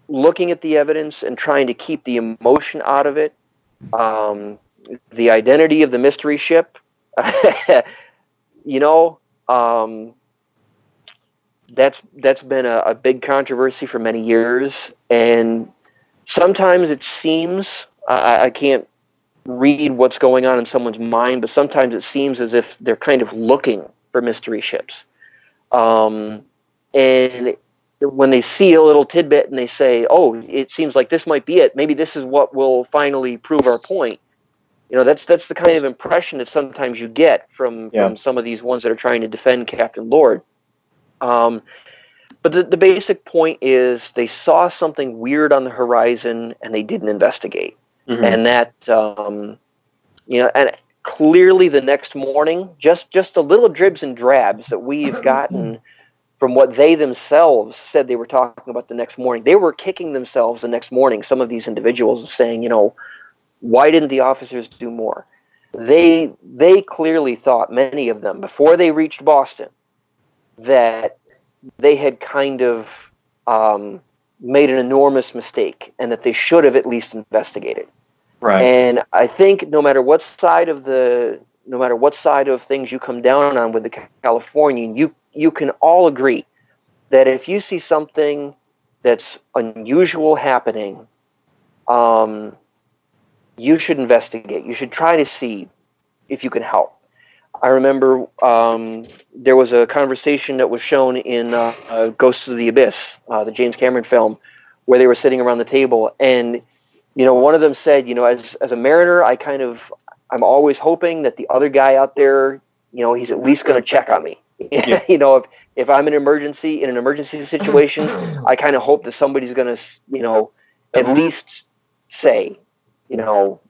Speaker 3: looking at the evidence and trying to keep the emotion out of it, the identity of the mystery ship, you know, that's been a big controversy for many years, and sometimes it seems I can't read what's going on in someone's mind, but sometimes it seems as if they're kind of looking for mystery ships, and when they see a little tidbit and they say, "Oh, it seems like this might be it. Maybe this is what will finally prove our point." You know, that's the kind of impression that sometimes you get from some of these ones that are trying to defend Captain Lord. But the basic point is they saw something weird on the horizon and they didn't investigate. And that, you know, and clearly the next morning, just a little dribs and drabs that we've gotten from what they themselves said they were talking about the next morning. They were kicking themselves the next morning, some of these individuals, saying, you know, why didn't the officers do more? They clearly thought, many of them, before they reached Boston, that they had kind of made an enormous mistake and that they should have at least investigated.
Speaker 2: Right.
Speaker 3: And I think no matter what side of things you come down on with the Californian, you can all agree that if you see something that's unusual happening, you should investigate. You should try to see if you can help. I remember there was a conversation that was shown in Ghosts of the Abyss, the James Cameron film, where they were sitting around the table, and you know, one of them said, you know, as a mariner, I'm always hoping that the other guy out there, you know, he's at least going to check on me. Yeah. You know, if I'm in an emergency situation, I kind of hope that somebody's going to, you know, at least say, you know,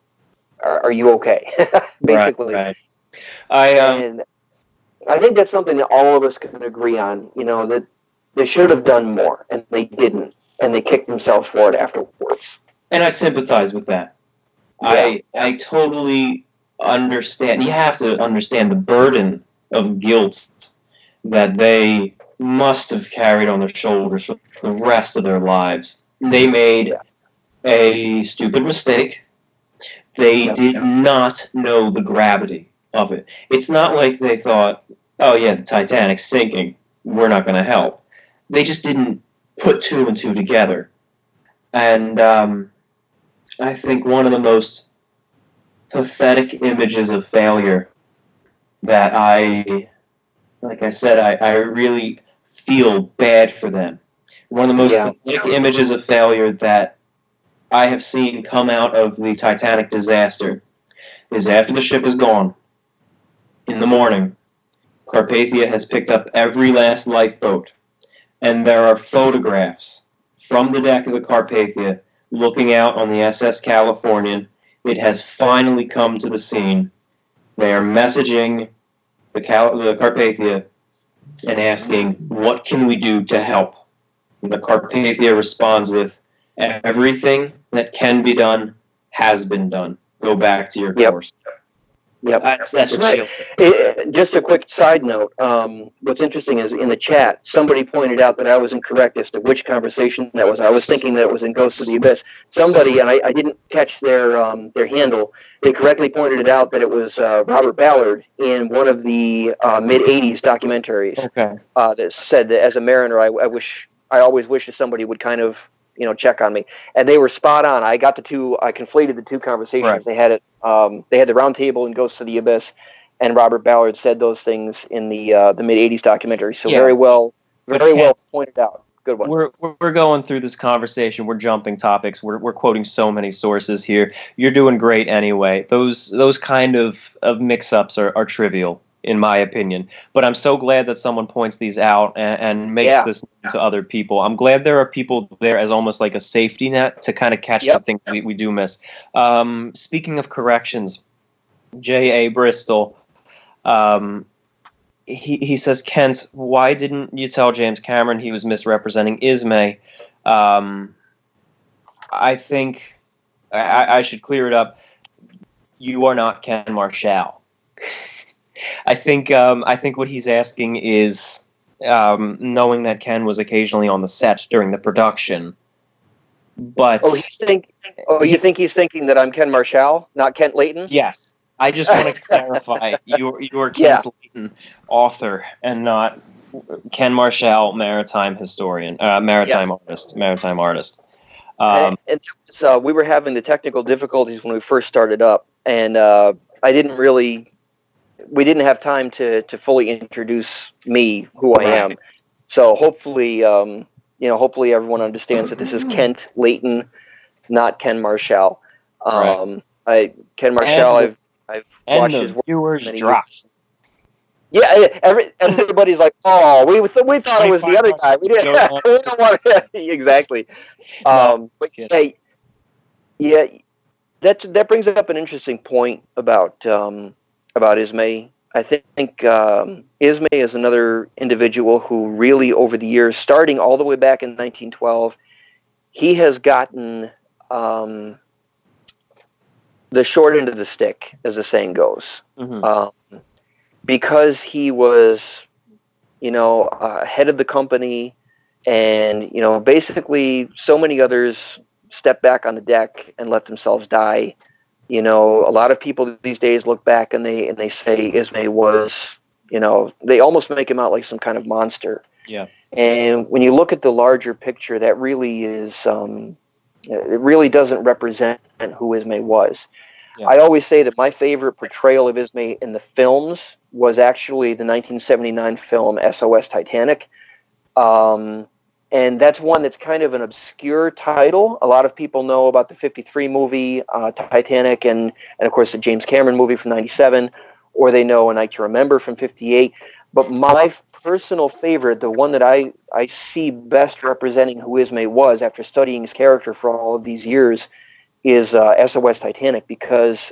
Speaker 3: are you okay? Basically.
Speaker 2: Right.
Speaker 3: And I think that's something that all of us can agree on, you know, that they should have done more and they didn't, and they kicked themselves for it afterwards.
Speaker 2: And I sympathize with that. Yeah. I totally understand. You have to understand the burden of guilt that they must have carried on their shoulders for the rest of their lives. They made a stupid mistake. They did not know the gravity of it. It's not like they thought, oh yeah, the Titanic's sinking, we're not going to help. They just didn't put two and two together. And I think one of the most pathetic images of failure that like I said, I really feel bad for them. One of the most pathetic images of failure that I have seen come out of the Titanic disaster is after the ship is gone, in the morning, Carpathia has picked up every last lifeboat, and there are photographs from the deck of the Carpathia looking out on the SS Californian. It has finally come to the scene. They are messaging the Carpathia and asking, what can we do to help? And the Carpathia responds with, everything that can be done has been done. Go back to your course.
Speaker 3: Yep.
Speaker 2: That's right.
Speaker 3: Just a quick side note. What's interesting is in the chat, somebody pointed out that I was incorrect as to which conversation that was. I was thinking that it was in Ghosts of the Abyss. Somebody, and I didn't catch their handle, they correctly pointed it out that it was Robert Ballard in one of the mid-'80s documentaries.
Speaker 2: Okay.
Speaker 3: That said that as a mariner, I always wish that somebody would kind of, you know, check on me, and they were spot on. I conflated the two conversations. Right. They had it. They had the round table in Ghosts of the Abyss, and Robert Ballard said those things in the mid-'80s documentary. So very well pointed out. Good one.
Speaker 2: We're going through this conversation. We're jumping topics. We're quoting so many sources here. You're doing great anyway. Those kind of mix-ups are trivial, in my opinion. But I'm so glad that someone points these out and makes this to other people. I'm glad there are people there as almost like a safety net to kind of catch the things we do miss. Speaking of corrections, J.A. Bristol, he says, Kent, why didn't you tell James Cameron he was misrepresenting Ismay? I think I should clear it up. You are not Ken Marshall. I think what he's asking is, knowing that Ken was occasionally on the set during the production, but
Speaker 3: you think he's thinking that I'm Ken Marshall, not Kent Layton?
Speaker 2: yes, I just want to clarify, you're
Speaker 3: Yeah.
Speaker 2: Kent Layton, author, and not Ken Marshall, maritime historian, maritime artist.
Speaker 3: And we were having the technical difficulties when we first started up, and we didn't have time to fully introduce me, who I am. So hopefully, hopefully everyone understands that this is Kent Layton, not Ken Marshall. Ken Marshall, I've watched his work
Speaker 2: viewers
Speaker 3: many
Speaker 2: drop.
Speaker 3: years. Yeah, everybody's like, oh, we thought it was the other guy. We don't want to exactly. But that brings up an interesting point about Ismay. I think Ismay is another individual who really, over the years, starting all the way back in 1912, he has gotten the short end of the stick, as the saying goes. Mm-hmm. Because he was, head of the company, and basically so many others stepped back on the deck and let themselves die. A lot of people these days look back and they say Ismay was, they almost make him out like some kind of monster.
Speaker 2: Yeah.
Speaker 3: And when you look at the larger picture, that really is, it really doesn't represent who Ismay was. Yeah. I always say that my favorite portrayal of Ismay in the films was actually the 1979 film SOS Titanic. And that's one that's kind of an obscure title. A lot of people know about the 53 movie, Titanic, and of course the James Cameron movie from 97, or they know A Night to Remember from 58. But my personal favorite, the one that I see best representing who Ismay was after studying his character for all of these years, is SOS Titanic, because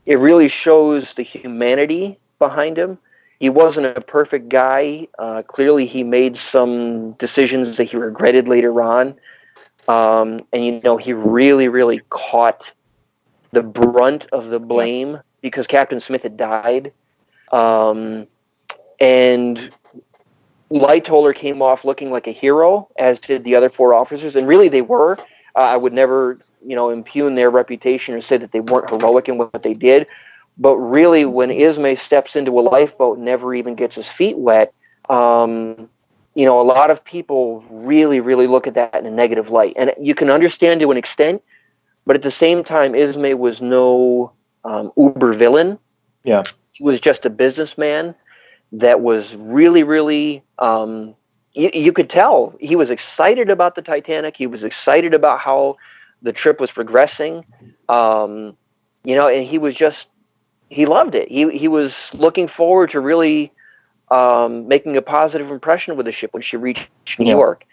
Speaker 3: it really shows the humanity behind him. He wasn't a perfect guy. Clearly, he made some decisions that he regretted later on. And, he really, really caught the brunt of the blame because Captain Smith had died. And Lightoller came off looking like a hero, as did the other four officers. And really, they were. I would never, impugn their reputation or say that they weren't heroic in what they did. But really, when Ismay steps into a lifeboat and never even gets his feet wet, a lot of people really, really look at that in a negative light. And you can understand to an extent, but at the same time, Ismay was no uber villain.
Speaker 2: Yeah.
Speaker 3: He was just a businessman that was really, really, you could tell he was excited about the Titanic. He was excited about how the trip was progressing. And he was just, he loved it. He was looking forward to really making a positive impression with the ship when she reached New York.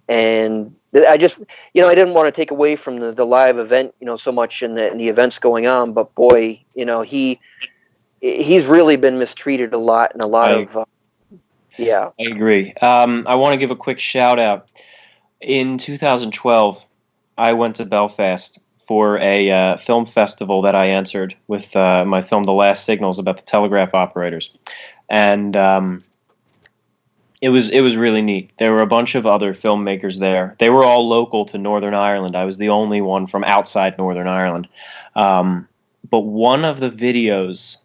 Speaker 3: And I just, I didn't want to take away from the live event, so much in the events going on. But boy, he's really been mistreated a lot, and a lot of, I
Speaker 2: agree. I want to give a quick shout out. In 2012, I went to Belfast for a film festival that I entered with my film The Last Signals, about the telegraph operators. And it was really neat. There were a bunch of other filmmakers there. They were all local to Northern Ireland. I was the only one from outside Northern Ireland. But one of the videos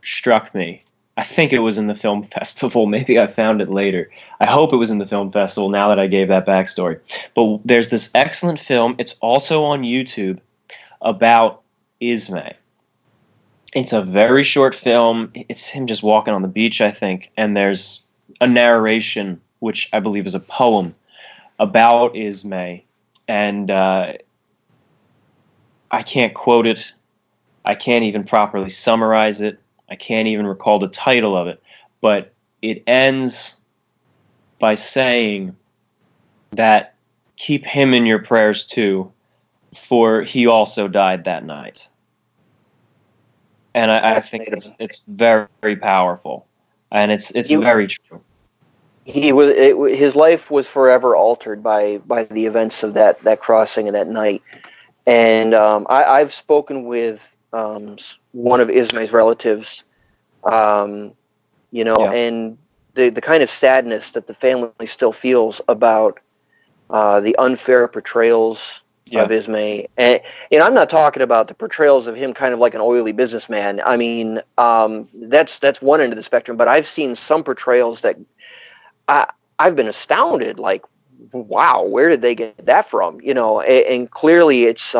Speaker 2: struck me. I think it was in the film festival. Maybe I found it later. I hope it was in the film festival now that I gave that backstory. But there's this excellent film. It's also on YouTube about Ismay. It's a very short film. It's him just walking on the beach, I think. And there's a narration, which I believe is a poem, about Ismay. And I can't quote it. I can't even properly summarize it. I can't even recall the title of it, but it ends by saying that keep him in your prayers too, for he also died that night. And I think it's very, very powerful, and it's very true.
Speaker 3: His life was forever altered by the events of that crossing and that night. And I've spoken with one of Ismay's relatives. And the kind of sadness that the family still feels about the unfair portrayals of Ismay. And I'm not talking about the portrayals of him kind of like an oily businessman. I mean, that's one end of the spectrum. But I've seen some portrayals that I've been astounded. Like, wow, where did they get that from? And clearly it's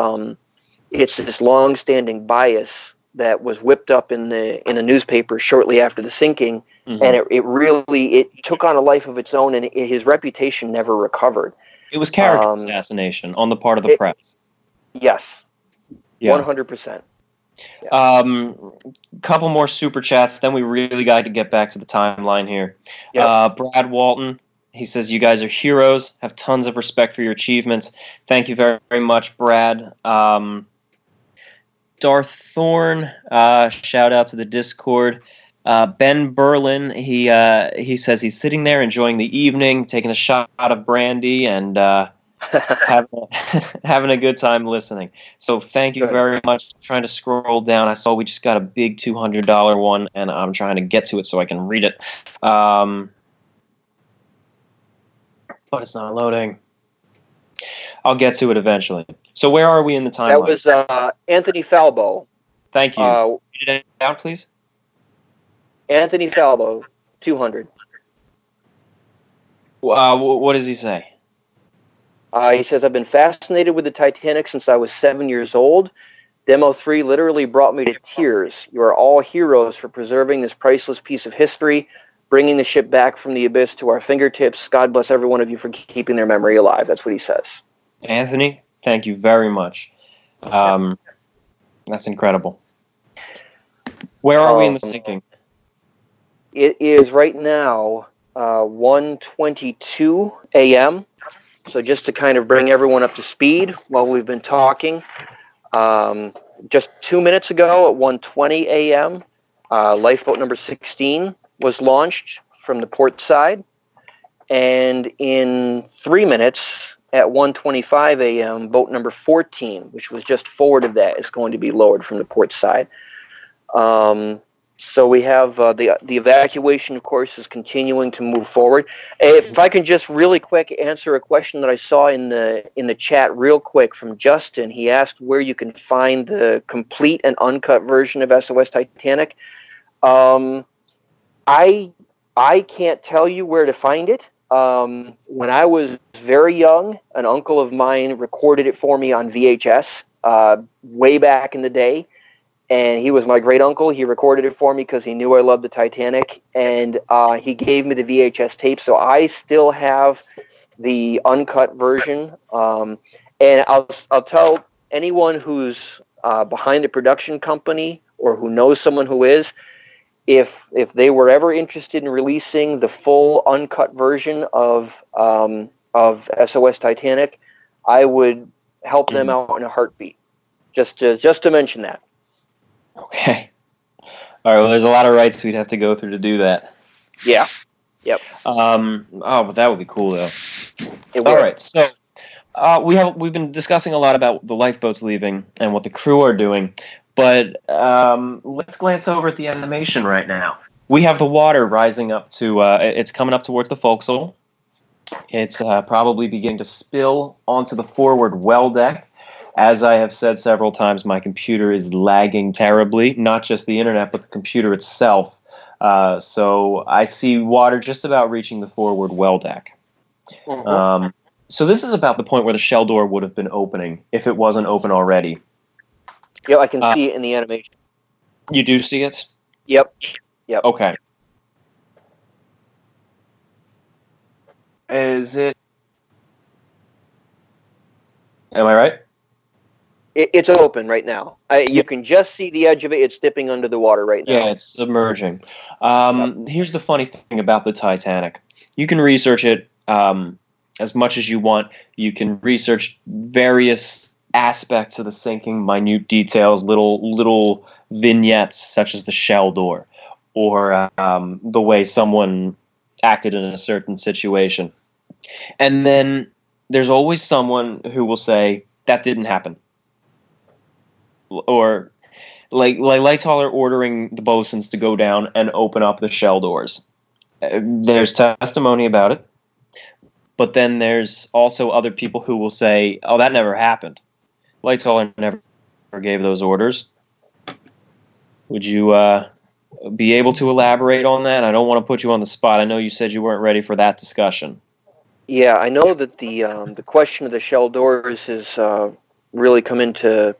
Speaker 3: this long-standing bias that was whipped up in a newspaper shortly after the sinking, and it really took on a life of its own, and his reputation never recovered.
Speaker 2: It was character assassination on the part of the press.
Speaker 3: Yes, 100%.
Speaker 2: Couple more super chats, then we really got to get back to the timeline here. Brad Walton, he says, "You guys are heroes. Have tons of respect for your achievements." Thank you very, very much, Brad. Darth Thorne, shout out to the Discord. Ben Berlin, he says he's sitting there enjoying the evening, taking a shot of brandy, and having a good time listening. So thank you very much. I'm trying to scroll down. I saw we just got a big $200 one, and I'm trying to get to it so I can read it. But it's not loading. I'll get to it eventually. So where are we in the timeline?
Speaker 3: That was Anthony Falbo.
Speaker 2: Thank you. Read it out, please.
Speaker 3: Anthony Falbo, 200.
Speaker 2: What does he say?
Speaker 3: He says, "I've been fascinated with the Titanic since I was 7 years old. Demo 3 literally brought me to tears. You are all heroes for preserving this priceless piece of history, bringing the ship back from the abyss to our fingertips. God bless every one of you for keeping their memory alive." That's what he says.
Speaker 2: Anthony, thank you very much. That's incredible. Where are we in the sinking?
Speaker 3: It is right now 1:22 a.m. So just to kind of bring everyone up to speed while we've been talking, just 2 minutes ago at 1:20 a.m., Lifeboat number 16 was launched from the port side. And in 3 minutes at 1:25 a.m., boat number 14, which was just forward of that, is going to be lowered from the port side. So we have the evacuation, of course, is continuing to move forward. If I can just really quick answer a question that I saw in the chat real quick from Justin. He asked where you can find the complete and uncut version of SOS Titanic. I can't tell you where to find it. When I was very young, an uncle of mine recorded it for me on VHS way back in the day. And he was my great uncle. He recorded it for me because he knew I loved the Titanic. And he gave me the VHS tape. So I still have the uncut version. And I'll tell anyone who's behind a production company or who knows someone who is, if they were ever interested in releasing the full uncut version of SOS Titanic, I would help them out in a heartbeat. Just to mention that.
Speaker 2: Okay. All right. Well, there's a lot of rights we'd have to go through to do that.
Speaker 3: Yeah. Yep.
Speaker 2: But that would be cool, though. All right. So we've been discussing a lot about the lifeboats leaving and what the crew are doing, but let's glance over at the animation right now. We have the water rising up to. It's coming up towards the forecastle. It's probably beginning to spill onto the forward well deck. As I have said several times, my computer is lagging terribly, not just the internet, but the computer itself. So I see water just about reaching the forward well deck. Mm-hmm. So this is about the point where the shell door would have been opening, if it wasn't open already.
Speaker 3: Yeah, I can see it in the animation.
Speaker 2: You do see it?
Speaker 3: Yep.
Speaker 2: Okay. Is it... Am I right?
Speaker 3: It's open right now. You can just see the edge of it. It's dipping under the water right now.
Speaker 2: Yeah, it's submerging. Here's the funny thing about the Titanic. You can research it as much as you want. You can research various aspects of the sinking, minute details, little vignettes, such as the shell door, or the way someone acted in a certain situation. And then there's always someone who will say, that didn't happen. Or like Lightoller ordering the bosuns to go down and open up the shell doors. There's testimony about it, but then there's also other people who will say, "Oh, that never happened. Lightoller never gave those orders." Would you be able to elaborate on that? I don't want to put you on the spot. I know you said you weren't ready for that discussion.
Speaker 3: Yeah, I know that the question of the shell doors has really come into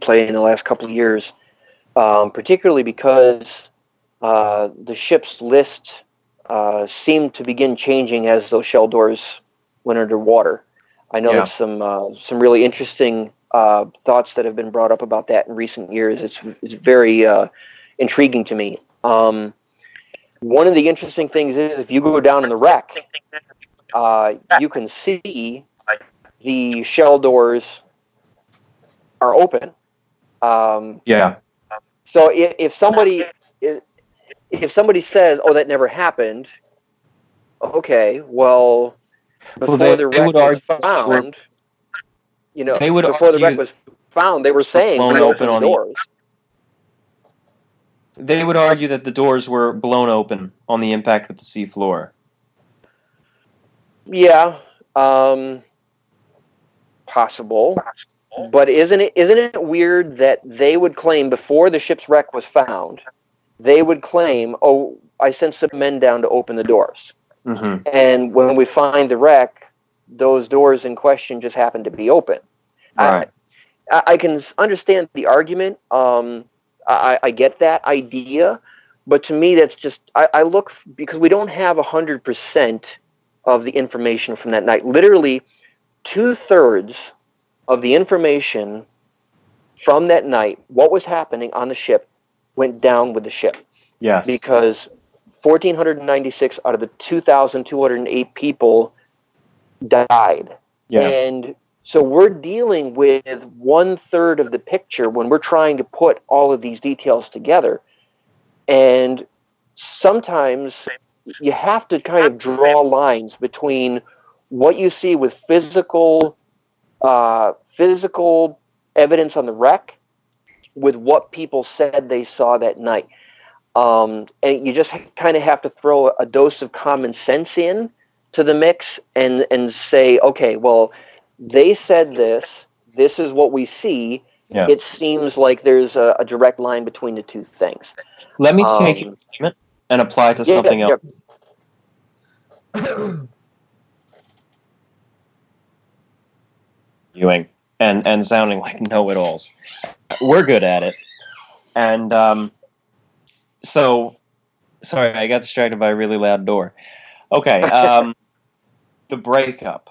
Speaker 3: play in the last couple of years, particularly because the ship's list seemed to begin changing as those shell doors went underwater. I know that some really interesting thoughts that have been brought up about that in recent years. It's very intriguing to me. One of the interesting things is if you go down in the wreck, you can see the shell doors are open. So if somebody says, "Oh, that never happened," okay, well, before the wreck was found, before the wreck was found, they were saying we opened the doors.
Speaker 2: They would argue that the doors were blown open on the impact with the seafloor.
Speaker 3: Yeah, possible. But isn't it weird that they would claim before the ship's wreck was found, they would claim, "Oh, I sent some men down to open the doors," and when we find the wreck, those doors in question just happen to be open.
Speaker 2: Right.
Speaker 3: I can understand the argument. I get that idea, but to me, that's just I look because we don't have 100% of the information from that night. Literally, 2/3 of the information from that night, what was happening on the ship, went down with the ship.
Speaker 2: Yes.
Speaker 3: Because 1,496 out of the 2,208 people died.
Speaker 2: Yes.
Speaker 3: And so we're dealing with 1/3 of the picture when we're trying to put all of these details together. And sometimes you have to kind of draw lines between what you see with physical evidence on the wreck with what people said they saw that night. And you just kind of have to throw a dose of common sense in to the mix and say, okay, well, they said this. This is what we see. Yeah. It seems like there's a direct line between the two things.
Speaker 2: Let me take your statement and apply it to something else. Viewing and sounding like know-it-alls. We're good at it. And so, sorry, I got distracted by a really loud door. Okay, the breakup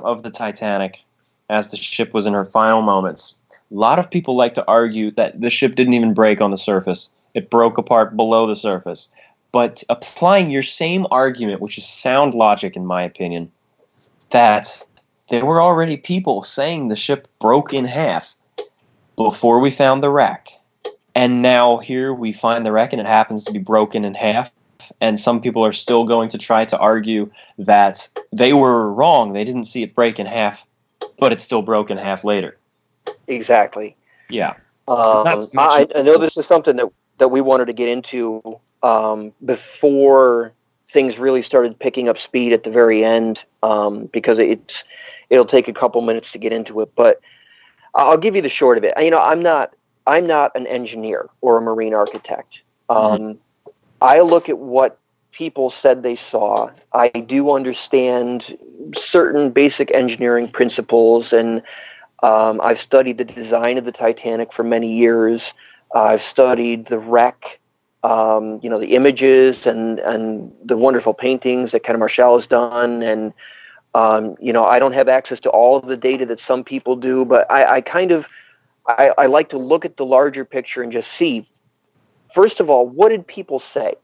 Speaker 2: of the Titanic as the ship was in her final moments. A lot of people like to argue that the ship didn't even break on the surface. It broke apart below the surface. But applying your same argument, which is sound logic in my opinion, that there were already people saying the ship broke in half before we found the wreck. And now here we find the wreck and it happens to be broken in half. And some people are still going to try to argue that they were wrong. They didn't see it break in half, but it still broke in half later.
Speaker 3: Exactly.
Speaker 2: Yeah.
Speaker 3: I know this is something that we wanted to get into before things really started picking up speed at the very end, because it'll take a couple minutes to get into it. But I'll give you the short of it. I'm not an engineer or a marine architect. I look at what people said they saw. I do understand certain basic engineering principles, and I've studied the design of the Titanic for many years. I've studied the wreck, the images and the wonderful paintings that Ken Marshall has done. And, I don't have access to all of the data that some people do, but I like to look at the larger picture and just see, first of all, what did people say?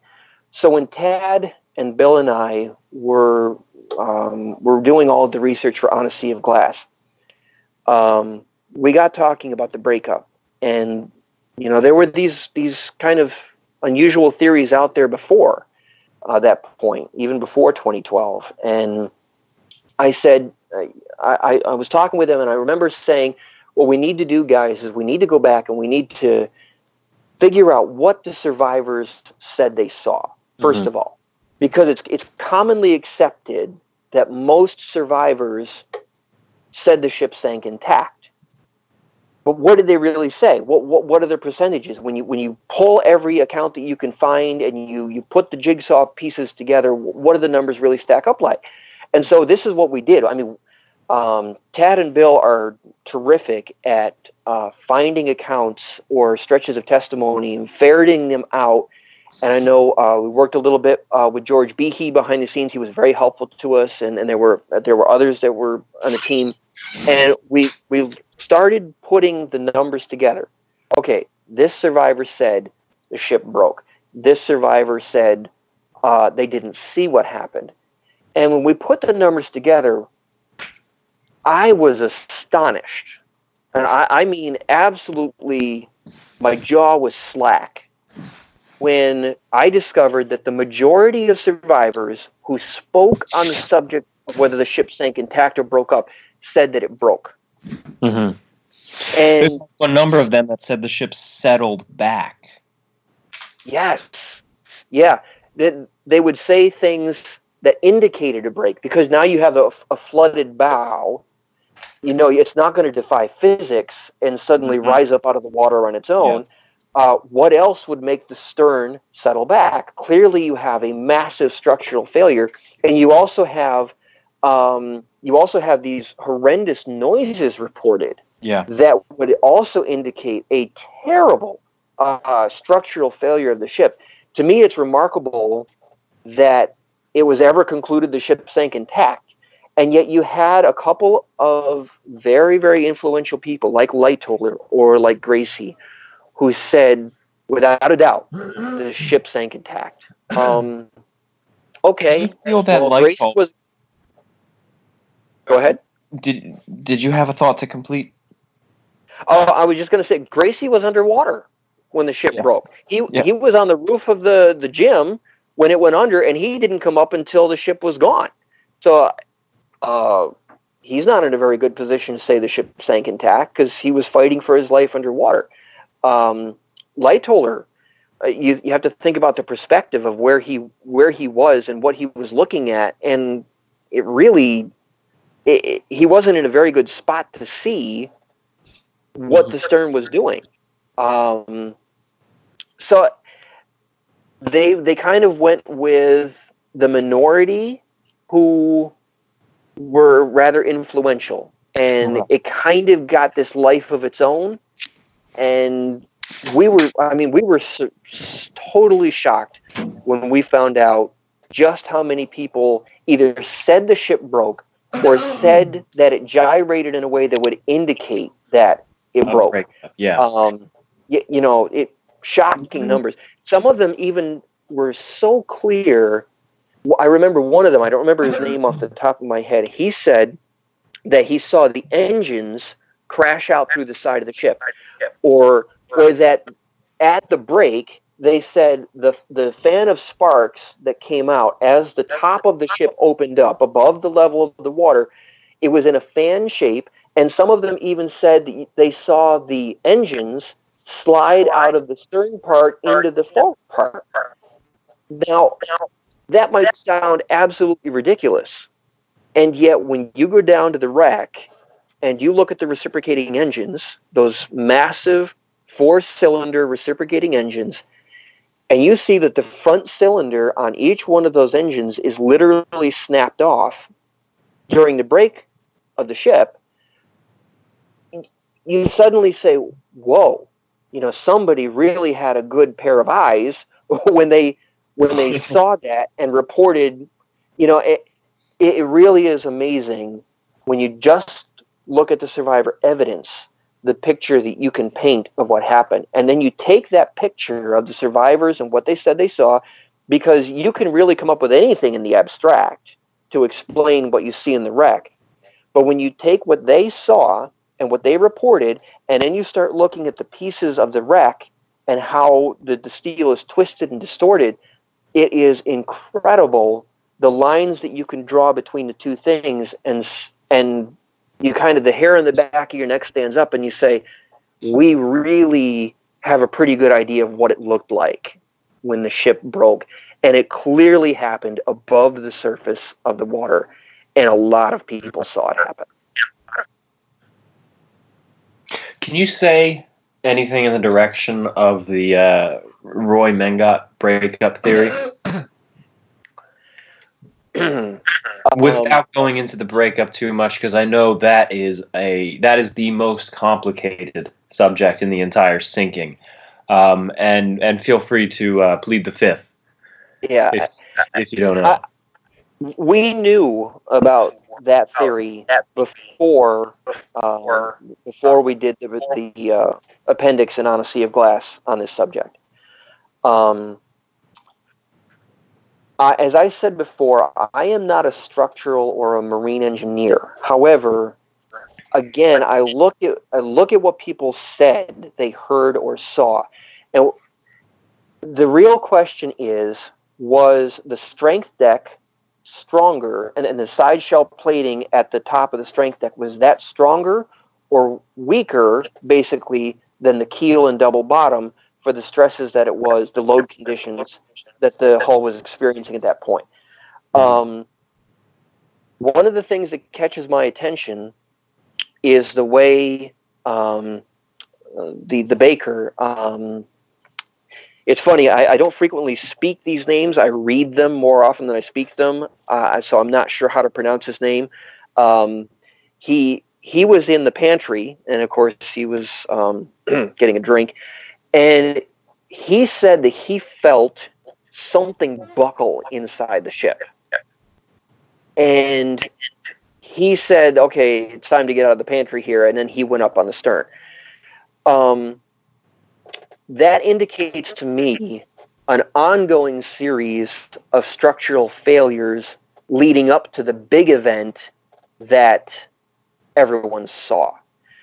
Speaker 3: So when Tad and Bill and I were doing all of the research for On a Sea of Glass, we got talking about the breakup. And, there were these kind of unusual theories out there before that point, even before 2012. And I said, I was talking with him, and I remember saying, what we need to do, guys, is we need to go back and we need to figure out what the survivors said they saw, first of all, because it's commonly accepted that most survivors said the ship sank intact. But what did they really say? What are their percentages? When you pull every account that you can find and you put the jigsaw pieces together, what do the numbers really stack up like? And so this is what we did. I mean, Tad and Bill are terrific at finding accounts or stretches of testimony and ferreting them out. And I know we worked a little bit with George Behe behind the scenes. He was very helpful to us, and there were others that were on the team. And we started putting the numbers together. Okay, this survivor said the ship broke. This survivor said they didn't see what happened. And when we put the numbers together, I was astonished. And I mean, absolutely, my jaw was slack when I discovered that the majority of survivors who spoke on the subject of whether the ship sank intact or broke up said that it broke.
Speaker 2: And
Speaker 3: there's
Speaker 2: a number of them that said the ship settled back.
Speaker 3: Yes. Yeah. They would say things that indicated a break, because now you have a flooded bow. You know, it's not going to defy physics and suddenly rise up out of the water on its own. Yeah. What else would make the stern settle back? Clearly, you have a massive structural failure, and you also have these horrendous noises reported.
Speaker 2: Yeah.
Speaker 3: That would also indicate a terrible structural failure of the ship. To me, it's remarkable that it was ever concluded the ship sank intact. And yet you had a couple of very, very influential people like Lightoller or like Gracie who said, without a doubt, the ship sank intact. Okay.
Speaker 2: Did you feel that
Speaker 3: Gracie was... Go ahead.
Speaker 2: Did you have a thought to complete?
Speaker 3: I was just going to say, Gracie was underwater when the ship broke. He was on the roof of the gym when it went under, and he didn't come up until the ship was gone. So he's not in a very good position to say the ship sank intact because he was fighting for his life underwater. Lightoller, you have to think about the perspective of where he was and what he was looking at, and it really he wasn't in a very good spot to see what the stern was doing. So they kind of went with the minority who were rather influential, and it kind of got this life of its own. And we were totally shocked when we found out just how many people either said the ship broke or said that it gyrated in a way that would indicate that it broke.
Speaker 2: Yeah.
Speaker 3: Shocking numbers. Some of them even were so clear. I remember one of them, I don't remember his name off the top of my head. He said that he saw the engines crash out through the side of the ship, or that at the break, they said the fan of sparks that came out as the top of the ship opened up above the level of the water, it was in a fan shape, and some of them even said they saw the engines slide out of the stern part into the forward part. Now, that might sound absolutely ridiculous, and yet when you go down to the wreck and you look at the reciprocating engines, those massive 4-cylinder reciprocating engines, and you see that the front cylinder on each one of those engines is literally snapped off during the break of the ship, you suddenly say, whoa, somebody really had a good pair of eyes when they saw that and reported. It really is amazing when you just look at the survivor evidence, the picture that you can paint of what happened. And then you take that picture of the survivors and what they said they saw, because you can really come up with anything in the abstract to explain what you see in the wreck. But when you take what they saw and what they reported, and then you start looking at the pieces of the wreck and how the steel is twisted and distorted, it is incredible the lines that you can draw between the two things, and you kind of, the hair in the back of your neck stands up and you say, we really have a pretty good idea of what it looked like when the ship broke. And it clearly happened above the surface of the water. And a lot of people saw it happen.
Speaker 2: Can you say anything in the direction of the Roy Mengot breakup theory? Without going into the breakup too much, because I know that is the most complicated subject in the entire sinking. And feel free to plead the fifth.
Speaker 3: Yeah,
Speaker 2: if you don't know.
Speaker 3: We knew about that theory before we did the appendix and On a Sea of Glass on this subject. As I said before, I am not a structural or a marine engineer. However, again, I look at what people said they heard or saw, and the real question is: was the strength deck stronger, and the side shell plating at the top of the strength deck, was that stronger or weaker, basically, than the keel and double bottom for the stresses that it was, the load conditions that the hull was experiencing at that point? One of the things that catches my attention is the way the baker. It's funny. I don't frequently speak these names. I read them more often than I speak them. So I'm not sure how to pronounce his name. He was in the pantry, and of course he was getting a drink, and he said that he felt something buckle inside the ship, and he said, "Okay, it's time to get out of the pantry here," and then he went up on the stern. That indicates to me an ongoing series of structural failures leading up to the big event that everyone saw.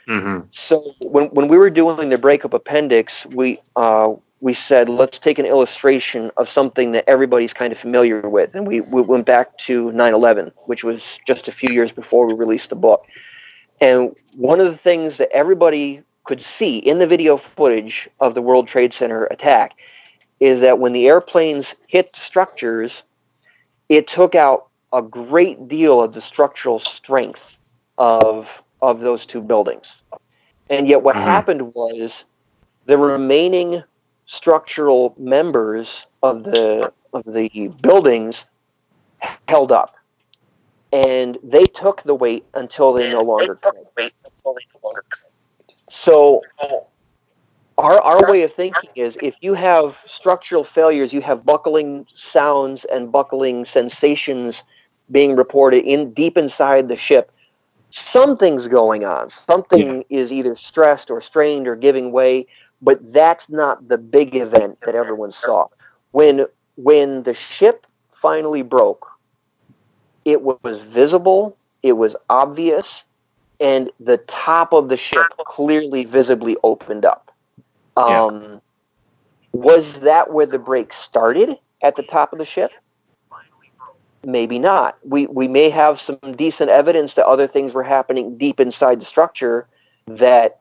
Speaker 2: Mm-hmm.
Speaker 3: So when we were doing the breakup appendix, we said, let's take an illustration of something that everybody's kind of familiar with. And we went back to 9/11, which was just a few years before we released the book. And one of the things that everybody could see in the video footage of the World Trade Center attack is that when the airplanes hit structures, it took out a great deal of the structural strength of those two buildings. And yet what happened was the remaining structural members of the buildings held up. And they took the weight until they no longer could. So our way of thinking is, if you have structural failures, you have buckling sounds and buckling sensations being reported deep inside the ship, something's going on. Something is either stressed or strained or giving way, but that's not the big event that everyone saw. When the ship finally broke, it was visible, it was obvious, and the top of the ship clearly visibly opened up. Was that where the break started, at the top of the ship? Maybe not. We may have some decent evidence that other things were happening deep inside the structure that,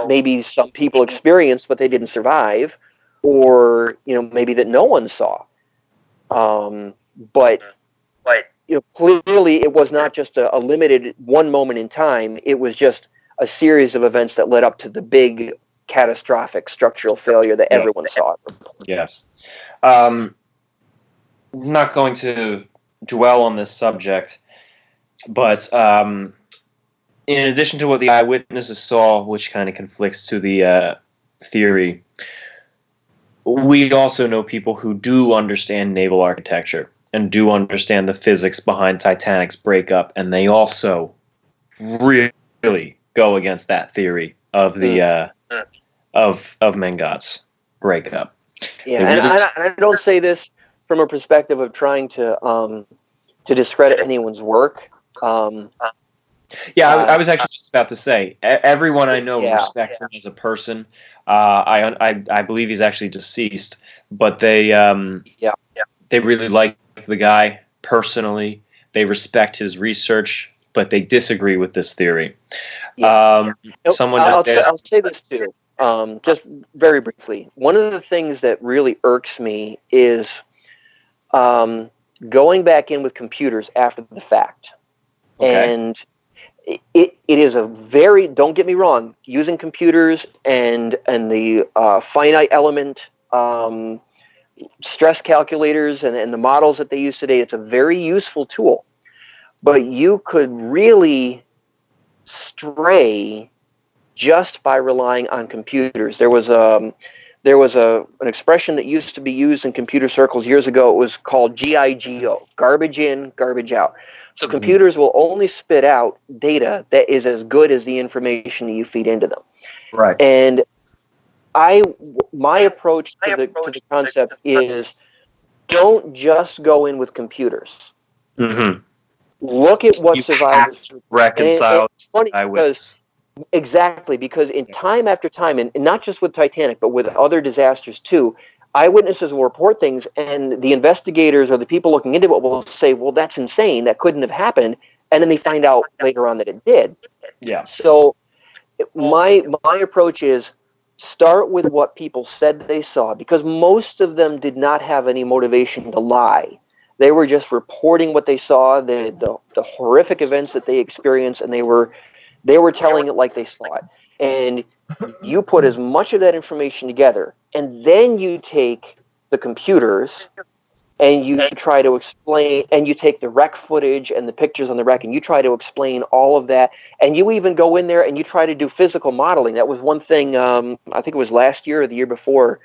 Speaker 3: maybe some people experienced but they didn't survive, or maybe that no one saw. But clearly it was not just a limited one moment in time. It was just a series of events that led up to the big catastrophic structural failure that everyone saw.
Speaker 2: Yes. I'm not going to dwell on this subject, but in addition to what the eyewitnesses saw, which kind of conflicts to the theory, we also know people who do understand naval architecture and do understand the physics behind Titanic's breakup, and they also really go against that theory of the of Mengot's breakup.
Speaker 3: Yeah, and I don't say this from a perspective of trying to discredit anyone's work.
Speaker 2: I was actually just about to say, everyone I know respects him as a person. I believe he's actually deceased, but they really like the guy personally. They respect his research, but they disagree with this theory.
Speaker 3: Yeah.
Speaker 2: Someone just asked.
Speaker 3: I'll say this too, just very briefly. One of the things that really irks me is going back in with computers after the fact.
Speaker 2: Okay.
Speaker 3: And it is a very, don't get me wrong, using computers and the finite element stress calculators and the models that they use today, it's a very useful tool. But you could really stray just by relying on computers. There was an expression that used to be used in computer circles years ago. It was called GIGO, garbage in, garbage out. So computers will only spit out data that is as good as the information that you feed into them.
Speaker 2: Right.
Speaker 3: And my approach to the concept is don't just go in with computers.
Speaker 2: Mm-hmm.
Speaker 3: Look at what
Speaker 2: You
Speaker 3: survivors
Speaker 2: have to reconcile.
Speaker 3: And it's funny because exactly, because in time after time, and not just with Titanic, but with other disasters too, eyewitnesses will report things, and the investigators or the people looking into it will say, well, that's insane, that couldn't have happened, and then they find out later on that it did.
Speaker 2: Yeah.
Speaker 3: So my approach is start with what people said they saw, because most of them did not have any motivation to lie. They were just reporting what they saw, the horrific events that they experienced, and they were telling it like they saw it. And you put as much of that information together, and then you take the computers and you try to explain, and you take the wreck footage and the pictures on the wreck, and you try to explain all of that. And you even go in there and you try to do physical modeling. That was one thing, I think it was last year or the year before,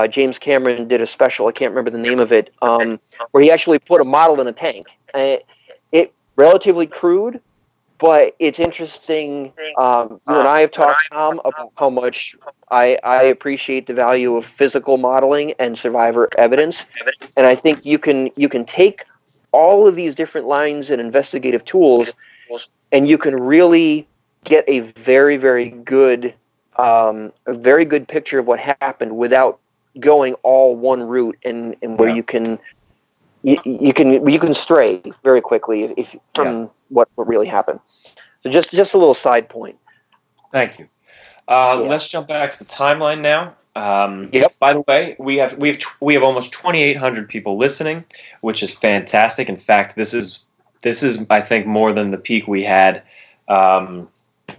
Speaker 3: James Cameron did a special, I can't remember the name of it, where he actually put a model in a tank. It relatively crude, but it's interesting. You and I have talked, Tom, about how much I appreciate the value of physical modeling and survivor evidence. And I think you can take all of these different lines and investigative tools, and you can really get a very, very good picture of what happened without going all one route, and where you can stray very quickly from what really happened. So just a little side point.
Speaker 2: Thank you. Let's jump back to the timeline now. By the way, we have almost 2,800 people listening, which is fantastic. In fact, this is I think more than the peak we had when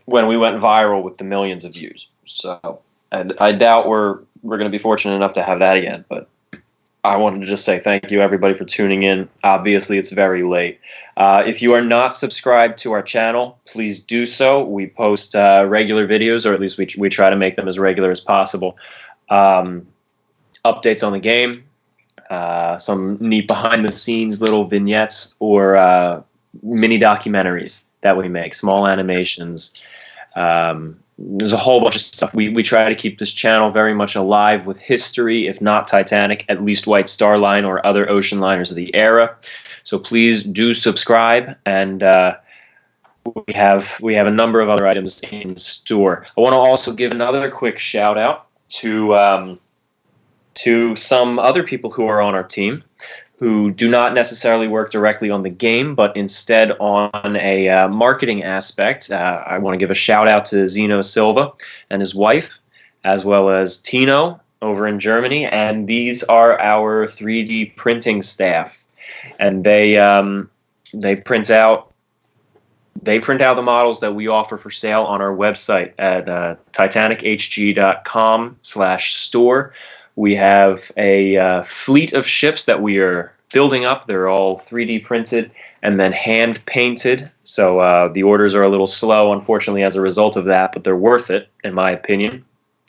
Speaker 2: we went viral with the millions of views. So, and I doubt we're going to be fortunate enough to have that again. But I wanted to just say thank you, everybody, for tuning in. Obviously, it's very late. If you are not subscribed to our channel, please do so. We post regular videos, or at least we try to make them as regular as possible. Updates on the game, some neat behind-the-scenes little vignettes, or mini documentaries that we make, small animations. There's a whole bunch of stuff. We try to keep this channel very much alive with history, if not Titanic, at least White Star Line or other ocean liners of the era. So please do subscribe, and we have a number of other items in store. I want to also give another quick shout out to some other people who are on our team, who do not necessarily work directly on the game, but instead on a marketing aspect. I want to give a shout out to Zeno Silva and his wife, as well as Tino over in Germany. And these are our 3D printing staff, and they print out the models that we offer for sale on our website at titanichg.com/store. We have a fleet of ships that we are building up. They're all 3D printed and then hand painted. So the orders are a little slow, unfortunately, as a result of that, but they're worth it, in my opinion.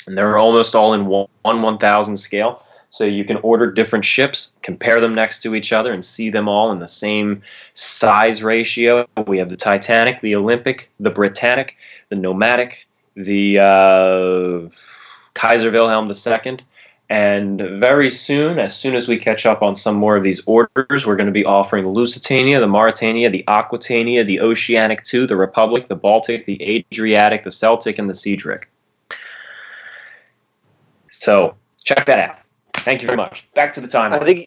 Speaker 2: And they're almost all in 1/1000 scale. So you can order different ships, compare them next to each other, and see them all in the same size ratio. We have the Titanic, the Olympic, the Britannic, the Nomadic, the Kaiser Wilhelm II. And very soon, as soon as we catch up on some more of these orders, we're going to be offering the Lusitania, the Mauretania, the Aquitania, the Oceanic II, the Republic, the Baltic, the Adriatic, the Celtic, and the Seadric. So check that out. Thank you very much. Back to the timeline.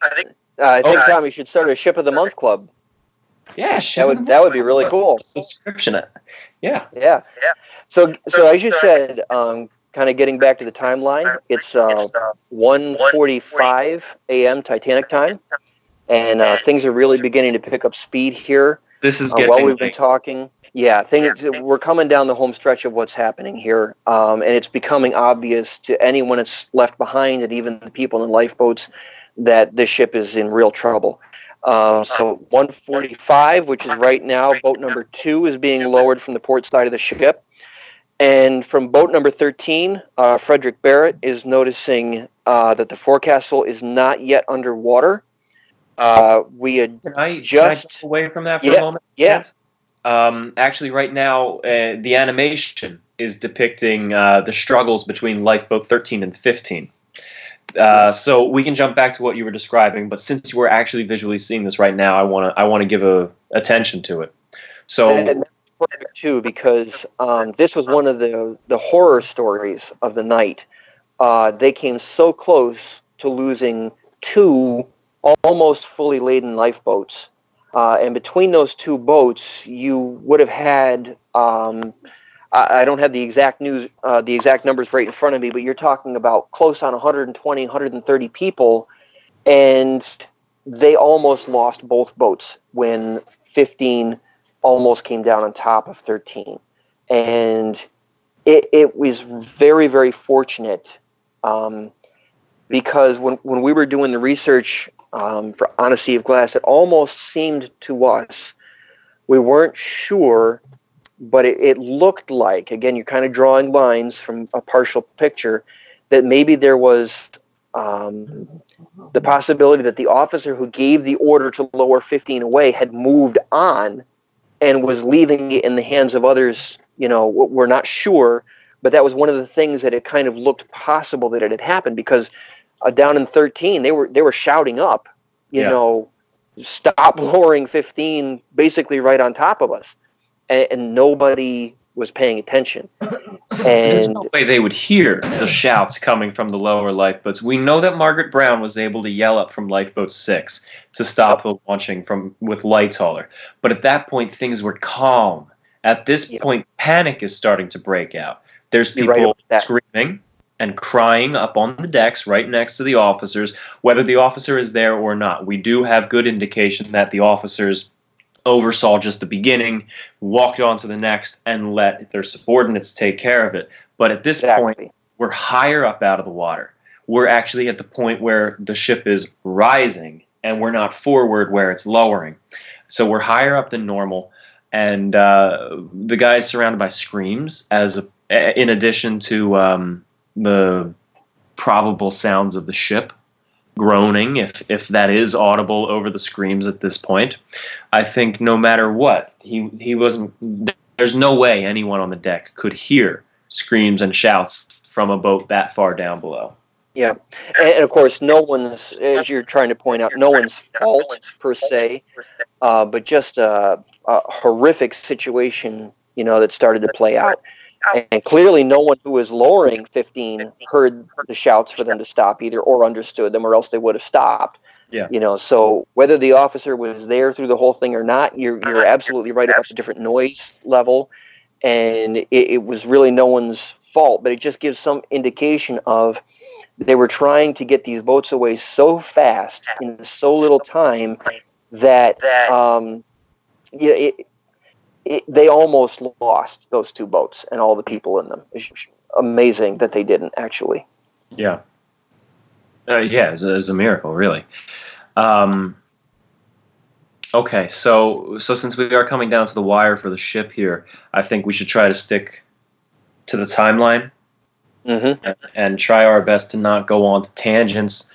Speaker 3: I think Tommy should start a Ship of the Month club.
Speaker 2: Yeah,
Speaker 3: that would be really cool.
Speaker 2: Subscription. Yeah.
Speaker 3: Yeah. So as you said, kind of getting back to the timeline, it's 1:45 a.m. Titanic time, and things are really beginning to pick up speed here.
Speaker 2: This is
Speaker 3: While we've been
Speaker 2: late.
Speaker 3: talking, we're coming down the home stretch of what's happening here, and it's becoming obvious to anyone that's left behind, and even the people in lifeboats, that this ship is in real trouble. So 1:45, which is right now, boat number 2 is being lowered from the port side of the ship. And from boat number 13, Frederick Barrett is noticing that the forecastle is not yet underwater. We had
Speaker 2: can I get away from that for a moment?
Speaker 3: Yeah.
Speaker 2: Actually, right now, the animation is depicting the struggles between Lifeboat 13 and 15. So we can jump back to what you were describing, but since you were actually visually seeing this right now, I want to give attention to it. So.
Speaker 3: And too, because this was one of the horror stories of the night. They came so close to losing 2 almost fully laden lifeboats, and between those 2 boats, you would have had. I don't have the exact numbers right in front of me, but you're talking about close on 120, 130 people, and they almost lost both boats when 15 almost came down on top of 13. And it was very, very fortunate, because when we were doing the research for On a Sea of Glass, it almost seemed to us, we weren't sure, but it looked like, again, you're kind of drawing lines from a partial picture, that maybe there was the possibility that the officer who gave the order to lower 15 away had moved on and was leaving it in the hands of others. We're not sure, but that was one of the things that it kind of looked possible that it had happened, because down in 13, they were shouting up, stop lowering 15, basically right on top of us, and nobody was paying attention.
Speaker 2: There's no way they would hear the shouts coming from the lower lifeboats. We know that Margaret Brown was able to yell up from Lifeboat 6 to stop the launching with lights hauler. But at that point, things were calm. At this point, panic is starting to break out. There's people screaming and crying up on the decks right next to the officers, whether the officer is there or not. We do have good indication that the officers oversaw just the beginning, walked on to the next, and let their subordinates take care of it. But at this point, we're higher up out of the water. We're actually at the point where the ship is rising, and we're not forward where it's lowering. So we're higher up than normal, and the guy's surrounded by screams, in addition to the probable sounds of the ship groaning, if that is audible over the screams at this point. I think no matter what, he wasn't. There's no way anyone on the deck could hear screams and shouts from a boat that far down below.
Speaker 3: Yeah, and of course, no one's, as you're trying to point out, no one's fault per se, but just a horrific situation, that started to play out. And clearly no one who was lowering 15 heard the shouts for them to stop either, or understood them, or else they would have stopped.
Speaker 2: Yeah.
Speaker 3: So whether the officer was there through the whole thing or not, you're absolutely right about the different noise level. And it was really no one's fault, but it just gives some indication of they were trying to get these boats away so fast in so little time that they almost lost those 2 boats and all the people in them. It's amazing that they didn't, actually.
Speaker 2: Yeah. It's a miracle, really. Okay, so since we are coming down to the wire for the ship here, I think we should try to stick to the timeline and try our best to not go on to tangents.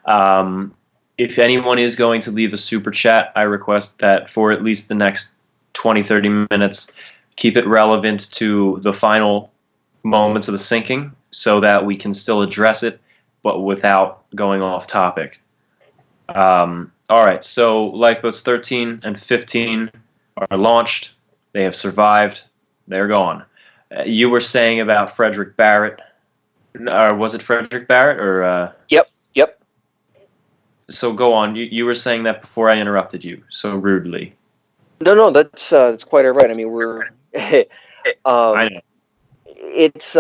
Speaker 2: If anyone is going to leave a super chat, I request that for at least the next 20, 30 minutes, keep it relevant to the final moments of the sinking so that we can still address it, but without going off topic. All right, so lifeboats 13 and 15 are launched. They have survived. They're gone. You were saying about Frederick Barrett. Was it Frederick Barrett? Or
Speaker 3: Yep.
Speaker 2: So go on. You were saying that before I interrupted you so rudely.
Speaker 3: No, that's quite all right. I mean, we're
Speaker 2: I know.
Speaker 3: it's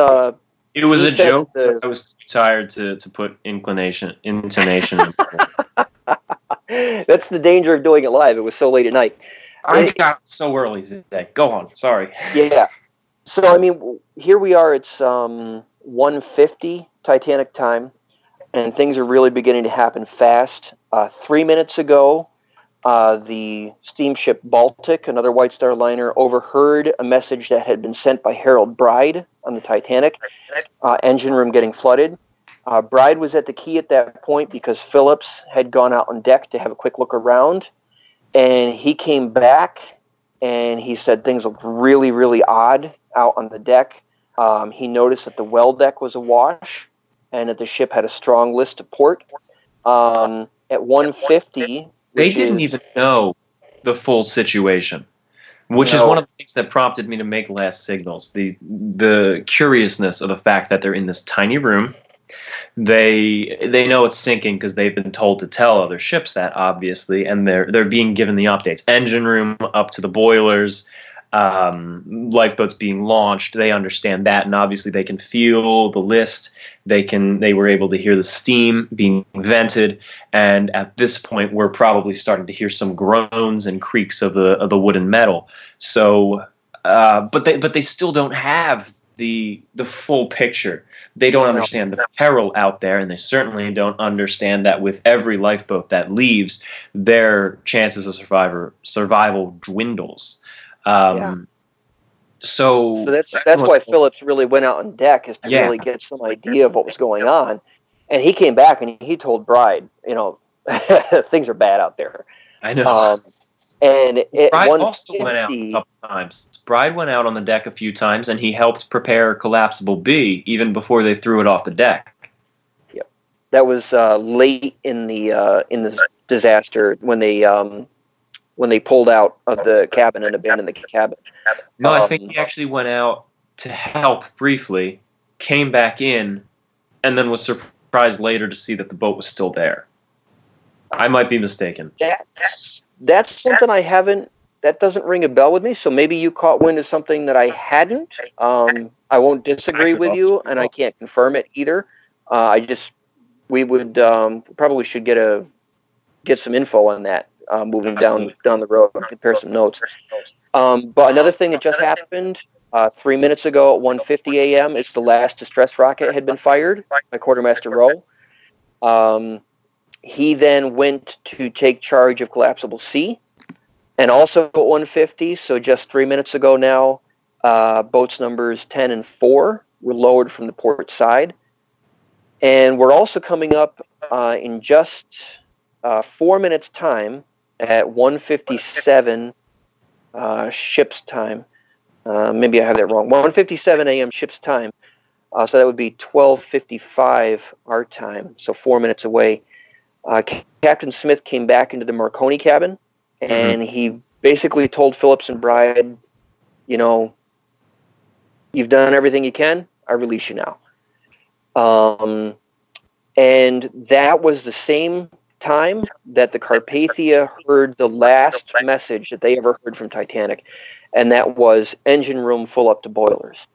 Speaker 2: It was
Speaker 3: he
Speaker 2: a
Speaker 3: said
Speaker 2: joke,
Speaker 3: the-
Speaker 2: but I was too tired to put intonation.
Speaker 3: that's the danger of doing it live. It was so late at night.
Speaker 2: I got up so early today. Go on. Sorry.
Speaker 3: Yeah. So I mean, here we are. It's 1:50 Titanic time, and things are really beginning to happen fast. 3 minutes ago, the steamship Baltic, another White Star liner, overheard a message that had been sent by Harold Bride on the Titanic. Engine room getting flooded. Bride was at the key at that point because Phillips had gone out on deck to have a quick look around, and he came back and he said things looked really, really odd out on the deck. He noticed that the well deck was awash and that the ship had a strong list to port. At 1:50,
Speaker 2: They didn't even know the full situation, which is one of the things that prompted me to make last signals. The curiousness of the fact that they're in this tiny room. They know it's sinking because they've been told to tell other ships that, obviously, and they're being given the updates. Engine room up to the boilers, lifeboats being launched. They understand that, and obviously they can feel the list. They were able to hear the steam being vented, and at this point, we're probably starting to hear some groans and creaks of the wood and metal. So, but they still don't have the full picture. They don't understand the peril out there, and they certainly don't understand that with every lifeboat that leaves, their chances of survival dwindles. So
Speaker 3: that's why Phillips really went out on deck, is to really get some idea of what was going on. And he came back and he told Bride, things are bad out there.
Speaker 2: I know.
Speaker 3: And
Speaker 2: Bride also went out a couple times. Bride went out on the deck a few times, and he helped prepare Collapsible B even before they threw it off the deck.
Speaker 3: Yep, that was late in the disaster when they pulled out of the cabin and abandoned the cabin.
Speaker 2: No, I think he actually went out to help briefly, came back in, and then was surprised later to see that the boat was still there. I might be mistaken.
Speaker 3: That's something that doesn't ring a bell with me, so maybe you caught wind of something that I hadn't. I won't disagree with you, and I can't confirm it either. We would probably should get some info on that moving down the road and compare some notes. But another thing that just happened 3 minutes ago at 1:50 a.m. is the last distress rocket had been fired by Quartermaster Rowe. He then went to take charge of Collapsible C, and also at 1:50, so just 3 minutes ago now, boats numbers 10 and 4 were lowered from the port side. And we're also coming up in just 4 minutes' time at 1:57 ship's time. Maybe I have that wrong. 1:57 a.m. ship's time. So that would be 12:55 our time, so 4 minutes away. Captain Smith came back into the Marconi cabin, and he basically told Phillips and Bride, you've done everything you can. I release you now. And that was the same time that the Carpathia heard the last message that they ever heard from Titanic, and that was engine room full up to boilers.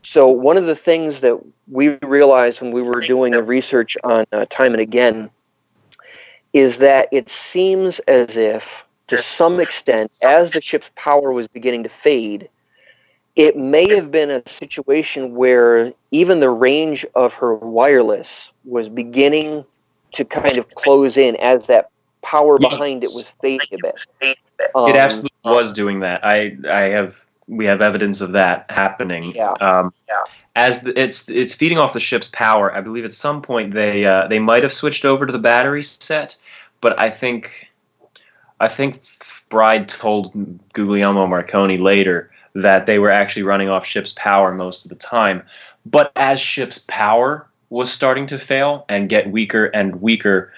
Speaker 3: So one of the things that we realized when we were doing the research on Time and Again is that it seems as if, to some extent, as the ship's power was beginning to fade, it may have been a situation where even the range of her wireless was beginning to kind of close in as that power behind it was fading a bit.
Speaker 2: It absolutely was doing that. We have evidence of that happening. As it's feeding off the ship's power. I believe at some point they might have switched over to the battery set, but I think Bride told Guglielmo Marconi later that they were actually running off ship's power most of the time. But as ship's power was starting to fail and get weaker and weaker,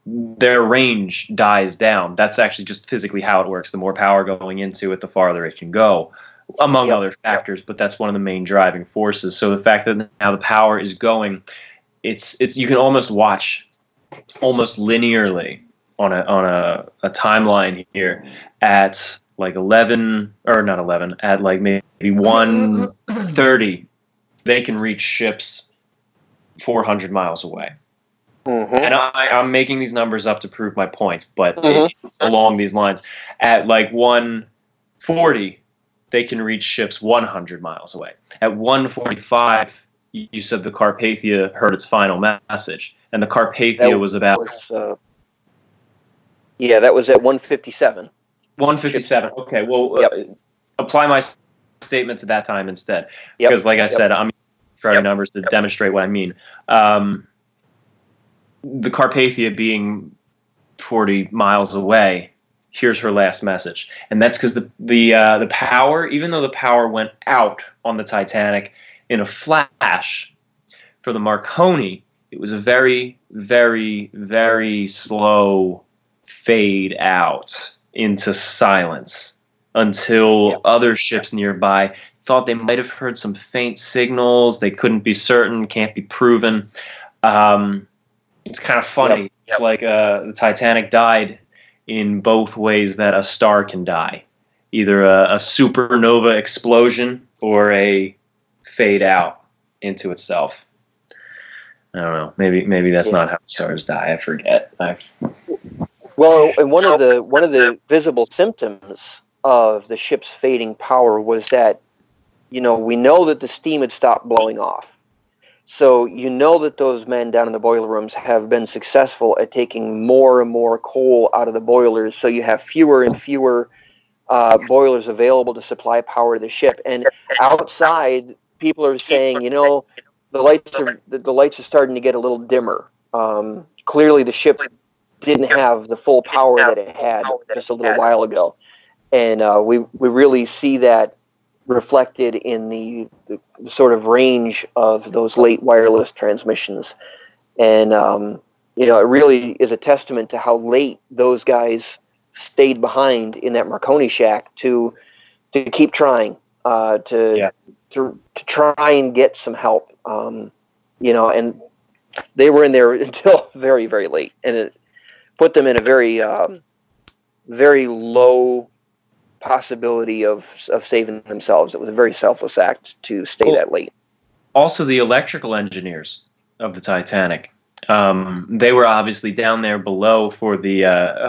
Speaker 2: their range dies down. That's actually just physically how it works. The more power going into it, the farther it can go, among other factors, but that's one of the main driving forces. So the fact that now the power is going, it's you can almost watch almost linearly on a timeline here at like 11 or not 11 at like maybe 1:30 they can reach ships 400 miles away.
Speaker 3: Mm-hmm.
Speaker 2: And I'm making these numbers up to prove my points, but
Speaker 3: Mm-hmm.
Speaker 2: along these lines, at like 1:40 they can reach ships 100 miles away. At 1:45 you said the Carpathia heard its final message, and the Carpathia was about
Speaker 3: that was at 1:57.
Speaker 2: 1:57. Okay, well, apply my statement to that time instead,
Speaker 3: Yep.
Speaker 2: because, like I said, I'm trying numbers to demonstrate what I mean. The Carpathia being 40 miles away, here's her last message, and that's because the power, even though the power went out on the Titanic in a flash, for the Marconi, it was a very, very, very slow fade out into silence until other ships nearby thought they might have heard some faint signals. They couldn't be certain, can't be proven. It's kind of funny. It's like the Titanic died in both ways that a star can die. Either a supernova explosion or a fade out into itself. I don't know. Maybe that's not how stars die. I forget.
Speaker 3: Well, and one of the visible symptoms of the ship's fading power was that, we know that the steam had stopped blowing off. So that those men down in the boiler rooms have been successful at taking more and more coal out of the boilers. So you have fewer and fewer boilers available to supply power to the ship. And outside, people are saying, the lights are starting to get a little dimmer. Clearly, the ship didn't have the full power that it had just a little while ago, and we really see that reflected in the sort of range of those late wireless transmissions. And it really is a testament to how late those guys stayed behind in that Marconi shack to keep trying to try and get some help. And they were in there until very, very late, and it put them in a very very low possibility of saving themselves. It was a very selfless act to stay that late.
Speaker 2: Also, the electrical engineers of the Titanic, they were obviously down there below for the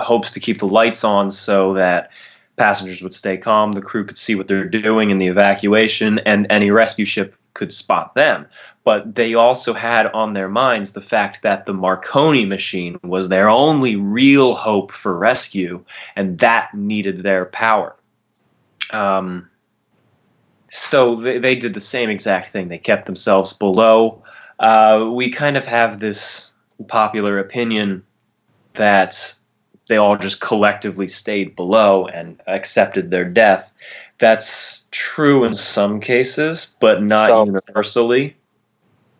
Speaker 2: hopes to keep the lights on so that passengers would stay calm, the crew could see what they're doing in the evacuation, and any rescue ship could spot them. But they also had on their minds the fact that the Marconi machine was their only real hope for rescue, and that needed their power. So they did the same exact thing. They kept themselves below. We kind of have this popular opinion that they all just collectively stayed below and accepted their death. That's true in some cases, but not universally.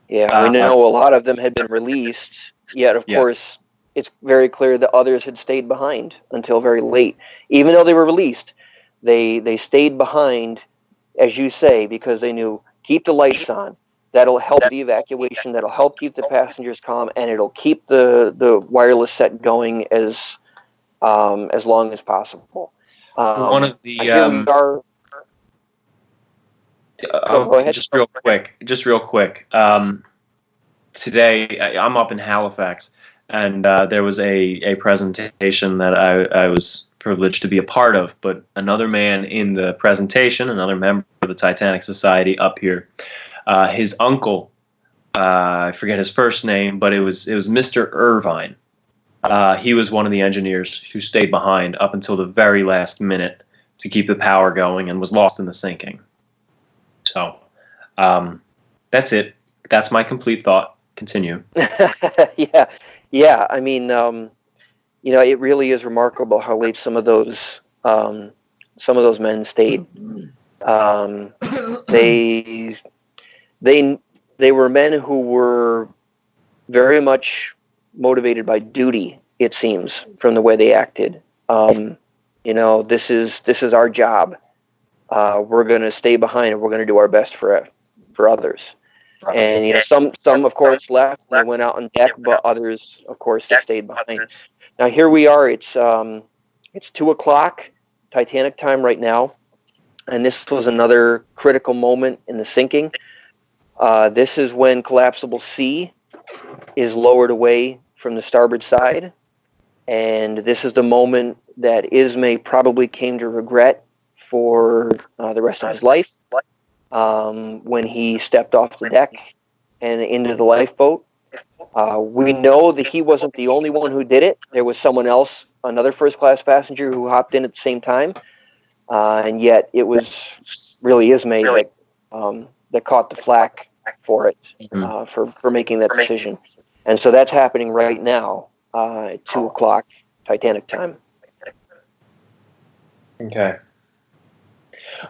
Speaker 3: Yeah, we know a lot of them had been released, yet of course it's very clear that others had stayed behind until very late. Even though they were released, they stayed behind, as you say, because they knew, keep the lights on. That'll help the evacuation, that'll help keep the passengers calm, and it'll keep the wireless set going as long as possible.
Speaker 2: One of the
Speaker 3: go ahead.
Speaker 2: Just real quick. Today I'm up in Halifax, and there was a presentation that I was privileged to be a part of. But another man in the presentation, another member of the Titanic Society up here, his uncle, I forget his first name, but it was Mr. Irvine. He was one of the engineers who stayed behind up until the very last minute to keep the power going and was lost in the sinking. So that's it. That's my complete thought. Continue.
Speaker 3: Yeah. I mean, it really is remarkable how late some of those men stayed. They were men who were very much motivated by duty, it seems, from the way they acted. This is our job. We're going to stay behind, and we're going to do our best for others. And some of course left and they went out on deck, but others of course stayed behind. Now here we are. It's 2:00 Titanic time right now, and this was another critical moment in the sinking. This is when collapsible C is lowered away from the starboard side, and this is the moment that Ismay probably came to regret for the rest of his life, when he stepped off the deck and into the lifeboat. We know that he wasn't the only one who did it. There was someone else, another first-class passenger, who hopped in at the same time, and yet it was really Ismay that caught the flack for it, for making that decision. And so that's happening right now at 2:00 Titanic time.
Speaker 2: Okay.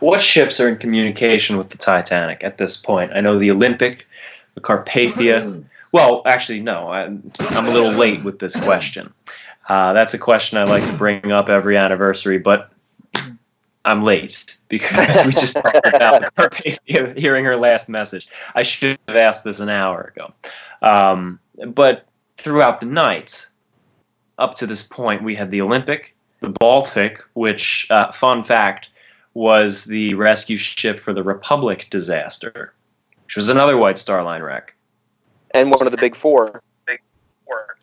Speaker 2: What ships are in communication with the Titanic at this point? I know the Olympic, the Carpathia. Well, actually, no. I'm a little late with this question. That's a question I like to bring up every anniversary, but I'm late because we just talked about the Carpathia hearing her last message. I should have asked this an hour ago. But throughout the night, up to this point, we had the Olympic, the Baltic, which, fun fact, was the rescue ship for the Republic disaster, which was another White Star Line wreck.
Speaker 3: And one of the big four.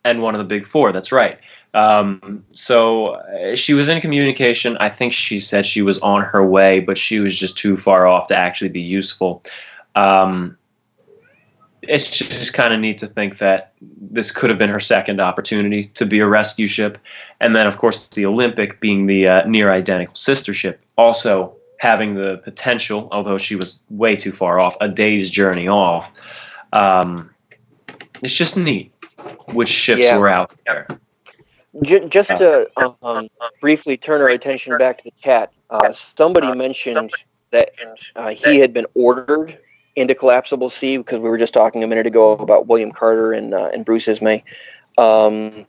Speaker 2: And one of the big four, that's right. So she was in communication. I think she said she was on her way, but she was just too far off to actually be useful. It's just kind of neat to think that this could have been her second opportunity to be a rescue ship. And then, of course, the Olympic being the near-identical sister ship, also having the potential, although she was way too far off, a day's journey off. It's just neat which ships were out there.
Speaker 3: Just to briefly turn our attention back to the chat, somebody mentioned that he had been ordered into collapsible C, because we were just talking a minute ago about William Carter and Bruce Ismay. The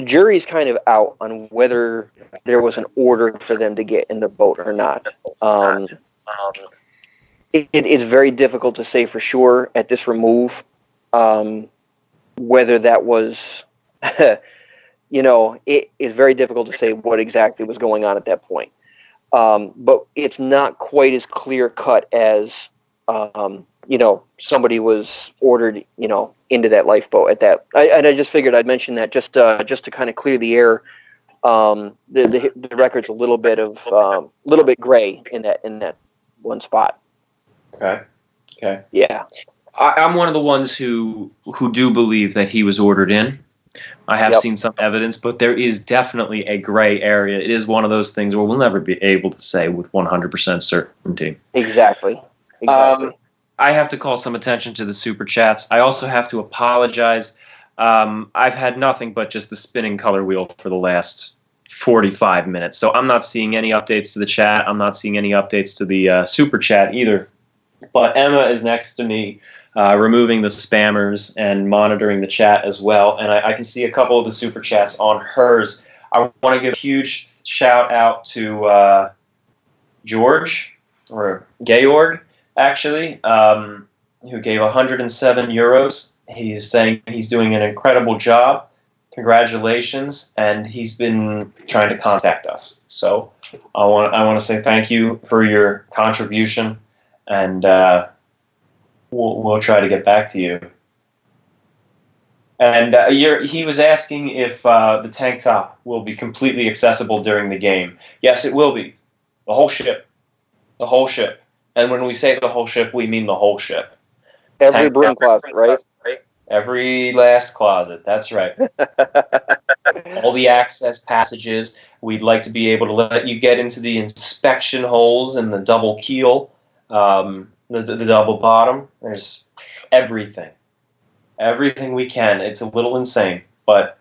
Speaker 3: jury's kind of out on whether there was an order for them to get in the boat or not. It's very difficult to say for sure at this remove whether that was, it is very difficult to say what exactly was going on at that point. But it's not quite as clear cut as, somebody was ordered, into that lifeboat at that. And I just figured I'd mention that just to kind of clear the air. The record's a little bit gray in that one spot.
Speaker 2: Okay.
Speaker 3: Yeah.
Speaker 2: I'm one of the ones who do believe that he was ordered in. I have seen some evidence, but there is definitely a gray area. It is one of those things where we'll never be able to say with 100% certainty.
Speaker 3: Exactly.
Speaker 2: I have to call some attention to the super chats. I also have to apologize. I've had nothing but just the spinning color wheel for the last 45 minutes, so I'm not seeing any updates to the chat. I'm not seeing any updates to the super chat either. But Emma is next to me, removing the spammers and monitoring the chat as well. And I can see a couple of the super chats on hers. I want to give a huge shout out to George, or Georg, actually, who gave 107 euros. He's saying he's doing an incredible job. Congratulations. And he's been trying to contact us. So I want to say thank you for your contribution. And we'll try to get back to you. And he was asking if the tank top will be completely accessible during the game. Yes, it will be. The whole ship. The whole ship. And when we say the whole ship, we mean the whole ship.
Speaker 3: Every broom closet, right?
Speaker 2: Every last closet. That's right. All the access passages. We'd like to be able to let you get into the inspection holes and the double keel. The double bottom. There's everything we can. It's a little insane, but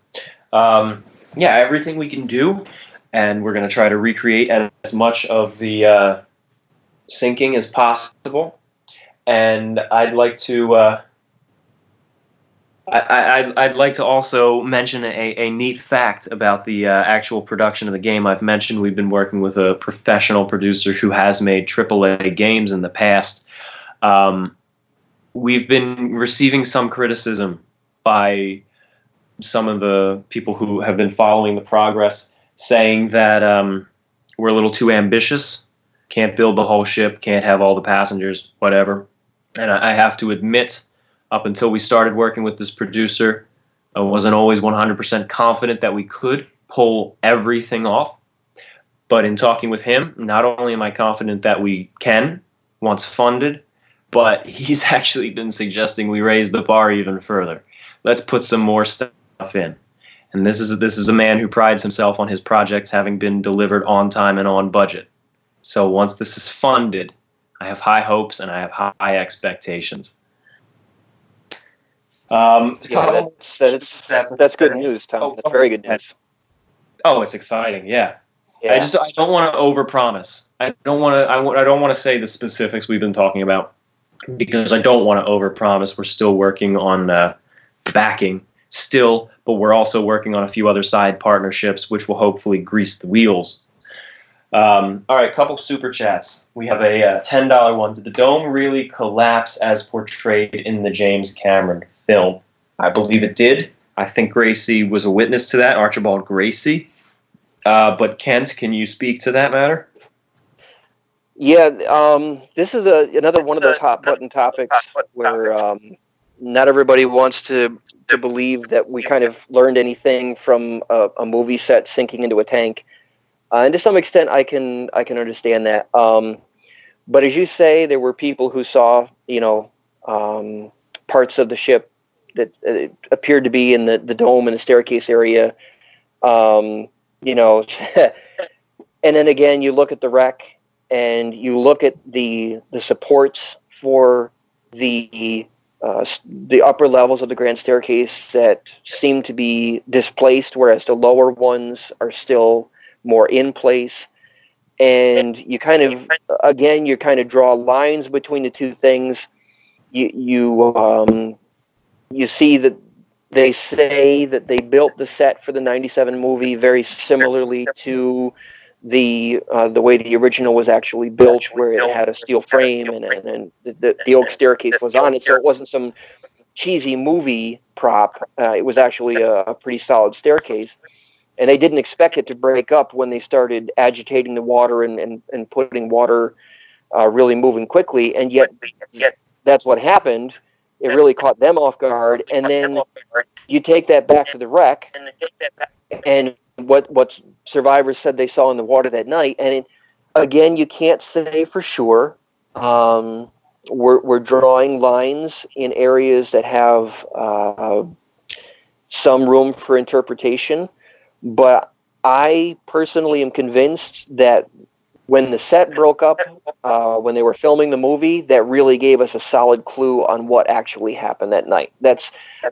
Speaker 2: everything we can do, and we're going to try to recreate as much of the sinking as possible. And I'd like to I'd like to also mention a neat fact about the actual production of the game. I've mentioned we've been working with a professional producer who has made AAA games in the past. We've been receiving some criticism by some of the people who have been following the progress saying that we're a little too ambitious, can't build the whole ship, can't have all the passengers, whatever. And I have to admit, up until we started working with this producer, I wasn't always 100% confident that we could pull everything off. But in talking with him, not only am I confident that we can, once funded, but he's actually been suggesting we raise the bar even further. Let's put some more stuff in. And this is a man who prides himself on his projects having been delivered on time and on budget. So once this is funded, I have high hopes and I have high expectations.
Speaker 3: Yeah, that's good news, Tom. That's very good news.
Speaker 2: Oh, it's exciting. Yeah.
Speaker 3: Yeah.
Speaker 2: I don't want to overpromise. I don't want to say the specifics we've been talking about because I don't want to overpromise. We're still working on backing still, but we're also working on a few other side partnerships, which will hopefully grease the wheels. All right, couple super chats. We have a $10 one. Did the dome really collapse as portrayed in the James Cameron film? I believe it did. I think Gracie was a witness to that, Archibald Gracie. But Kent, can you speak to that matter?
Speaker 3: Yeah, this is another one of those hot button topics where not everybody wants to believe that we kind of learned anything from a movie set sinking into a tank. And to some extent, I can understand that. But as you say, there were people who saw, parts of the ship that appeared to be in the dome and the staircase area. And then again, you look at the wreck and you look at the supports for the upper levels of the grand staircase that seem to be displaced, whereas the lower ones are still more in place. And you kind of draw lines between the two things. You see that they say that they built the set for the '97 movie very similarly to the way the original was actually built, where it had a steel frame and the oak staircase was on it, so it wasn't some cheesy movie prop. It was actually a pretty solid staircase. And they didn't expect it to break up when they started agitating the water and putting water really moving quickly. And yet that's what happened. It really caught them off guard. And then you take that back to the wreck and what survivors said they saw in the water that night. And again, you can't say for sure. We're drawing lines in areas that have some room for interpretation. But I personally am convinced that when the set broke up, when they were filming the movie, that really gave us a solid clue on what actually happened that night.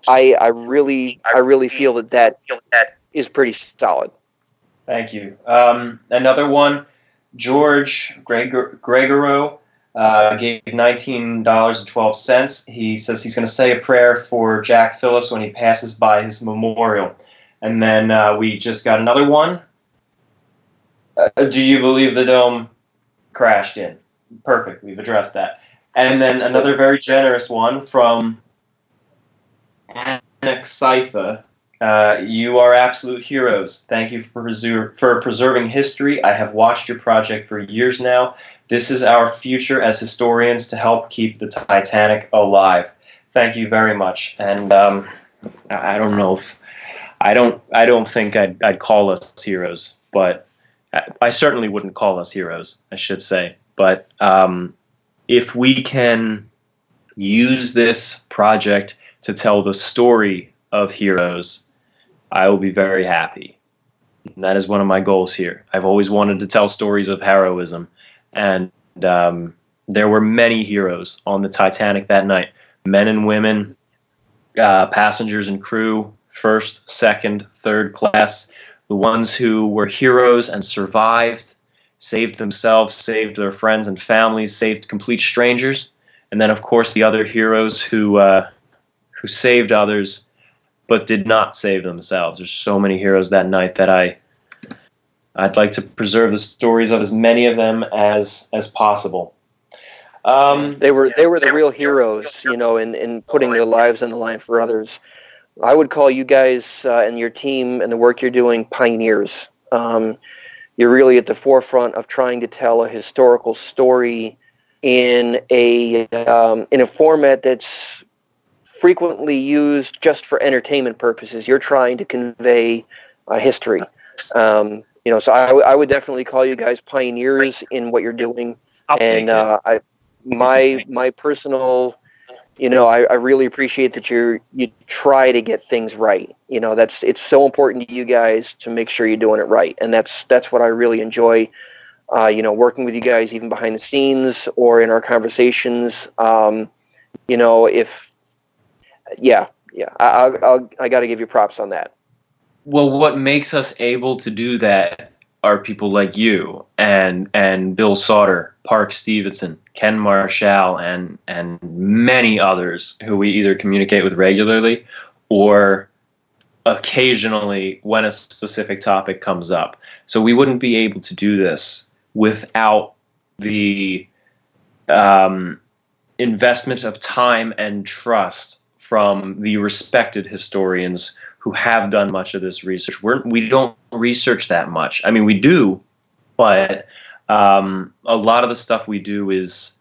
Speaker 3: I really feel that is pretty solid.
Speaker 2: Thank you. Another one, George Gregoro gave $19.12. He says he's going to say a prayer for Jack Phillips when he passes by his memorial. And then we just got another one. Do you believe the dome crashed in? Perfect. We've addressed that. And then another very generous one from Anaxitha. You are absolute heroes. Thank you for preserving history. I have watched your project for years now. This is our future as historians to help keep the Titanic alive. Thank you very much. And I don't know if I don't think I'd call us heroes, but I certainly wouldn't call us heroes, I should say. But if we can use this project to tell the story of heroes, I will be very happy. And that is one of my goals here. I've always wanted to tell stories of heroism, and there were many heroes on the Titanic that night. Men and women, passengers and crew, first, second, third class, the ones who were heroes and survived, saved themselves, saved their friends and families, saved complete strangers, and then, of course, the other heroes who saved others but did not save themselves. There's so many heroes that night that I'd like to preserve the stories of as many of them as possible.
Speaker 3: They were the real heroes, in putting their lives on the line for others. I would call you guys and your team and the work you're doing pioneers. You're really at the forefront of trying to tell a historical story in a format that's frequently used just for entertainment purposes. You're trying to convey history. So I would definitely call you guys pioneers in what you're doing.
Speaker 2: I'll
Speaker 3: And
Speaker 2: take it.
Speaker 3: my personal, I really appreciate that you try to get things right. It's so important to you guys to make sure you're doing it right, and that's what I really enjoy. Working with you guys, even behind the scenes or in our conversations. I got to give you props on that.
Speaker 2: Well, what makes us able to do that are people like you and Bill Sauter, Park Stevenson, Ken Marshall, and many others who we either communicate with regularly or occasionally when a specific topic comes up. So we wouldn't be able to do this without the investment of time and trust from the respected historians who have done much of this research. We don't research that much. I mean, we do, but a lot of the stuff we do is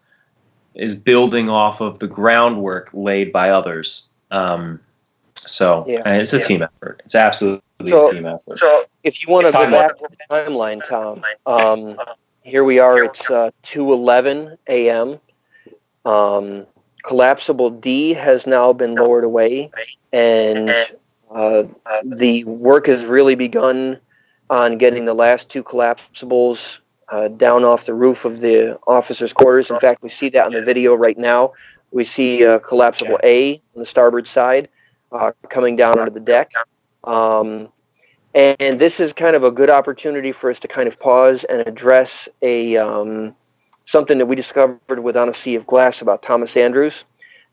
Speaker 2: building off of the groundwork laid by others. It's a team effort. It's absolutely a team effort.
Speaker 3: So if you want to go back to the timeline, Tom, here we are. It's 2:11 a.m. Collapsible D has now been lowered away, and the work has really begun on getting the last two collapsibles down off the roof of the officers' quarters. In fact, we see that on the video right now. We see collapsible A on the starboard side coming down onto the deck. And this is kind of a good opportunity for us to kind of pause and address something that we discovered with On a Sea of Glass about Thomas Andrews.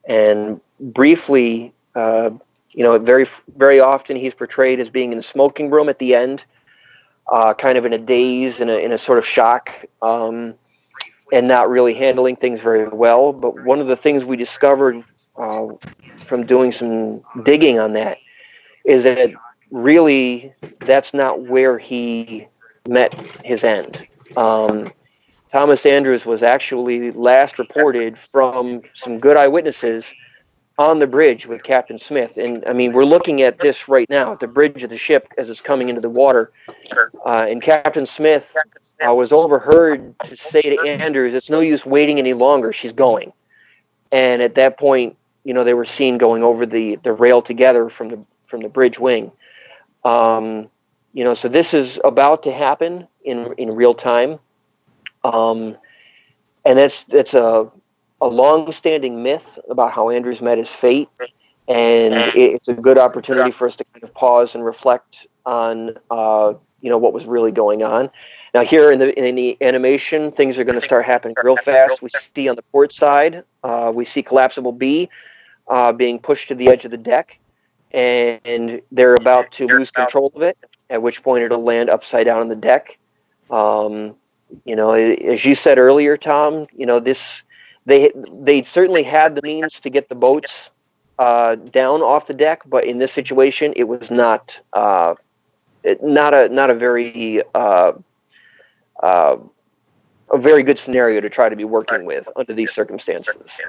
Speaker 3: And briefly, very, very often he's portrayed as being in the smoking room at the end, kind of in a daze, in a sort of shock, and not really handling things very well. But one of the things we discovered from doing some digging on that is that really that's not where he met his end. Thomas Andrews was actually last reported from some good eyewitnesses on the bridge with Captain Smith. And I mean, we're looking at this right now, at the bridge of the ship as it's coming into the water. And Captain Smith was overheard to say to Andrews, "It's no use waiting any longer, she's going." And at that point, they were seen going over the rail together from the bridge wing. So this is about to happen in real time. And that's a long-standing myth about how Andrews met his fate, and it's a good opportunity for us to kind of pause and reflect on what was really going on. Now, here in the animation, things are going to start happening real fast. We see on the port side, we see collapsible B being pushed to the edge of the deck, and they're about to lose control of it, at which point it'll land upside down on the deck. As you said earlier, Tom, they certainly had the means to get the boats down off the deck, but in this situation, it was not a very good scenario to try to be working with under these circumstances.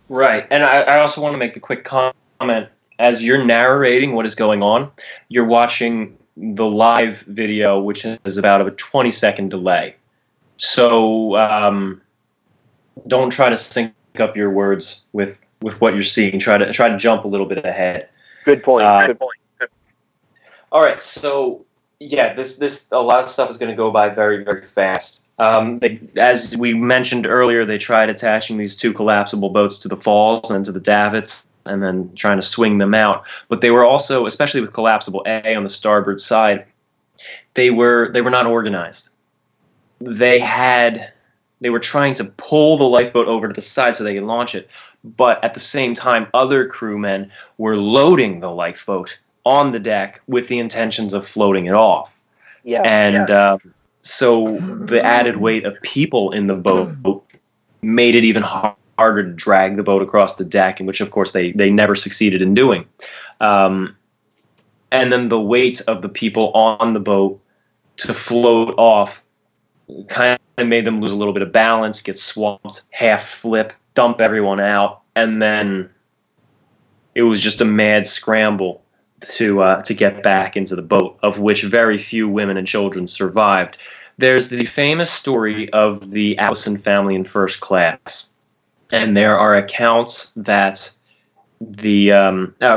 Speaker 2: Right, and I also want to make a quick comment. As you're narrating what is going on, you're watching the live video, which is about a 20-second delay. So don't try to sync up your words with what you're seeing. Try to jump a little bit ahead.
Speaker 3: Good point. Good point.
Speaker 2: All right, so yeah, this a lot of stuff is going to go by very, very fast. As we mentioned earlier, they tried attaching these two collapsible boats to the falls and to the davits, and then trying to swing them out. But they were also, especially with collapsible A on the starboard side, they were not organized. They were trying to pull the lifeboat over to the side so they could launch it, but at the same time, other crewmen were loading the lifeboat on the deck with the intentions of floating it off.
Speaker 3: Yeah,
Speaker 2: and so the added weight of people in the boat made it even harder to drag the boat across the deck, in which, of course, they never succeeded in doing. And then the weight of the people on the boat to float off kind of made them lose a little bit of balance, get swamped, half flip, dump everyone out, and then it was just a mad scramble to get back into the boat, of which very few women and children survived. There's the famous story of the Allison family in first class, and there are accounts that the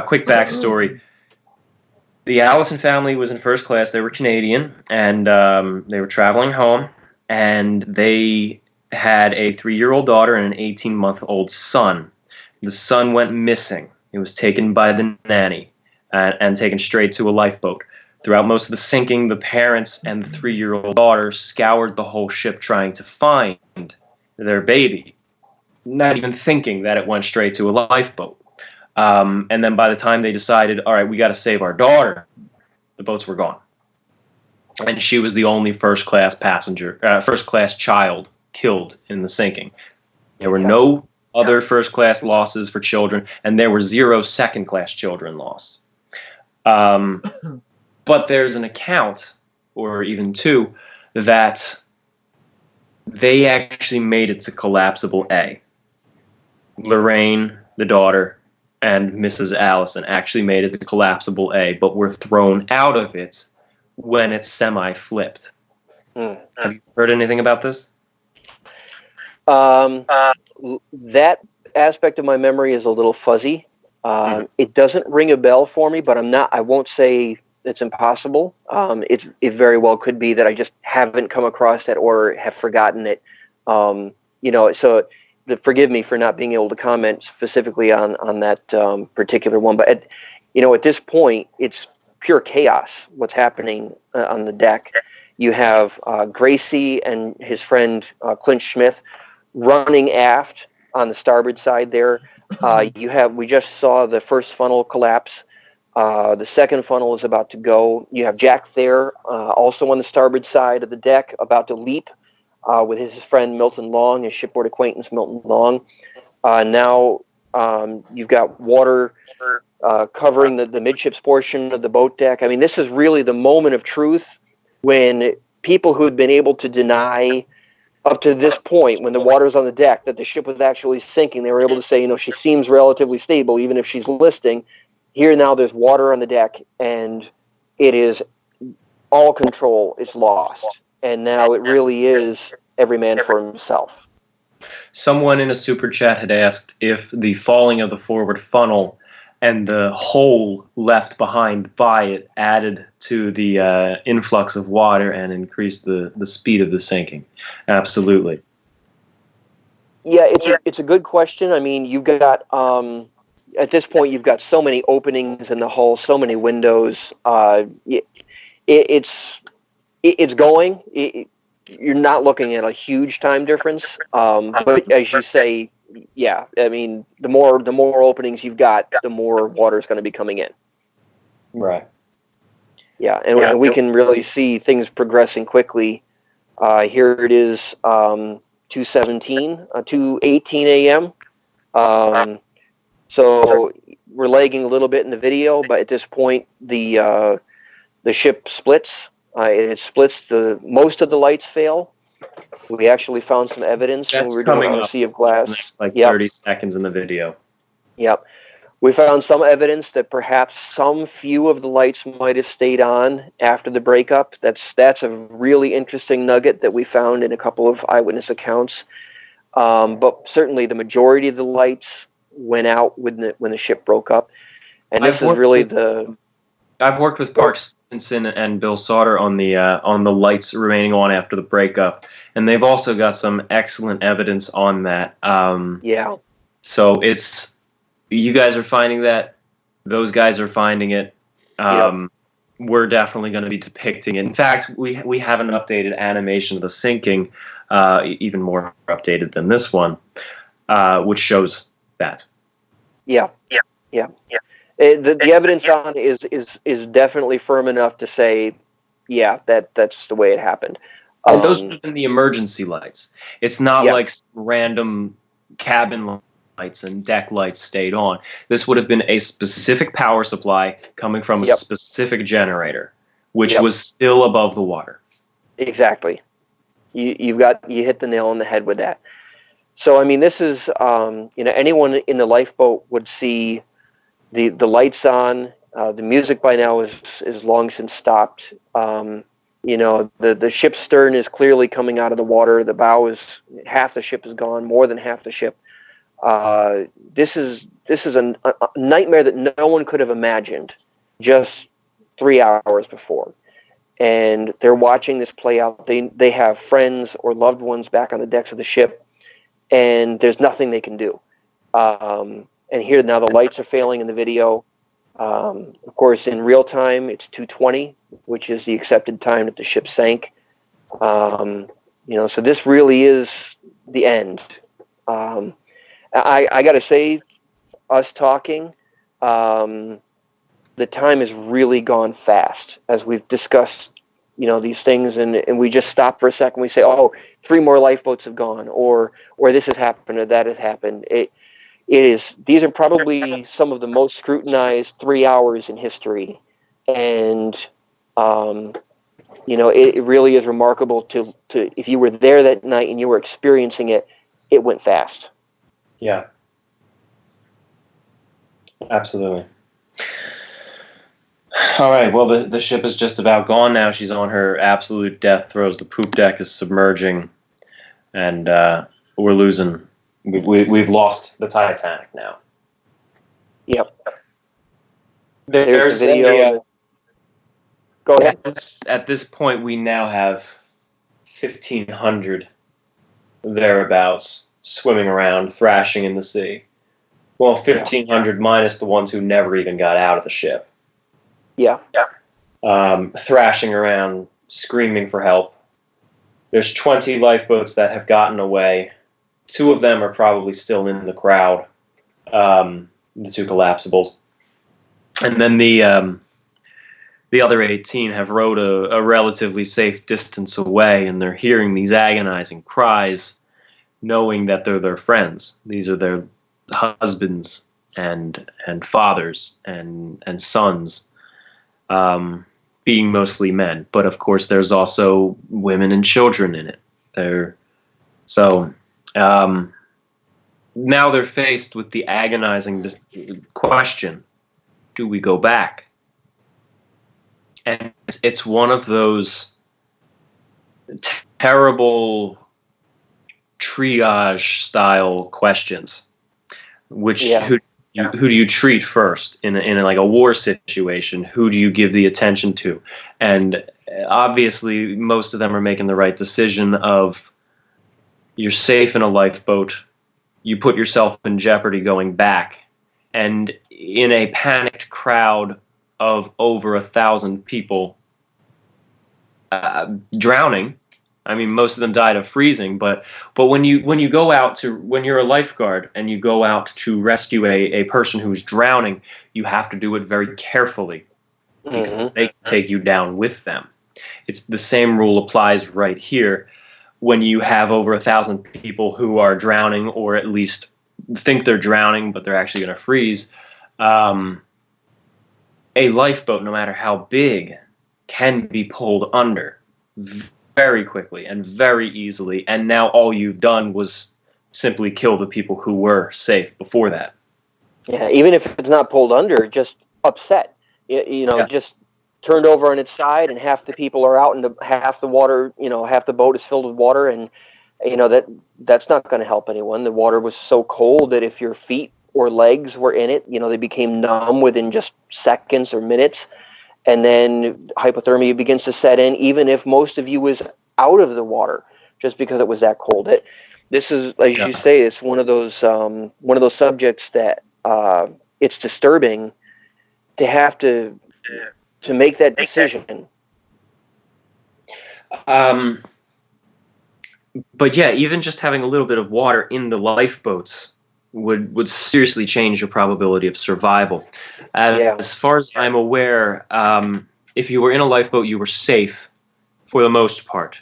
Speaker 2: quick backstory. The Allison family was in first class. They were Canadian, and they were traveling home, and they had a 3-year-old daughter and an 18-month-old son. The son went missing. He was taken by the nanny and taken straight to a lifeboat. Throughout most of the sinking, the parents and the 3-year-old daughter scoured the whole ship trying to find their baby, not even thinking that it went straight to a lifeboat. And then by the time they decided, all right, we got to save our daughter, the boats were gone. And she was the only first-class passenger, first-class child killed in the sinking. There were no other first-class losses for children, and there were 0 second-class children lost. But there's an account, or even 2, that they actually made it to collapsible A. Lorraine, the daughter, and Mrs. Allison actually made it to collapsible A, but were thrown out of it when it semi-flipped. Have you heard anything about this?
Speaker 3: That aspect of my memory is a little fuzzy. It doesn't ring a bell for me, but I won't say it's impossible. It very well could be that I just haven't come across that or have forgotten it. So forgive me for not being able to comment specifically on that particular one. But at this point, it's pure chaos what's happening on the deck. You have Gracie and his friend Clint Smith running aft on the starboard side there. We just saw the first funnel collapse. The second funnel is about to go. You have Jack there, also on the starboard side of the deck, about to leap with his friend Milton Long, his shipboard acquaintance Milton Long. Now you've got water covering the midships portion of the boat deck. I mean, this is really the moment of truth when people who had been able to deny up to this point, when the water's on the deck, that the ship was actually sinking, they were able to say, she seems relatively stable, even if she's listing. Here now there's water on the deck, and it is all control is lost. And now it really is every man for himself.
Speaker 2: Someone in a super chat had asked if the falling of the forward funnel and the hole left behind by it added to the influx of water and increased the speed of the sinking. Absolutely.
Speaker 3: Yeah, it's a good question. I mean, you've got at this point you've got so many openings in the hull, so many windows. It's going. You're not looking at a huge time difference, but as you say, yeah, I mean, the more openings you've got, the more water is going to be coming in.
Speaker 2: Right.
Speaker 3: Yeah, and we can really see things progressing quickly. Here it is, 2:18 a.m. So we're lagging a little bit in the video, but at this point, the ship splits. It splits. Most of the lights fail. We actually found some evidence when we were doing a sea of glass.
Speaker 2: Like 30 seconds in the video.
Speaker 3: Yep. We found some evidence that perhaps some few of the lights might have stayed on after the breakup. That's a really interesting nugget that we found in a couple of eyewitness accounts. But certainly the majority of the lights went out when the ship broke up. And this is really
Speaker 2: I've worked with Mark Stevenson and Bill Sauter on the lights remaining on after the breakup, and they've also got some excellent evidence on that.
Speaker 3: Yeah.
Speaker 2: So you guys are finding that, those guys are finding it. We're definitely going to be depicting it. In fact, we have an updated animation of the sinking, even more updated than this one, which shows that.
Speaker 3: Yeah. The evidence on is definitely firm enough to say, yeah, that's the way it happened.
Speaker 2: And those have been the emergency lights. It's not like some random cabin lights and deck lights stayed on. This would have been a specific power supply coming from a specific generator, which was still above the water.
Speaker 3: Exactly. You hit the nail on the head with that. So I mean, this is anyone in the lifeboat would see the lights on. The music by now is long since stopped. The ship's stern is clearly coming out of the water. The bow is half the ship is gone, more than half the ship. This is a nightmare that no one could have imagined just 3 hours before. And they're watching this play out. They have friends or loved ones back on the decks of the ship, and there's nothing they can do. And here now the lights are failing in the video. Of course, in real time, it's 2:20, which is the accepted time that the ship sank. So this really is the end. I got to say, us talking, the time has really gone fast as we've discussed, these things, and we just stop for a second. We say, oh, 3 more lifeboats have gone, or this has happened, or that has happened. These are probably some of the most scrutinized 3 hours in history. And, it really is remarkable to if you were there that night and you were experiencing it, it went fast.
Speaker 2: Yeah. Absolutely. All right. Well, the ship is just about gone now. She's on her absolute death throes. The poop deck is submerging, and we're losing. We've lost the Titanic now.
Speaker 3: Yep.
Speaker 2: There's
Speaker 3: the video. Go ahead.
Speaker 2: At this point, we now have 1,500 thereabouts swimming around, thrashing in the sea. Well, 1,500 minus the ones who never even got out of the ship.
Speaker 3: Yeah.
Speaker 2: Thrashing around, screaming for help. There's 20 lifeboats that have gotten away. 2 of them are probably still in the crowd, the 2 collapsibles. And then the other 18 have rowed a relatively safe distance away, and they're hearing these agonizing cries, knowing that they're their friends. These are their husbands and fathers and sons, being mostly men. But of course, there's also women and children in it. Now they're faced with the agonizing question: do we go back? And it's one of those terrible triage style questions, which who do you treat first in like a war situation? Who do you give the attention to? And obviously, most of them are making the right decision of, you're safe in a lifeboat, you put yourself in jeopardy going back, and in a panicked crowd of over 1,000 people drowning. I mean, most of them died of freezing, but when you go out when you're a lifeguard and you go out to rescue a person who's drowning, you have to do it very carefully, because they can take you down with them. It's the same rule applies right here. When you have over 1,000 people who are drowning, or at least think they're drowning, but they're actually going to freeze, a lifeboat, no matter how big, can be pulled under very quickly and very easily. And now all you've done was simply kill the people who were safe before that.
Speaker 3: Yeah, even if it's not pulled under, just upset. Just turned over on its side, and half the people are out, and half the water, half the boat is filled with water, and that's not going to help anyone. The water was so cold that if your feet or legs were in it, they became numb within just seconds or minutes, and then hypothermia begins to set in, even if most of you was out of the water, just because it was that cold. This is, as you say, it's one of those subjects that it's disturbing to have to make that decision.
Speaker 2: But yeah, even just having a little bit of water in the lifeboats would seriously change your probability of survival. As far as I'm aware, if you were in a lifeboat, you were safe for the most part.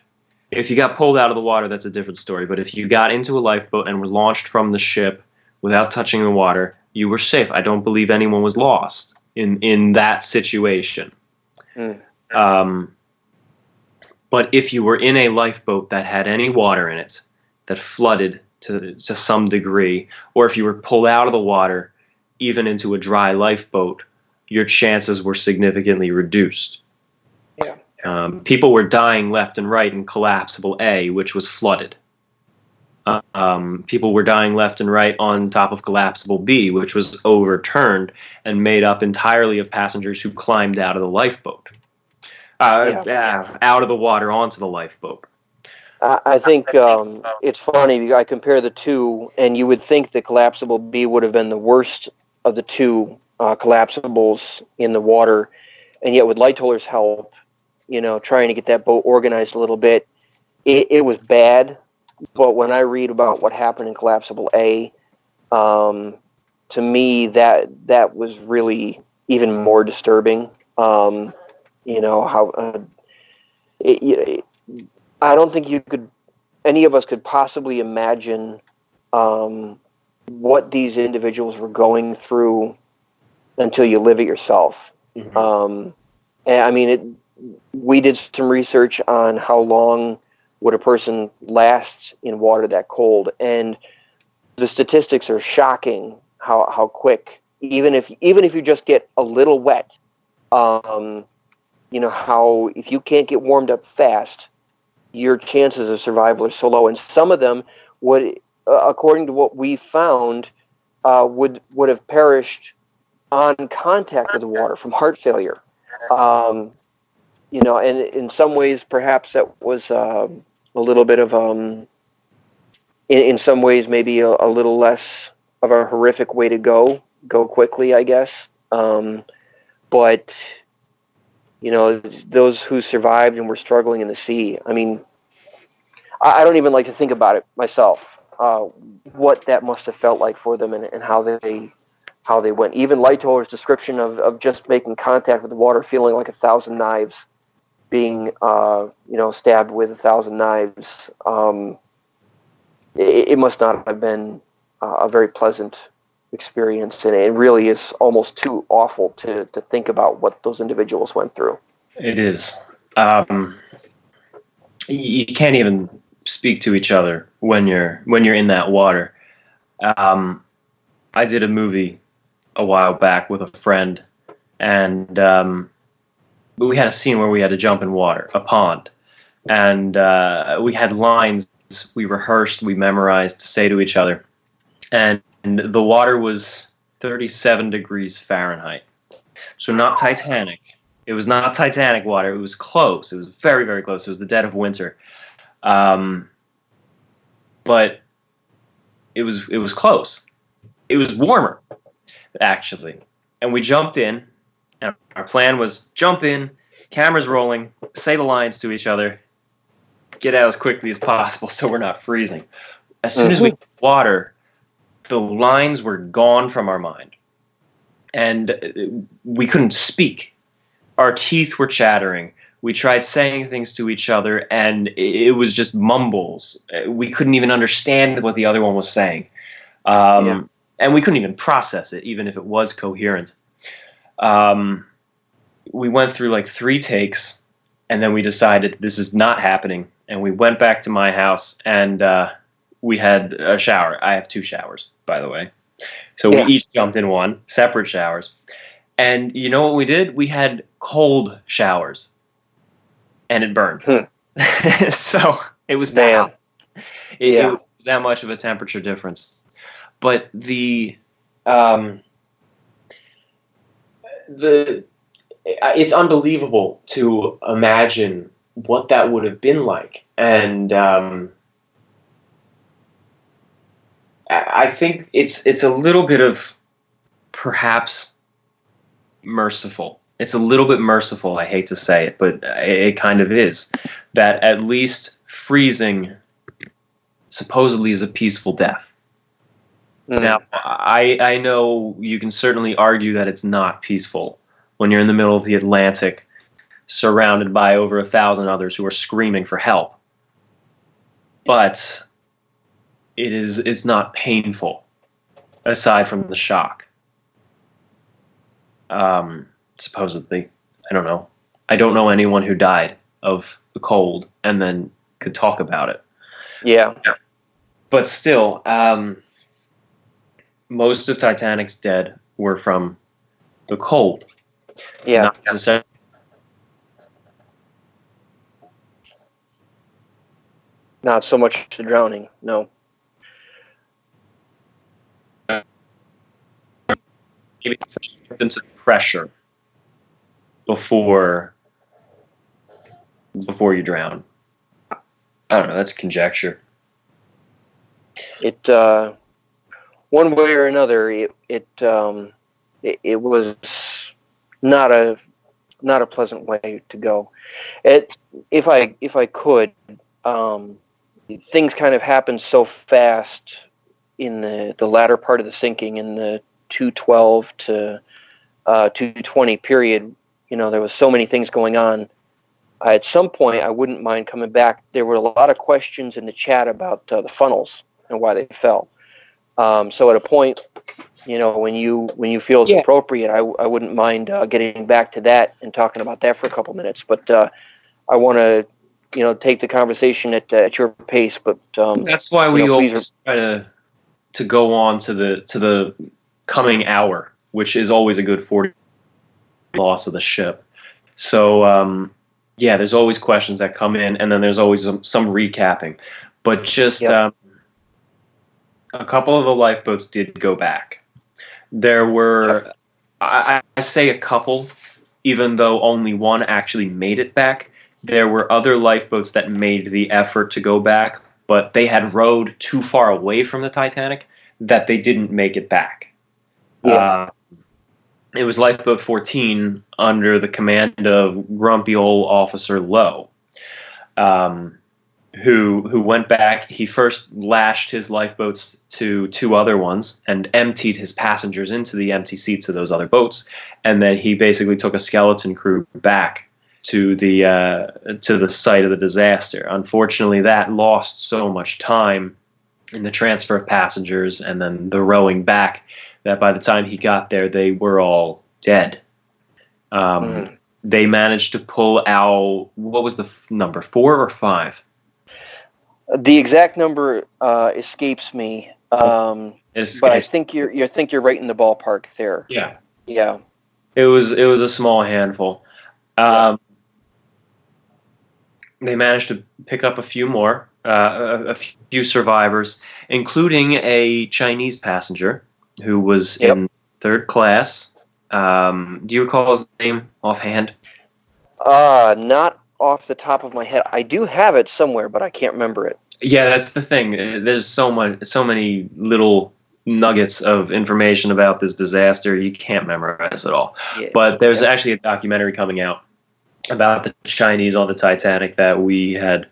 Speaker 2: If you got pulled out of the water, that's a different story. But if you got into a lifeboat and were launched from the ship without touching the water, you were safe. I don't believe anyone was lost in that situation. But if you were in a lifeboat that had any water in it, that flooded to some degree, or if you were pulled out of the water, even into a dry lifeboat, your chances were significantly reduced.
Speaker 3: Yeah.
Speaker 2: People were dying left and right in collapsible A, which was flooded. People were dying left and right on top of collapsible B, which was overturned and made up entirely of passengers who climbed out of the lifeboat. Out of the water onto the lifeboat.
Speaker 3: I think it's funny. I compare the two, and you would think that collapsible B would have been the worst of the two collapsibles in the water, and yet with Lightollers' help, trying to get that boat organized a little bit, it was bad. But when I read about what happened in collapsible A, to me that was really even more disturbing. How I don't think any of us could possibly imagine what these individuals were going through until you live it yourself. And I mean, we did some research on how long would a person last in water that cold, and the statistics are shocking. How quick, even if you just get a little wet, how if you can't get warmed up fast, your chances of survival are so low. And some of them would, according to what we found, would have perished on contact with the water from heart failure. And in some ways, perhaps that was a little bit of, in some ways, maybe a little less of a horrific way to go quickly, I guess. But those who survived and were struggling in the sea, I mean, I don't even like to think about it myself, what that must have felt like for them and how they went. Even Lightollers' description of just making contact with the water, feeling like 1,000 knives, being stabbed with 1,000 knives, it must not have been a very pleasant experience, and it really is almost too awful to think about what those individuals went through.
Speaker 2: It is. You can't even speak to each other when you're in that water. I did a movie a while back with a friend, and we had a scene where we had to jump in water, a pond, and we had lines we rehearsed, we memorized to say to each other, and the water was 37 degrees Fahrenheit. So not Titanic. It was not Titanic water. It was close. It was very, very close. It was the dead of winter. But it was close. It was warmer, actually. And we jumped in, and our plan was jump in, cameras rolling, say the lines to each other, get out as quickly as possible so we're not freezing. As soon as we hit water, the lines were gone from our mind, and we couldn't speak. Our teeth were chattering. We tried saying things to each other, and it was just mumbles. We couldn't even understand what the other one was saying. And we couldn't even process it, even if it was coherent. We went through like 3 takes, and then we decided this is not happening. And we went back to my house, and we had a shower. I have 2 showers, by the way. So we each jumped in one, separate showers. And you know what we did? We had cold showers, and it burned. So it was that. It was that much of a temperature difference. But it's unbelievable to imagine what that would have been like. And I think it's a little bit of perhaps merciful. It's a little bit merciful. I hate to say it, but it kind of is. That at least freezing supposedly is a peaceful death. Now, I know you can certainly argue that it's not peaceful when you're in the middle of the Atlantic, surrounded by over 1,000 others who are screaming for help. but it's not painful aside from the shock. Supposedly, I don't know. I don't know anyone who died of the cold and then could talk about it.
Speaker 3: Yeah.
Speaker 2: But still, most of Titanic's dead were from the cold.
Speaker 3: Yeah.
Speaker 2: Not necessarily.
Speaker 3: Not so much the drowning. No.
Speaker 2: Maybe into pressure before you drown. I don't know. That's conjecture.
Speaker 3: It one way or another, it was not a pleasant way to go. If I could, things kind of happened so fast in the latter part of the sinking, in the 212 to 220 period. You know, there was so many things going on. At some point, I wouldn't mind coming back. There were a lot of questions in the chat about the funnels and why they fell. So at a point, you know, when you feel it's appropriate, I wouldn't mind getting back to that and talking about that for a couple minutes. But I want to, you know, take the conversation at your pace. But
Speaker 2: that's why we always try to go on to the coming hour, which is always a good 40 loss of the ship. So yeah, there's always questions that come in, and then there's always some recapping. But just a couple of the lifeboats did go back. There were, I say a couple, even though only one actually made it back. There were other lifeboats that made the effort to go back, but they had rowed too far away from the Titanic that they didn't make it back.
Speaker 3: Yeah.
Speaker 2: It was Lifeboat 14 under the command of grumpy old Officer Lowe, who went back. He first lashed his lifeboats to two other ones and emptied his passengers into the empty seats of those other boats, and then he basically took a skeleton crew back to the site of the disaster. Unfortunately, that lost so much time in the transfer of passengers and then the rowing back that by the time he got there, they were all dead. They managed to pull out, what was the number, 4 or 5?
Speaker 3: The exact number escapes me, but I think you're right in the ballpark there.
Speaker 2: Yeah.
Speaker 3: Yeah.
Speaker 2: It was a small handful. They managed to pick up a few more, a few survivors, including a Chinese passenger who was in third class. Do you recall his name offhand?
Speaker 3: Not off the top of my head. I do have it somewhere, but I can't remember it.
Speaker 2: Yeah, that's the thing. There's so many little nuggets of information about this disaster you can't memorize it all. Yeah. But there's actually a documentary coming out about the Chinese on the Titanic that we had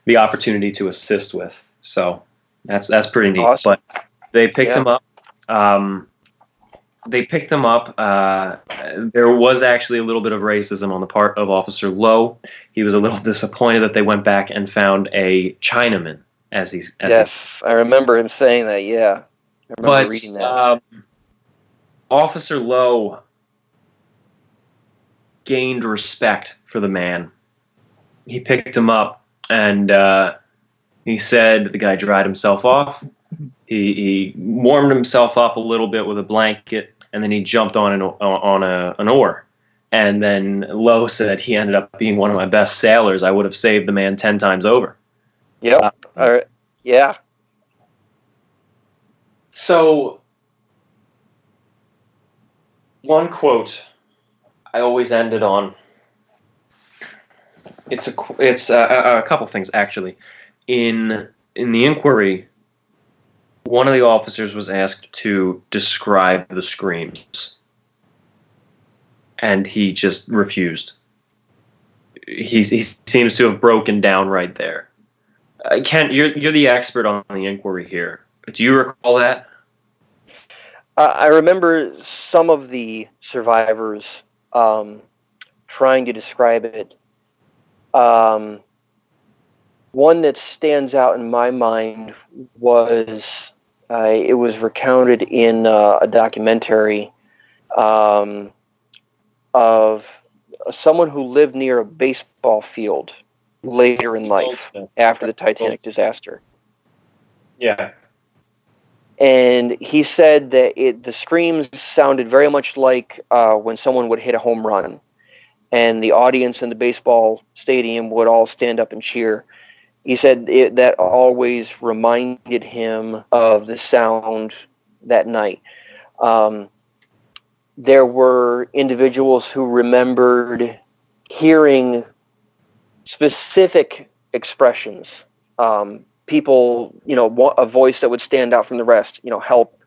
Speaker 2: the opportunity to assist with. So that's pretty neat.
Speaker 3: Awesome.
Speaker 2: But they picked him up. There was actually a little bit of racism on the part of Officer Lowe. He was a little disappointed that they went back and found a Chinaman.
Speaker 3: I remember him saying that. Yeah, I remember reading that.
Speaker 2: Officer Lowe gained respect for the man. He picked him up and he said the guy dried himself off. He warmed himself up a little bit with a blanket, and then he jumped on an oar. And then Lowe said he ended up being one of my best sailors. I would have saved the man 10 times over.
Speaker 3: Yep. Yeah.
Speaker 2: So, one quote I always ended on. It's a couple things actually. In the inquiry, one of the officers was asked to describe the screams, and he just refused. He seems to have broken down right there. Kent, you're the expert on the inquiry here. Do you recall that?
Speaker 3: I remember some of the survivors trying to describe it. one that stands out in my mind was it was recounted in a documentary of someone who lived near a baseball field later in life after the Titanic disaster.
Speaker 2: Yeah.
Speaker 3: And he said that the screams sounded very much like when someone would hit a home run, and the audience in the baseball stadium would all stand up and cheer. He said that always reminded him of the sound that night. There were individuals who remembered hearing specific expressions. People, a voice that would stand out from the rest, help,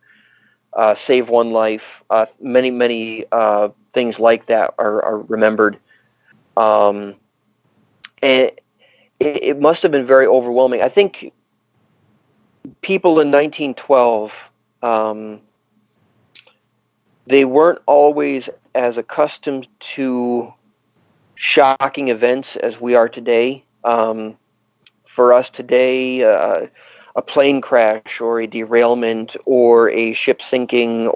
Speaker 3: save one life. Many things like that are remembered. And it must have been very overwhelming. I think people in 1912, they weren't always as accustomed to shocking events as we are today. For us today, a plane crash or a derailment or a ship sinking,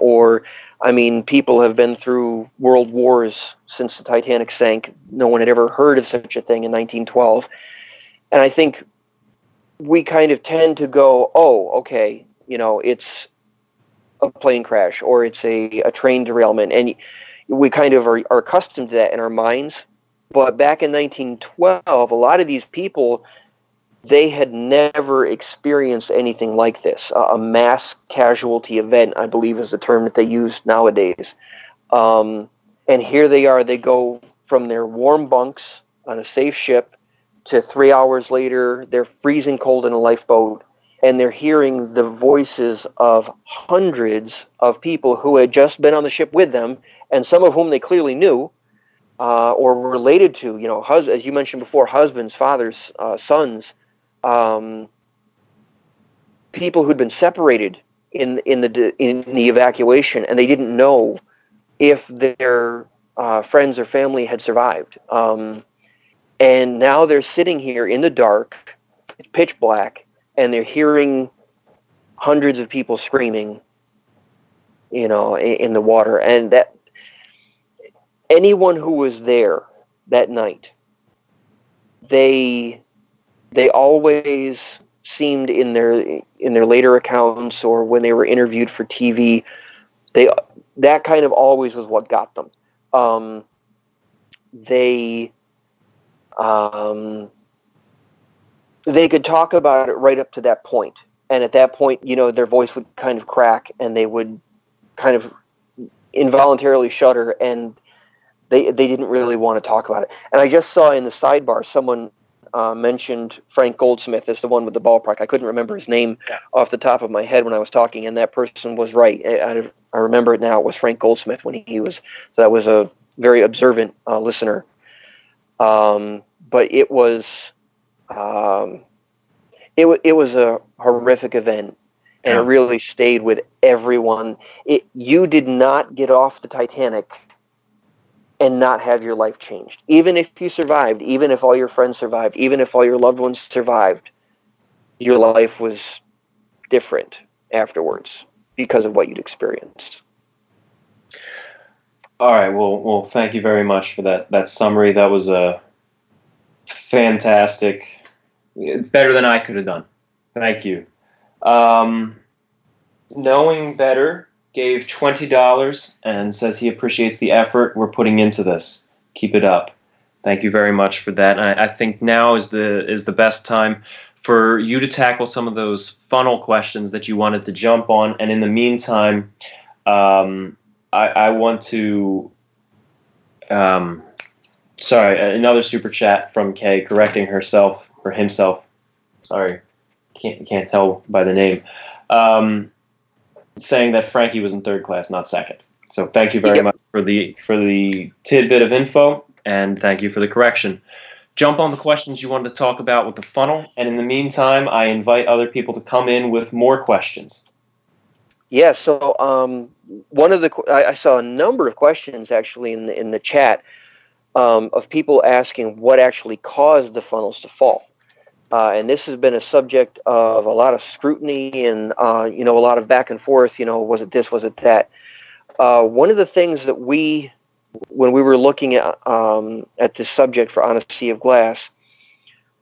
Speaker 3: people have been through world wars since the Titanic sank. No one had ever heard of such a thing in 1912. And I think we kind of tend to go, oh, okay, it's a plane crash or it's a train derailment. And we kind of are accustomed to that in our minds. But back in 1912, a lot of these people, they had never experienced anything like this. A mass casualty event, I believe, is the term that they use nowadays. And here they are. They go from their warm bunks on a safe ship to 3 hours later, they're freezing cold in a lifeboat, and they're hearing the voices of hundreds of people who had just been on the ship with them, and some of whom they clearly knew or were related to. As you mentioned before, husbands, fathers, sons. People who'd been separated in the evacuation, and they didn't know if their friends or family had survived. And now they're sitting here in the dark, it's pitch black, and they're hearing hundreds of people screaming, in the water. And that anyone who was there that night, they always seemed in their later accounts or when they were interviewed for TV, that kind of always was what got them. They could talk about it right up to that point, and at that point, their voice would kind of crack, and they would kind of involuntarily shudder, and they didn't really want to talk about it. And I just saw in the sidebar someone mentioned Frank Goldsmith as the one with the ballpark. I couldn't remember his name off the top of my head when I was talking, and that person was right. I remember it now. It was Frank Goldsmith when he was. So that was a very observant listener. But it was it was a horrific event, and it really stayed with everyone. You did not get off the Titanic and not have your life changed. Even if you survived, even if all your friends survived, even if all your loved ones survived, your life was different afterwards because of what you'd experienced.
Speaker 2: All right. Well, thank you very much for that summary. That was a fantastic, better than I could have done. Thank you. Knowing Better gave $20 and says he appreciates the effort we're putting into this. Keep it up. Thank you very much for that. I think now is the best time for you to tackle some of those funnel questions that you wanted to jump on. And in the meantime, I want to another super chat from Kay correcting herself or himself. Sorry, can't tell by the name. Saying that Frankie was in third class, not second. So thank you very much for the tidbit of info, and thank you for the correction. Jump on the questions you wanted to talk about with the funnel, and in the meantime, I invite other people to come in with more questions.
Speaker 3: Yeah, so I saw a number of questions actually in the chat of people asking what actually caused the funnels to fall. And this has been a subject of a lot of scrutiny and, a lot of back and forth. Was it this? Was it that? One of the things that when we were looking at this subject for On a Sea of Glass,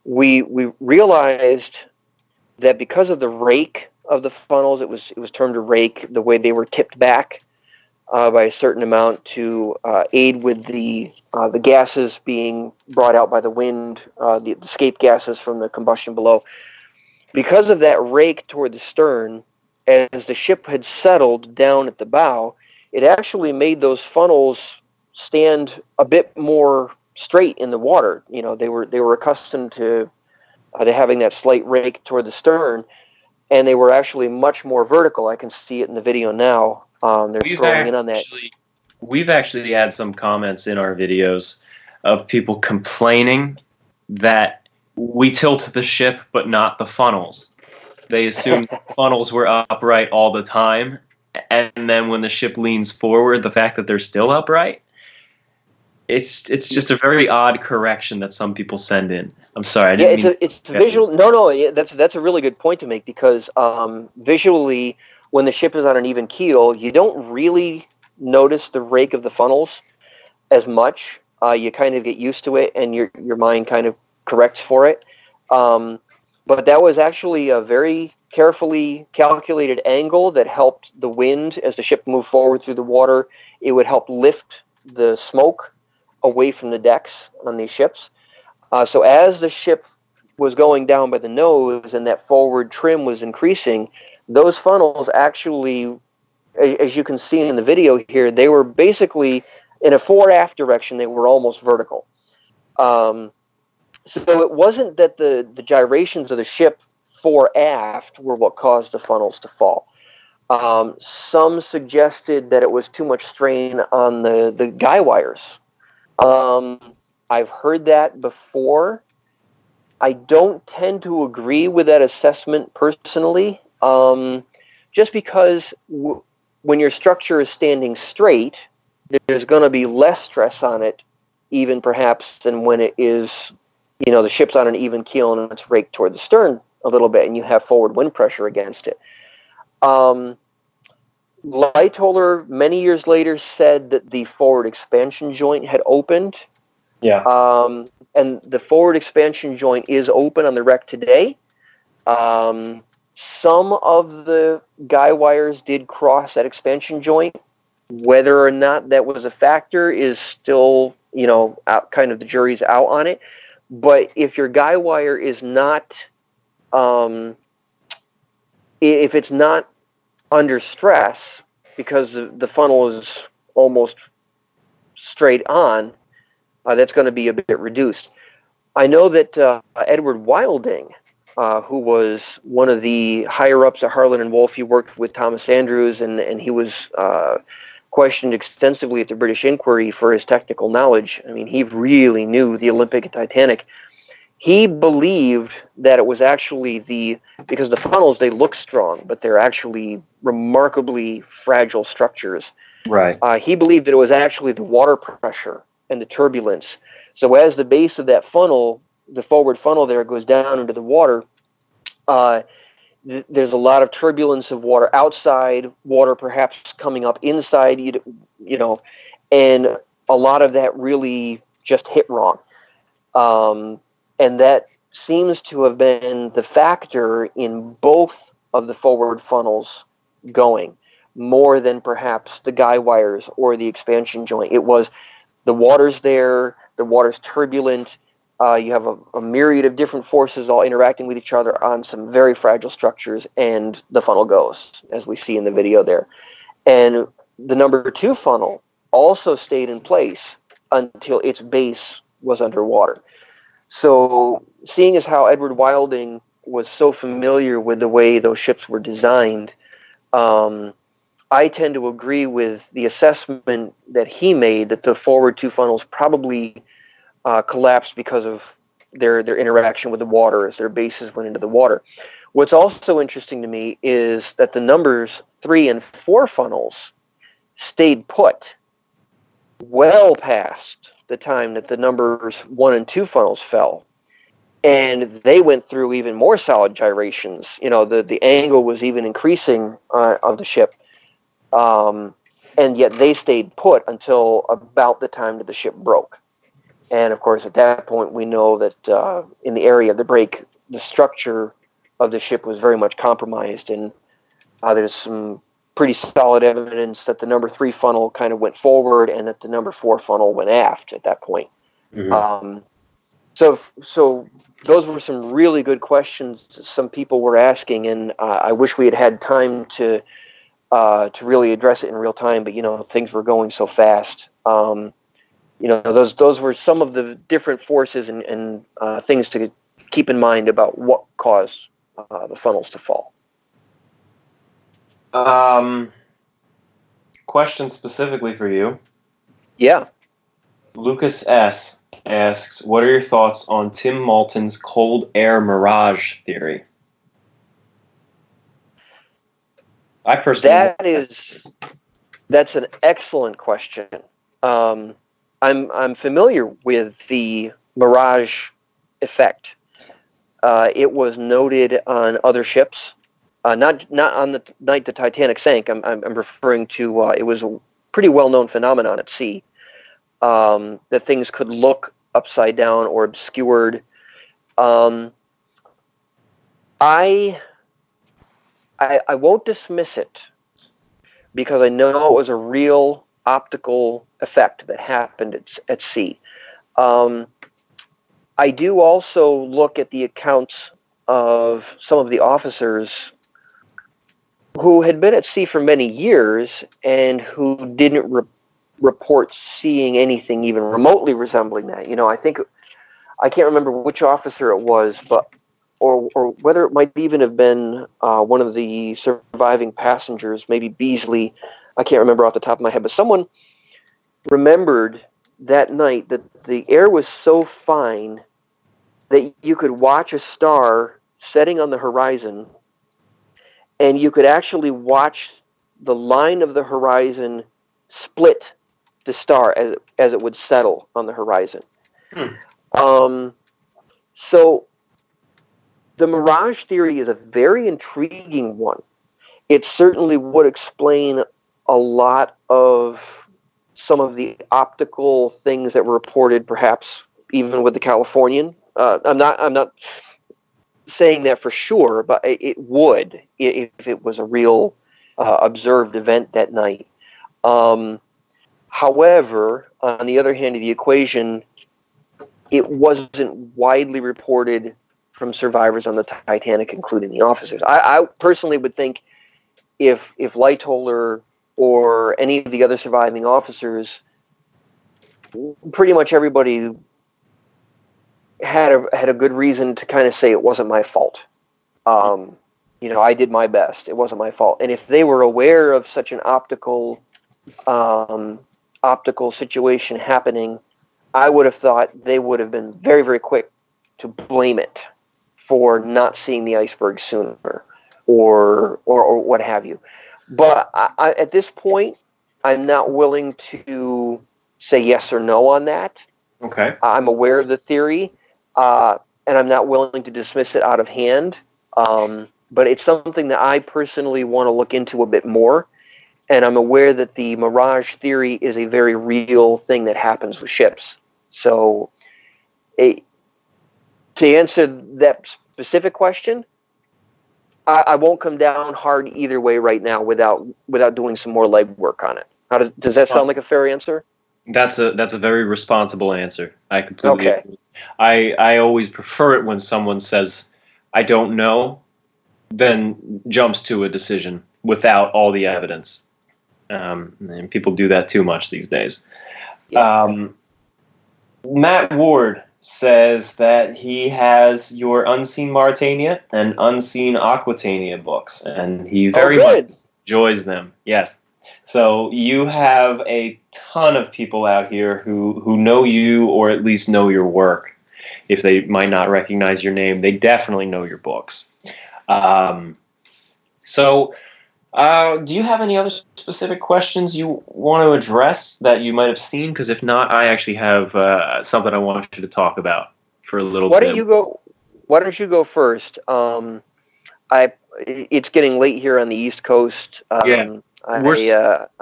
Speaker 3: we realized that because of the rake of the funnels, it was termed a rake, the way they were tipped back by a certain amount to aid with the gases being brought out by the wind, the escape gases from the combustion below. Because of that rake toward the stern, as the ship had settled down at the bow, it actually made those funnels stand a bit more straight in the water. They were accustomed to having that slight rake toward the stern, and they were actually much more vertical. I can see it in the video now. They're scrolling in on that.
Speaker 2: We've actually had some comments in our videos of people complaining that we tilt the ship but not the funnels. They assume funnels were upright all the time, and then when the ship leans forward, the fact that they're still upright, it's just a very odd correction that some people send in. I'm sorry, I didn't mean
Speaker 3: it's visual. No, that's a really good point to make, because visually, when the ship is on an even keel, you don't really notice the rake of the funnels as much. You kind of get used to it, and your mind kind of corrects for it. But that was actually a very carefully calculated angle that helped the wind as the ship moved forward through the water. It would help lift the smoke away from the decks on these ships. So as the ship was going down by the nose and that forward trim was increasing, those funnels actually, as you can see in the video here, they were basically in a fore-aft direction. They were almost vertical. So it wasn't that the gyrations of the ship fore-aft were what caused the funnels to fall. Some suggested that it was too much strain on the guy wires. I've heard that before. I don't tend to agree with that assessment personally, just because when your structure is standing straight, there's going to be less stress on it, even perhaps than when it is, the ship's on an even keel and it's raked toward the stern a little bit and you have forward wind pressure against it. Lightoller, many years later, said that the forward expansion joint had opened.
Speaker 2: Yeah.
Speaker 3: And the forward expansion joint is open on the wreck today. Some of the guy wires did cross that expansion joint. Whether or not that was a factor is still, out, kind of the jury's out on it. But if your guy wire is not, if it's not under stress because the funnel is almost straight on, that's going to be a bit reduced. I know that Edward Wilding, who was one of the higher-ups at Harlan and Wolff, he worked with Thomas Andrews, and he was questioned extensively at the British Inquiry for his technical knowledge. I mean, he really knew the Olympic and Titanic. He believed that it was actually because the funnels, they look strong, but they're actually remarkably fragile structures.
Speaker 2: Right.
Speaker 3: He believed that it was actually the water pressure and the turbulence. So as the base of that funnel, the forward funnel there, goes down into the water, there's a lot of turbulence of water outside, water perhaps coming up inside, and a lot of that really just hit wrong. And that seems to have been the factor in both of the forward funnels going, more than perhaps the guy wires or the expansion joint. It was the water's there, the water's turbulent, you have a myriad of different forces all interacting with each other on some very fragile structures, and the funnel goes, as we see in the video there. And the number 2 funnel also stayed in place until its base was underwater. So seeing as how Edward Wilding was so familiar with the way those ships were designed, I tend to agree with the assessment that he made that the forward 2 funnels probably collapsed because of their interaction with the water as their bases went into the water. What's also interesting to me is that the numbers 3 and 4 funnels stayed put well past the time that the numbers 1 and 2 funnels fell. And they went through even more solid gyrations. You know, the angle was even increasing of the ship. And yet they stayed put until about the time that the ship broke. And of course, at that point, we know that in the area of the break, the structure of the ship was very much compromised. And there's some pretty solid evidence that the number 3 funnel kind of went forward and that the number 4 funnel went aft at that point. Mm-hmm. So those were some really good questions some people were asking, and I wish we had had time to really address it in real time, but, you know, things were going so fast. You know, those were some of the different forces and things to keep in mind about what caused the funnels to fall.
Speaker 2: Question specifically for you.
Speaker 3: Yeah.
Speaker 2: Lucas S. asks, what are your thoughts on Tim Malton's cold air mirage theory? I personally...
Speaker 3: That's an excellent question. I'm familiar with the mirage effect. It was noted on other ships, not on the night the Titanic sank. I'm referring to it was a pretty well-known phenomenon at sea, that things could look upside down or obscured. I won't dismiss it because I know it was a real optical effect that happened at sea. I do also look at the accounts of some of the officers who had been at sea for many years and who didn't report seeing anything even remotely resembling that. You know, I can't remember which officer it was, but or whether it might even have been one of the surviving passengers, maybe Beasley. I can't remember off the top of my head, but someone remembered that night that the air was so fine that you could watch a star setting on the horizon, and you could actually watch the line of the horizon split the star as it would settle on the horizon. So the mirage theory is a very intriguing one. It certainly would explain a lot of some of the optical things that were reported, perhaps even with the Californian. I'm not saying that for sure, but it would if it was a real observed event that night. However, on the other hand of the equation, it wasn't widely reported from survivors on the Titanic, including the officers. I personally would think if Lightoller or any of the other surviving officers, pretty much everybody had a good reason to kind of say it wasn't my fault. You know, I did my best. It wasn't my fault. And if they were aware of such an optical situation happening, I would have thought they would have been very, very quick to blame it for not seeing the iceberg sooner or what have you. But I, at this point, I'm not willing to say yes or no on that.
Speaker 2: Okay.
Speaker 3: I'm aware of the theory, and I'm not willing to dismiss it out of hand. But it's something that I personally want to look into a bit more. And I'm aware that the mirage theory is a very real thing that happens with ships. So to answer that specific question, I won't come down hard either way right now without doing some more legwork on it. Does that sound like a fair answer?
Speaker 2: That's a very responsible answer. I completely agree. I always prefer it when someone says, I don't know, then jumps to a decision without all the evidence. And people do that too much these days. Yeah. Matt Ward says that he has your Unseen Mauritania and Unseen Aquitania books, and he very much enjoys them. Yes. So you have a ton of people out here who know you, or at least know your work. If they might not recognize your name, they definitely know your books. Do you have any other specific questions you want to address that you might have seen? Because if not, I actually have something I want you to talk about for a little bit.
Speaker 3: why don't you go first? It's getting late here on the East Coast.
Speaker 2: Yeah.
Speaker 3: I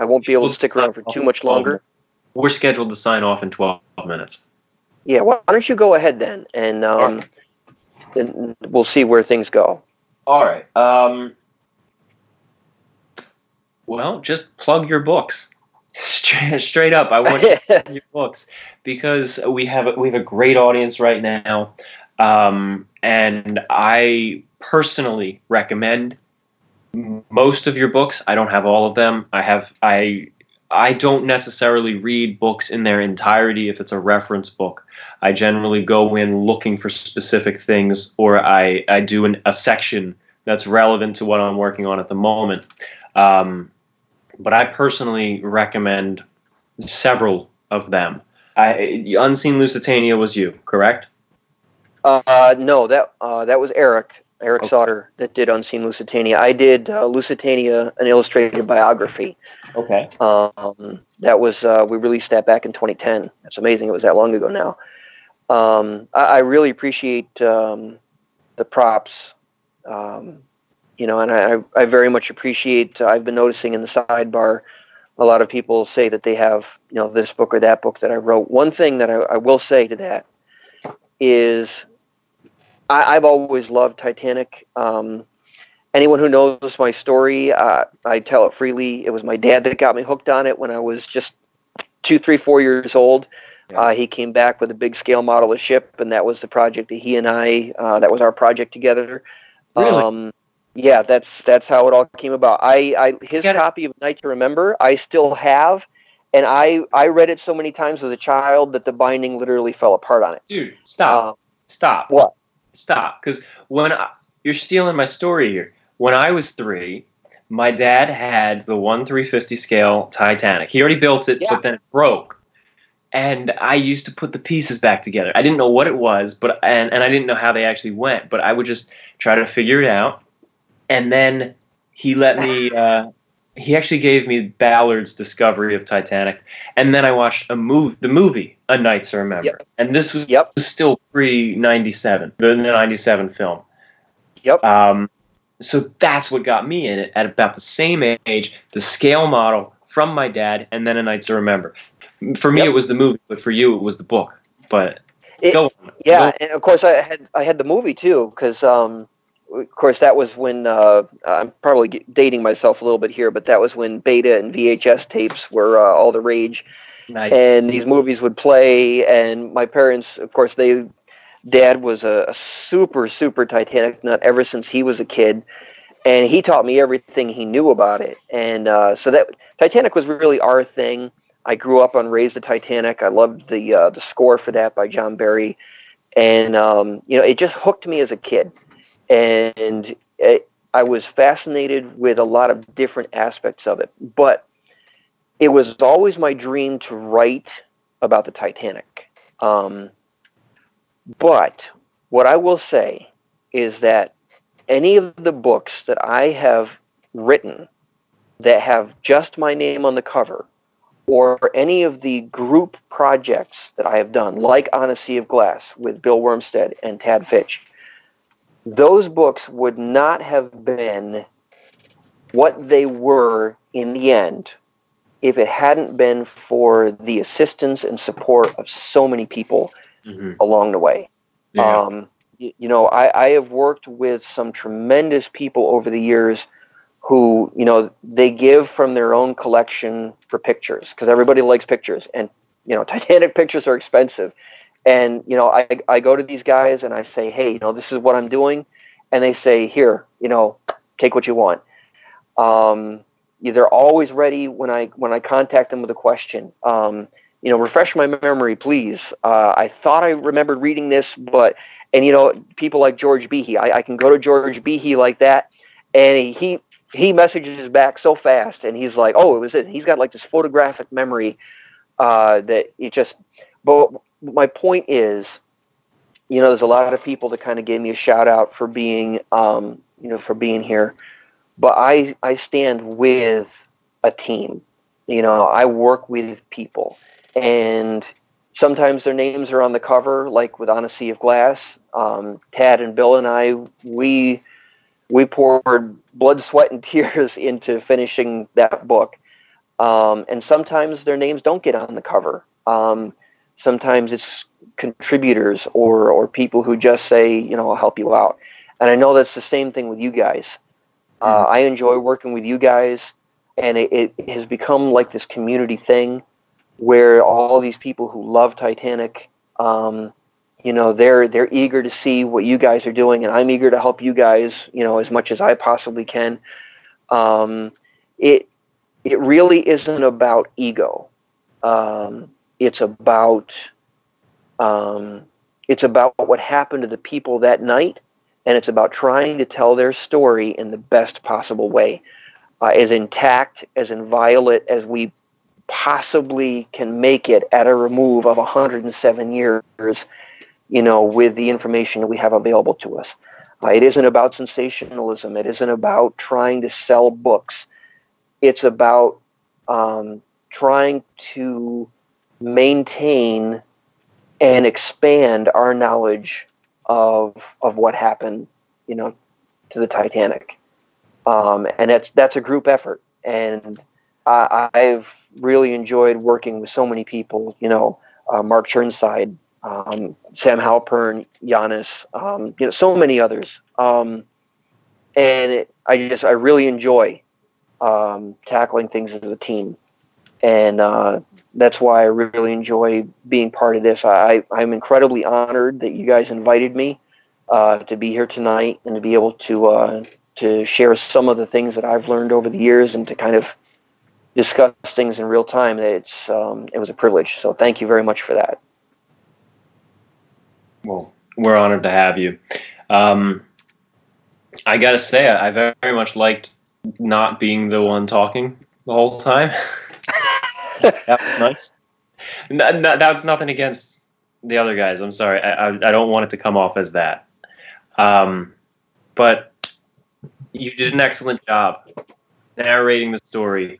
Speaker 3: won't be able to stick around for too much longer.
Speaker 2: We're scheduled to sign off in 12 minutes.
Speaker 3: Yeah, why don't you go ahead then, and then we'll see where things go.
Speaker 2: All right. Well, just plug your books. Straight up, I want you to plug your books because we have a great audience right now, and I personally recommend most of your books. I don't have all of them. I don't necessarily read books in their entirety if it's a reference book. I generally go in looking for specific things, or I do a section that's relevant to what I'm working on at the moment. But I personally recommend several of them. Unseen Lusitania was you, correct?
Speaker 3: No, that was Eric
Speaker 2: Okay.
Speaker 3: Sauter that did Unseen Lusitania. I did Lusitania, an illustrated biography.
Speaker 2: Okay.
Speaker 3: That was we released that back in 2010. That's amazing. It was that long ago now. I really appreciate the props. And I very much appreciate. I've been noticing in the sidebar, a lot of people say that they have this book or that book that I wrote. One thing that I will say to that is I've always loved Titanic. Anyone who knows my story, I tell it freely. It was my dad that got me hooked on it when I was just 2, 3, 4 years old.
Speaker 2: Yeah.
Speaker 3: He came back with a big scale model of ship, and that was the project that he and that was our project together.
Speaker 2: Really?
Speaker 3: Yeah, that's how it all came about. His copy of Night to Remember, I still have, and I read it so many times as a child that the binding literally fell apart on it.
Speaker 2: Dude, stop. Stop.
Speaker 3: What?
Speaker 2: Stop. Because you're stealing my story here. When I was 3, my dad had the 1/350 scale Titanic. He already built it, but then it broke. And I used to put the pieces back together. I didn't know what it was, and I didn't know how they actually went, but I would just try to figure it out. And then he let me. He actually gave me Ballard's Discovery of Titanic, and then I watched the movie A Night to Remember, and this was still pre-97, the 97 film.
Speaker 3: Yep.
Speaker 2: So that's what got me in it at about the same age. The scale model from my dad, and then A Night to Remember. For me, it was the movie, but for you, it was the book. But go on.
Speaker 3: Yeah, and of course I had the movie too, because of course that was when I'm probably dating myself a little bit here, but that was when beta and VHS tapes were all the rage.
Speaker 2: Nice.
Speaker 3: And these movies would play, and my parents, of course, Dad was a super Titanic nut ever since he was a kid, and he taught me everything he knew about it. And so that Titanic was really our thing. I grew up on Raise the Titanic. I loved the score for that by John Barry, and it just hooked me as a kid. And I was fascinated with a lot of different aspects of it. But it was always my dream to write about the Titanic. But what I will say is that any of the books that I have written that have just my name on the cover, or any of the group projects that I have done, like On a Sea of Glass with Bill Wormstead and Tad Fitch, those books would not have been what they were in the end if it hadn't been for the assistance and support of so many people along the way. Yeah. I have worked with some tremendous people over the years who, they give from their own collection for pictures, because everybody likes pictures, and, Titanic pictures are expensive. And, I go to these guys and I say, hey, this is what I'm doing. And they say, here, take what you want. They're always ready when I contact them with a question. Refresh my memory, please. I thought I remembered reading this, people like George Behe, I can go to George Behe like that, and he messages back so fast, and he's like, oh, it was it. He's got like this photographic memory that it just. But my point is, there's a lot of people that kind of gave me a shout out for being, for being here. But I stand with a team. I work with people, and Sometimes their names are on the cover, like with On a Sea of Glass. Tad and Bill and I, we poured blood, sweat, and tears into finishing that book. And sometimes their names don't get on the cover. Sometimes it's contributors or people who just say, you know, I'll help you out. And I know that's the same thing with you guys. I enjoy working with you guys, and it has become like this community thing where all these people who love Titanic, you know, they're eager to see what you guys are doing, and I'm eager to help you guys, you know, as much as I possibly can. It really isn't about ego. It's about what happened to the people that night, and it's about trying to tell their story in the best possible way, as intact, as inviolate as we possibly can make it at a remove of 107 years, you know, with the information that we have available to us. It isn't about sensationalism. It isn't about trying to sell books. It's about trying to maintain and expand our knowledge of what happened, you know, to the Titanic. And that's a group effort. And I've really enjoyed working with so many people, you know, Mark Churnside, Sam Halpern, Giannis, you know, so many others. And I really enjoy tackling things as a team. And that's why I really enjoy being part of this. I'm incredibly honored that you guys invited me to be here tonight and to be able to share some of the things that I've learned over the years and to kind of discuss things in real time. It was a privilege. So thank you very much for that.
Speaker 2: Well, we're honored to have you. I got to say, I very much liked not being the one talking the whole time. That was nice. That's nothing against the other guys. I'm sorry. I don't want it to come off as that. But you did an excellent job narrating the story,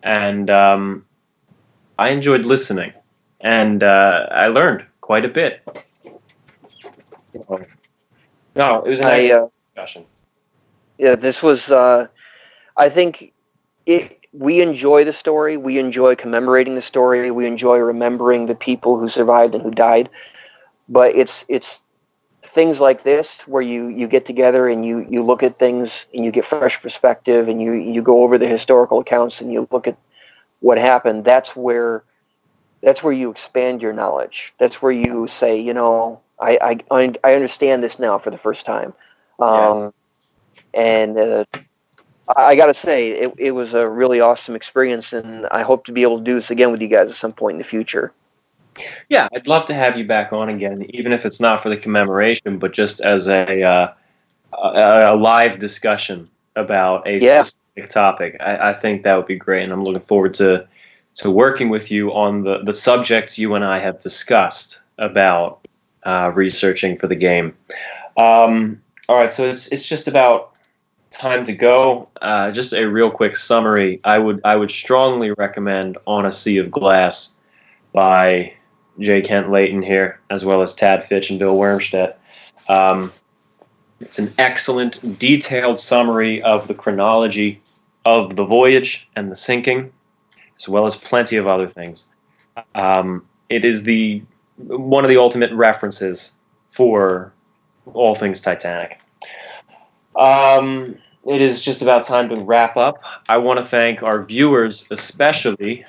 Speaker 2: and I enjoyed listening, and I learned quite a bit. No, it was a nice discussion.
Speaker 3: Yeah, this was. I think we enjoy the story. We enjoy commemorating the story. We enjoy remembering the people who survived and who died. But it's things like this where you get together and you look at things and you get fresh perspective and you go over the historical accounts and you look at what happened. That's where you expand your knowledge. That's where you say, you know, I understand this now for the first time.
Speaker 2: Yes.
Speaker 3: And I got to say, it was a really awesome experience, and I hope to be able to do this again with you guys at some point in the future.
Speaker 2: Yeah, I'd love to have you back on again, even if it's not for the commemoration, but just as a live discussion about a specific topic. I think that would be great, and I'm looking forward to working with you on the subjects you and I have discussed about researching for the game. All right, so it's just about time to go. Just a real quick summary. I would strongly recommend On a Sea of Glass by J. Kent Layton here, as well as Tad Fitch and Bill Wormstedt. It's an excellent, detailed summary of the chronology of the voyage and the sinking, as well as plenty of other things. It is one of the ultimate references for all things Titanic. It is just about time to wrap up. I want to thank our viewers especially.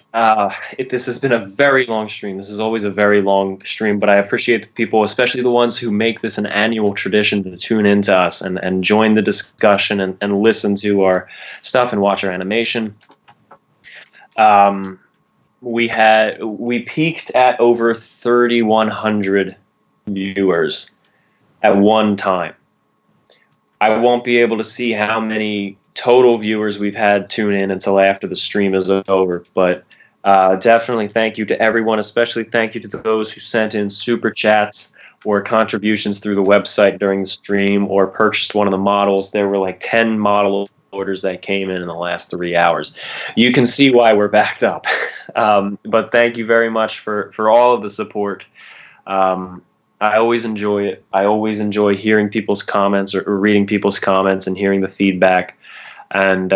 Speaker 2: This has been a very long stream. This is always a very long stream, but I appreciate the people, especially the ones who make this an annual tradition to tune into us and join the discussion and listen to our stuff and watch our animation. We peaked at over 3,100 viewers at one time. I won't be able to see how many total viewers we've had tune in until after the stream is over, but definitely thank you to everyone, especially thank you to those who sent in super chats or contributions through the website during the stream or purchased one of the models. There were like 10 models orders that came in the last 3 hours. You can see why we're backed up. But thank you very much for all of the support. I always enjoy it. I always enjoy hearing people's comments or reading people's comments and hearing the feedback. And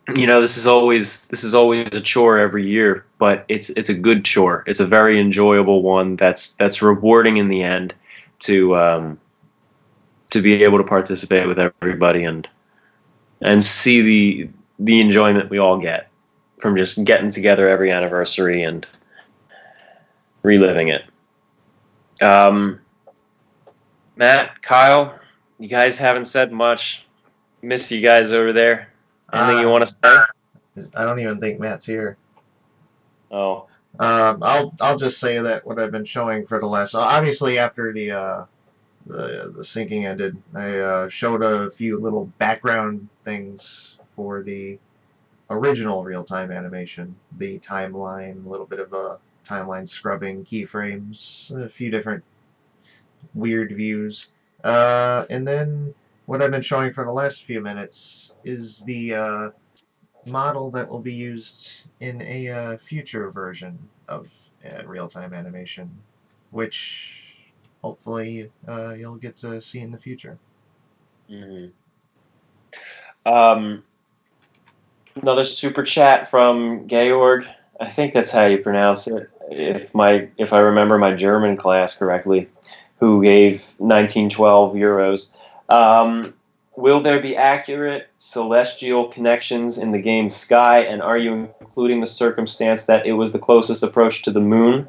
Speaker 2: this is always a chore every year, but it's a good chore. It's a very enjoyable one. That's rewarding in the end to be able to participate with everybody and see the enjoyment we all get from just getting together every anniversary and reliving it. Matt, Kyle, you guys haven't said much. Miss you guys over there. Anything you want to say?
Speaker 1: I don't even think Matt's here.
Speaker 2: Oh.
Speaker 1: I'll just say that what I've been showing for the last, obviously after the syncing ended, I showed a few little background things for the original real-time animation, the timeline, a little bit of a timeline scrubbing, keyframes, a few different weird views, and then what I've been showing for the last few minutes is the model that will be used in a future version of real-time animation, which hopefully you'll get to see in the future.
Speaker 2: Mm-hmm. Another super chat from Georg. I think that's how you pronounce it, if I remember my German class correctly, who gave 1912 euros. Will there be accurate celestial connections in the game Sky, and are you including the circumstance that it was the closest approach to the moon,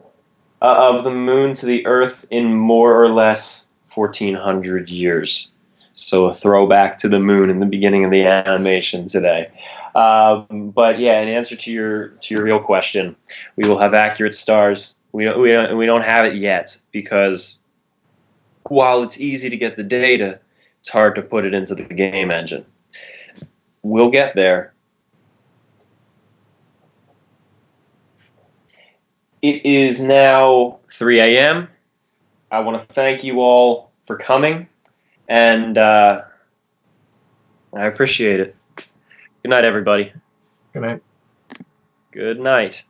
Speaker 2: of the moon to the Earth in more or less 1,400 years? So a throwback to the moon in the beginning of the animation today. But yeah, in answer to your real question, we will have accurate stars. We don't have it yet because while it's easy to get the data, it's hard to put it into the game engine. We'll get there. It is now 3 a.m. I want to thank you all for coming, and I appreciate it. Good night, everybody.
Speaker 1: Good night.
Speaker 2: Good night.